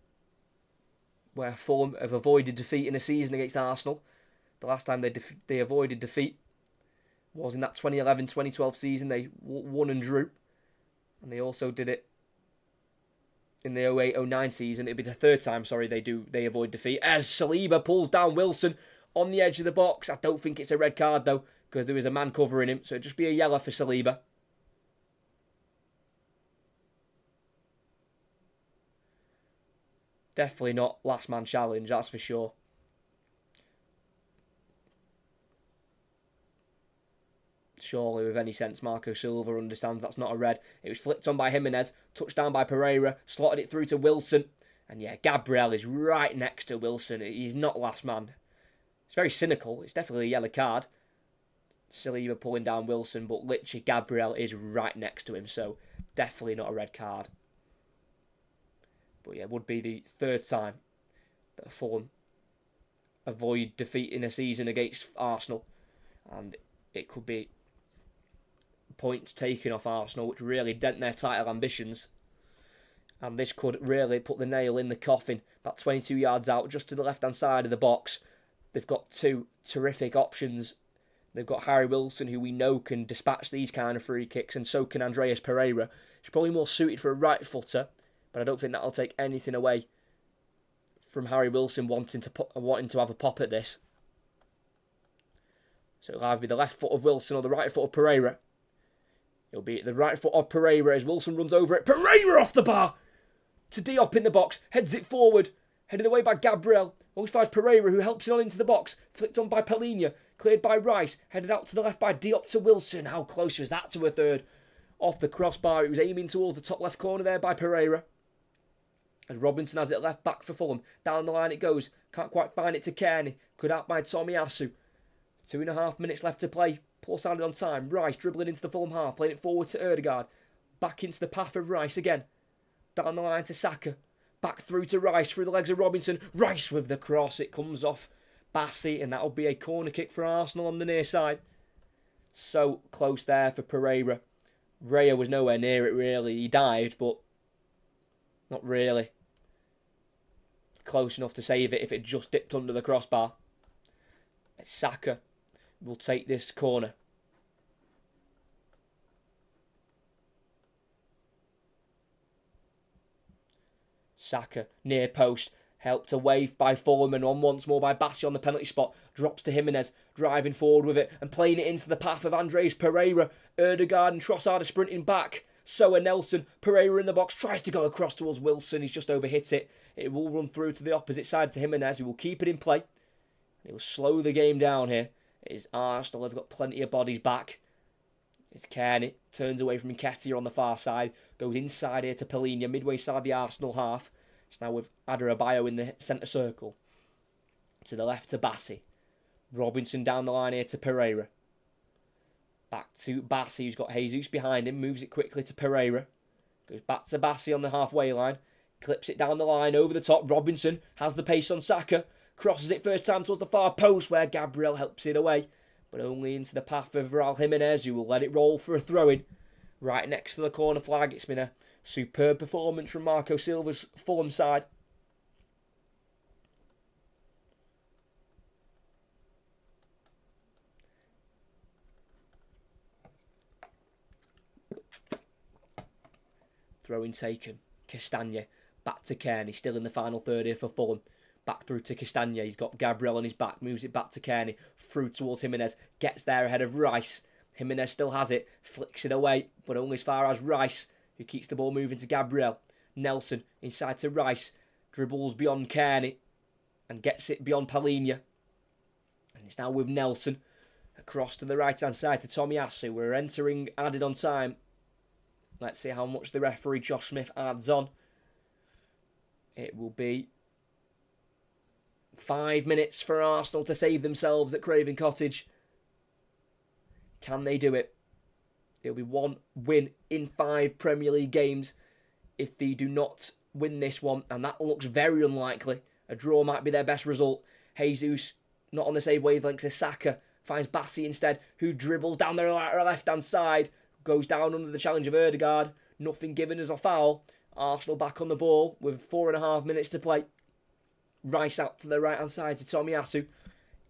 where Fulham have avoided defeat in a season against Arsenal. The last time they avoided defeat was in that 2011-2012 season. They won and drew. And they also did it in the 08-09 season. It'd be the 3rd time, they avoid defeat. As Saliba pulls down Wilson on the edge of the box. I don't think it's a red card, though, because there is a man covering him. So it'd just be a yellow for Saliba. Definitely not last man challenge, that's for sure. Surely, with any sense, Marco Silva understands that's not a red. It was flicked on by Jimenez, touched down by Pereira, slotted it through to Wilson. And yeah, Gabriel is right next to Wilson. He's not last man. It's very cynical. It's definitely a yellow card. Saliba pulling down Wilson, but literally Gabriel is right next to him, so definitely not a red card. But yeah, it would be the 3rd time that Fulham avoid defeat in a season against Arsenal. And it could be points taken off Arsenal, which really dent their title ambitions. And this could really put the nail in the coffin. About 22 yards out, just to the left-hand side of the box. They've got 2 terrific options. They've got Harry Wilson, who we know can dispatch these kind of free kicks, and so can Andreas Pereira. He's probably more suited for a right footer, but I don't think that'll take anything away from Harry Wilson wanting to have a pop at this. So it'll either be the left foot of Wilson or the right foot of Pereira. It'll be the right foot of Pereira as Wilson runs over it. Pereira off the bar! To Diop in the box. Heads it forward. Headed away by Gabriel. Only finds Pereira, who helps it on into the box. Flicked on by Palhinha. Cleared by Rice. Headed out to the left by Diop to Wilson. How close was that to a third? Off the crossbar. It was aiming towards the top left corner there by Pereira. As Robinson has it left back for Fulham. Down the line it goes. Can't quite find it to Kearney. Cut out by Tomiyasu. 2.5 minutes left to play. Poor sounded on time. Rice dribbling into the Fulham half. Playing it forward to Ødegaard. Back into the path of Rice again. Down the line to Saka. Back through to Rice. Through the legs of Robinson. Rice with the cross. It comes off Bassi. And that'll be a corner kick for Arsenal on the near side. So close there for Pereira. Raya was nowhere near it really. He dived, but not really close enough to save it if it just dipped under the crossbar. Saka will take this corner. Saka, near post, helped away by Fulham and on once more by Bassi on the penalty spot. Drops to Jimenez, driving forward with it and playing it into the path of Andres Pereira. Ødegaard and Trossard are sprinting back. So are Nelson. Pereira in the box, tries to go across towards Wilson. He's just overhit it. It will run through to the opposite side to Jimenez, who will keep it in play. It will slow the game down here. It is Arsenal. They've got plenty of bodies back. It's Kearney. Turns away from Nketiah on the far side. Goes inside here to Palhinha, midway side the Arsenal half. It's now with Adebayo in the centre circle. To the left to Bassi. Robinson down the line here to Pereira. Back to Bassi, who's got Jesus behind him. Moves it quickly to Pereira. Goes back to Bassi on the halfway line. Clips it down the line over the top. Robinson has the pace on Saka. Crosses it first time towards the far post where Gabriel helps it away. But only into the path of Raul Jimenez, who will let it roll for a throw-in. Right next to the corner flag. It's been a superb performance from Marco Silva's Fulham side. Throw-in taken. Castagna back to Kearney. Still in the final third here for Fulham. Back through to Castagna. He's got Gabriel on his back. Moves it back to Kearney. Through towards Jimenez. Gets there ahead of Rice. Jimenez still has it. Flicks it away. But only as far as Rice, who keeps the ball moving to Gabriel. Nelson inside to Rice. Dribbles beyond Kearney. And gets it beyond Palhinha. And it's now with Nelson. Across to the right-hand side to Tomiyasu. We're entering added on time. Let's see how much the referee, Josh Smith, adds on. It will be 5 minutes for Arsenal to save themselves at Craven Cottage. Can they do it? It'll be 1 win in 5 Premier League games if they do not win this one. And that looks very unlikely. A draw might be their best result. Jesus not on the same wavelength as Saka. Finds Bassi instead, who dribbles down the left-hand side. Goes down under the challenge of Ødegaard. Nothing given as a foul. Arsenal back on the ball with 4.5 minutes to play. Rice out to the right-hand side to Tomiyasu.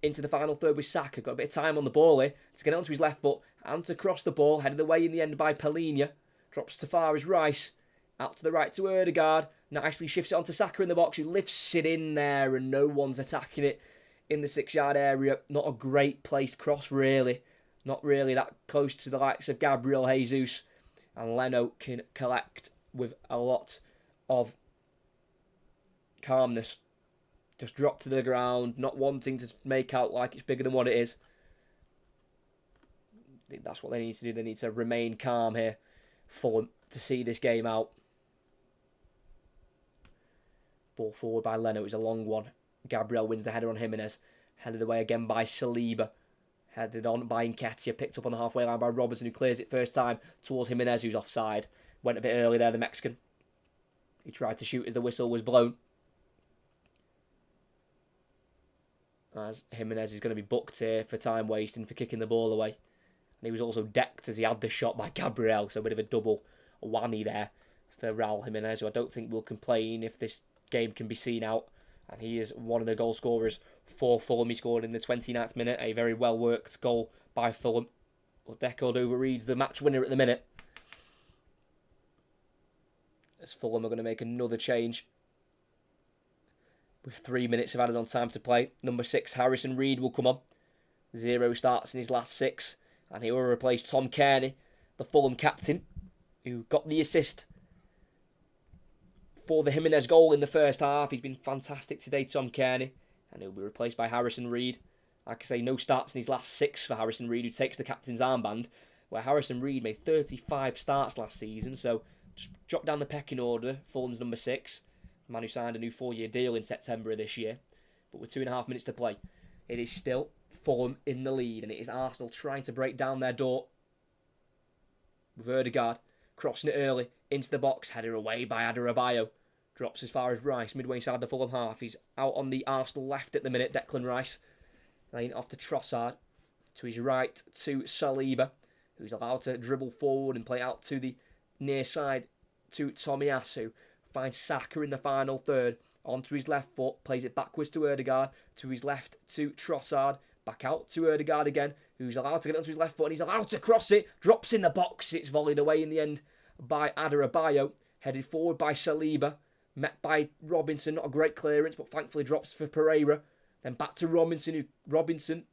Into the final third with Saka. Got a bit of time on the ball here to get onto his left foot and to cross the ball. Headed away in the end by Palhinha. Drops to far as Rice. Out to the right to Ødegaard. Nicely shifts it onto Saka in the box, who lifts it in there and no one's attacking it in the 6-yard area. Not a great placed cross, really. Not really that close to the likes of Gabriel Jesus. And Leno can collect with a lot of calmness. Just drop to the ground, not wanting to make out like it's bigger than what it is. I think that's what they need to do. They need to remain calm here to see this game out. Ball forward by Leno. It's a long one. Gabriel wins the header on Jimenez. Headed away again by Saliba. Headed on by Nketiah. Picked up on the halfway line by Robertson, who clears it first time towards Jimenez, who's offside. Went a bit early there, the Mexican. He tried to shoot as the whistle was blown. As Jimenez is going to be booked here for time wasting for kicking the ball away. And he was also decked as he had the shot by Gabriel, so a bit of a double whammy there for Raul Jimenez, who I don't think will complain if this game can be seen out. And he is one of the goal scorers for Fulham. He scored in the 29th minute, a very well-worked goal by Fulham. Well, Deckard overreads the match winner at the minute. As Fulham are going to make another change. With 3 minutes of added on time to play. Number 6, Harrison Reed will come on. 0 starts in his last 6. And he will replace Tom Kearney, the Fulham captain, who got the assist for the Jimenez goal in the first half. He's been fantastic today, Tom Kearney. And he'll be replaced by Harrison Reed. Like I say, no starts in his last 6 for Harrison Reed, who takes the captain's armband. Where Harrison Reed made 35 starts last season. So just drop down the pecking order. Fulham's number 6. The man who signed a new 4-year deal in September of this year. But with 2.5 minutes to play, it is still Fulham in the lead. And it is Arsenal trying to break down their door. With Ødegaard crossing it early into the box. Header away by Adarabioyo. Drops as far as Rice, midway inside the Fulham half. He's out on the Arsenal left at the minute, Declan Rice. Laying off to Trossard. To his right to Saliba, who's allowed to dribble forward and play out to the near side to Tomiyasu. Finds Saka in the final third. Onto his left foot, plays it backwards to Ødegaard. To his left to Trossard. Back out to Ødegaard again, who's allowed to get onto his left foot and he's allowed to cross it. Drops in the box. It's volleyed away in the end by Adarabioyo. Headed forward by Saliba. Met by Robinson, not a great clearance, but thankfully drops for Pereira. Then back to Robinson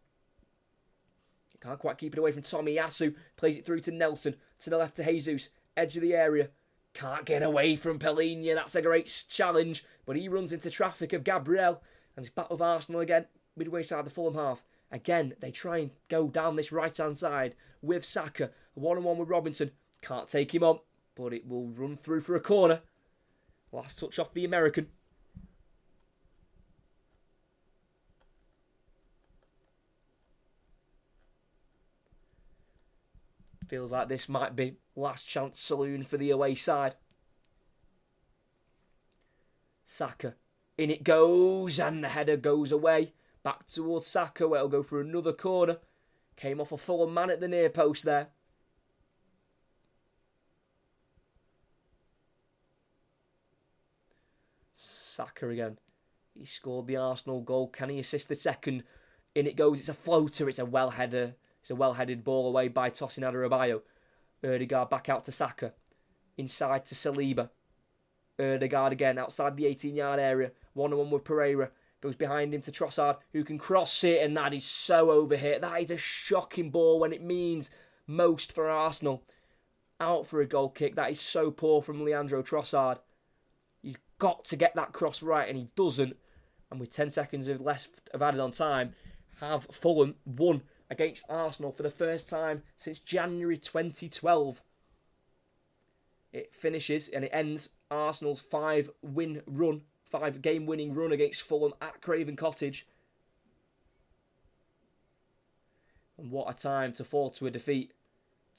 can't quite keep it away from Tomiyasu. Plays it through to Nelson, to the left to Jesus, edge of the area. Can't get away from Palhinha, that's a great challenge, but he runs into traffic of Gabriel, and it's back with Arsenal again, midway side the Fulham half. Again, they try and go down this right-hand side with Saka, one-on-one with Robinson. Can't take him on, but it will run through for a corner. Last touch off the American. Feels like this might be last chance saloon for the away side. Saka. In it goes, and the header goes away. Back towards Saka, where it'll go for another corner. Came off a Fulham man at the near post there. Saka again. He scored the Arsenal goal. Can he assist the second? In it goes. It's a floater. It's a well-headed ball away by Tosin Adarabioyo. Ødegaard back out to Saka. Inside to Saliba. Ødegaard again outside the 18-yard area. One-on-one with Pereira. Goes behind him to Trossard, who can cross it, and that is so overhit. That is a shocking ball when it means most for Arsenal. Out for a goal kick. That is so poor from Leandro Trossard. He's got to get that cross right, and he doesn't. And with 10 seconds left of added on time, have Fulham won against Arsenal for the first time since January 2012. It finishes and it ends Arsenal's 5-game winning run against Fulham at Craven Cottage. And what a time to fall to a defeat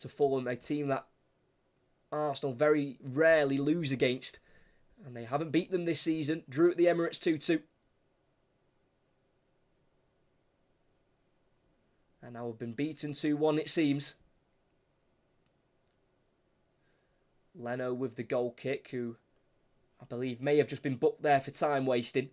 to Fulham, a team that Arsenal very rarely lose against. And they haven't beat them this season. Drew at the Emirates 2-2. And now we've been beaten 2-1, it seems. Leno with the goal kick, who I believe may have just been booked there for time wasting.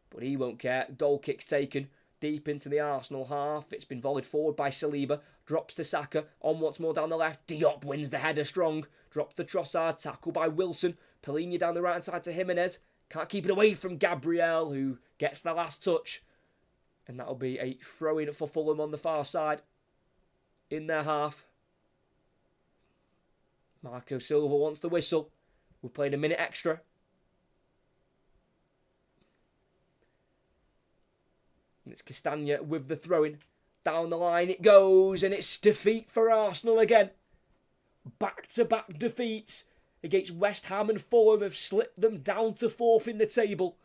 But he won't care. Goal kick's taken deep into the Arsenal half. It's been volleyed forward by Saliba. Drops to Saka. On once more down the left. Diop wins the header strong. Drops to Trossard. Tackle by Wilson. Polina down the right side to Jimenez. Can't keep it away from Gabriel, who gets the last touch. And that'll be a throw-in for Fulham on the far side. In their half. Marco Silva wants the whistle. We're playing a minute extra. And it's Castagna with the throw-in. Down the line it goes, and it's defeat for Arsenal again. Back-to-back defeats against West Ham and Fulham have slipped them down to 4th in the table.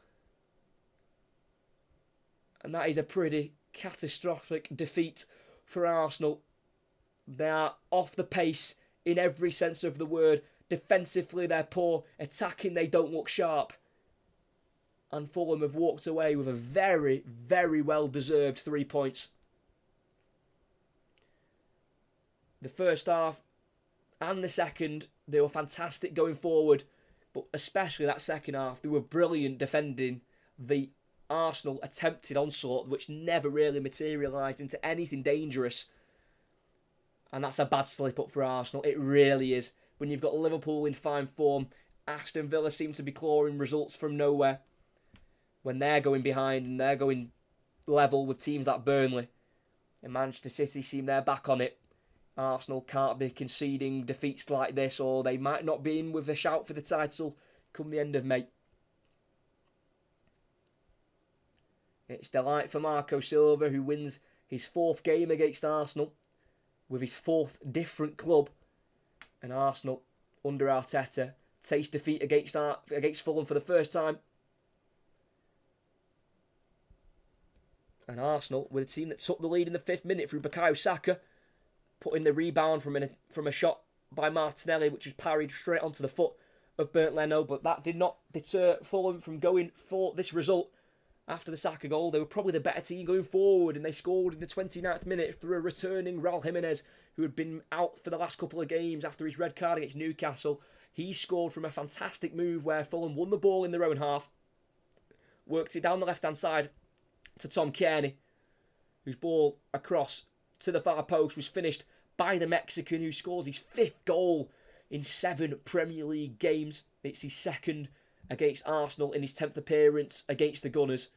And that is a pretty catastrophic defeat for Arsenal. They are off the pace in every sense of the word. Defensively, they're poor. Attacking, they don't look sharp. And Fulham have walked away with a very, very well-deserved 3 points. The first half and the second, they were fantastic going forward. But especially that second half, they were brilliant defending the Arsenal attempted onslaught, which never really materialised into anything dangerous. And that's a bad slip-up for Arsenal. It really is. When you've got Liverpool in fine form, Aston Villa seem to be clawing results from nowhere. When they're going behind and they're going level with teams like Burnley. And Manchester City seem they're back on it. Arsenal can't be conceding defeats like this, or they might not be in with a shout for the title come the end of May. It's delight for Marco Silva, who wins his 4th game against Arsenal with his 4th different club. And Arsenal, under Arteta, taste defeat against Fulham for the first time. And Arsenal, with a team that took the lead in the 5th minute through Bukayo Saka, putting the rebound from a shot by Martinelli, which was parried straight onto the foot of Bernd Leno. But that did not deter Fulham from going for this result. After the Saka goal, they were probably the better team going forward, and they scored in the 29th minute through a returning Raul Jimenez, who had been out for the last couple of games after his red card against Newcastle. He scored from a fantastic move where Fulham won the ball in their own half, worked it down the left-hand side to Tom Kearney, whose ball across to the far post was finished by the Mexican, who scores his 5th goal in 7 Premier League games. It's his 2nd against Arsenal in his 10th appearance against the Gunners.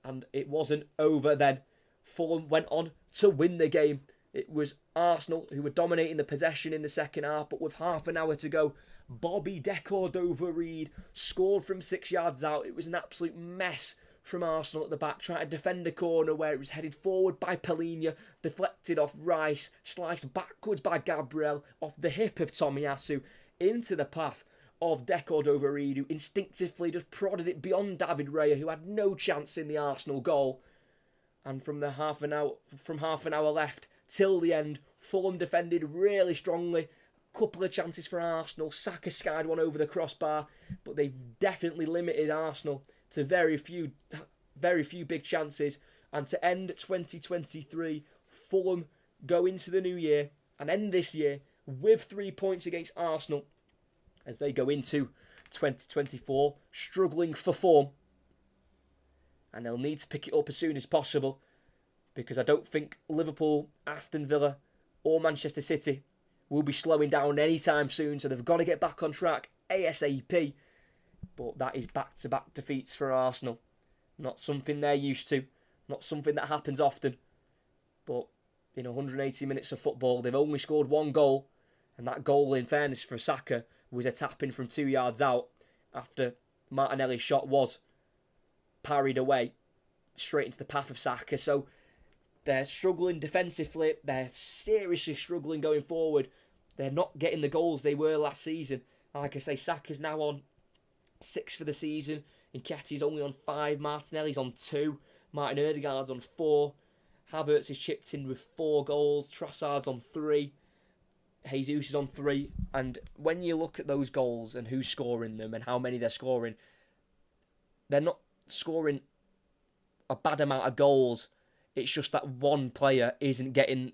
And it wasn't over then. Fulham went on to win the game. It was Arsenal who were dominating the possession in the second half, but with half an hour to go, Bobby De Cordova-Reid scored from 6 yards out. It was an absolute mess from Arsenal at the back, trying to defend a corner where it was headed forward by Polina, deflected off Rice, sliced backwards by Gabriel, off the hip of Tomiyasu, into the path of De Cordova-Reid, who instinctively just prodded it beyond David Raya, who had no chance in the Arsenal goal. And from half an hour left till the end, Fulham defended really strongly. Couple of chances for Arsenal. Saka skied one over the crossbar, but they've definitely limited Arsenal to very few big chances. And to end 2023, Fulham go into the new year and end this year with 3 points against Arsenal as they go into 2024 struggling for form. And they'll need to pick it up as soon as possible, because I don't think Liverpool, Aston Villa or Manchester City will be slowing down anytime soon, so they've got to get back on track ASAP. But that is back-to-back defeats for Arsenal. Not something they're used to, not something that happens often. But in 180 minutes of football, they've only scored 1 goal, and that goal, in fairness for Saka, was a tap-in from 2 yards out after Martinelli's shot was parried away straight into the path of Saka. So they're struggling defensively. They're seriously struggling going forward. They're not getting the goals they were last season. Like I say, Saka's now on 6 for the season. Nketiah's only on 5. Martinelli's on 2. Martin Odegaard's on 4. Havertz is chipped in with 4 goals. Trossard's on 3. Jesus is on 3. And when you look at those goals and who's scoring them and how many they're scoring, they're not scoring a bad amount of goals It's just that one player isn't getting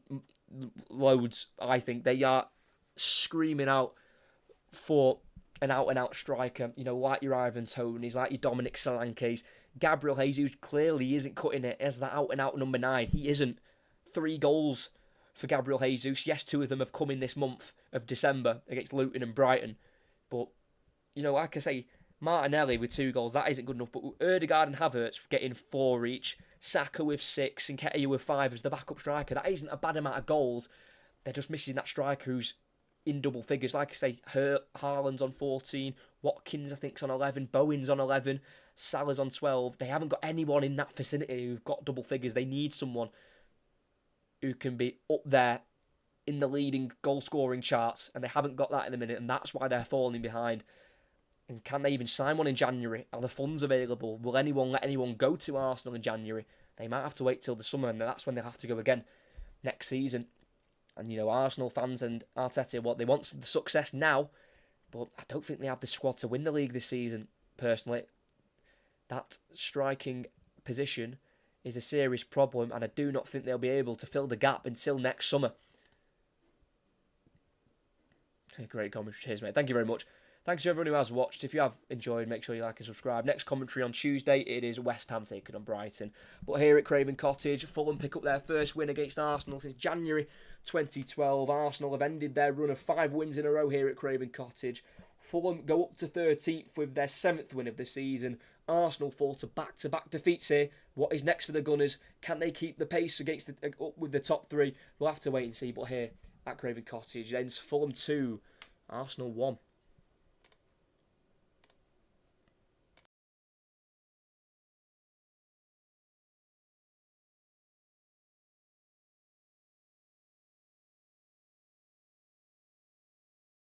loads, I think. They are screaming out for an out-and-out striker, like your Ivan Toney's, like your Dominic Solanke's. Gabriel Jesus clearly isn't cutting it as that out-and-out number 9. He isn't. 3 goals for Gabriel Jesus. Yes, 2 of them have come in this month of December against Luton and Brighton. But, like I say, Martinelli with 2 goals, that isn't good enough. But Ødegaard and Havertz getting 4 each, Saka with 6 and Nketiah with 5 as the backup striker, that isn't a bad amount of goals. They're just missing that striker who's in double figures. Like I say, Haaland's on 14, Watkins I think's on 11, Bowen's on 11, Salah's on 12. They haven't got anyone in that vicinity who've got double figures. They need someone who can be up there in the leading goal-scoring charts, and they haven't got that in a minute, and that's why they're falling behind. And can they even sign one in January? Are the funds available? Will anyone let anyone go to Arsenal in January? They might have to wait till the summer, and that's when they'll have to go again next season. And, Arsenal fans and Arteta, they want the success now, but I don't think they have the squad to win the league this season, personally. That striking position is a serious problem, and I do not think they'll be able to fill the gap until next summer. Great commentary. Cheers, mate. Thank you very much. Thanks to everyone who has watched. If you have enjoyed, make sure you like and subscribe. Next commentary on Tuesday, it is West Ham taking on Brighton. But here at Craven Cottage, Fulham pick up their first win against Arsenal since January 2012. Arsenal have ended their run of 5 wins in a row here at Craven Cottage. Fulham go up to 13th with their 7th win of the season. Arsenal fall to back-to-back defeats here. What is next for the Gunners? Can they keep the pace against up with the top 3? We'll have to wait and see. But here at Craven Cottage, ends Fulham 2, Arsenal 1.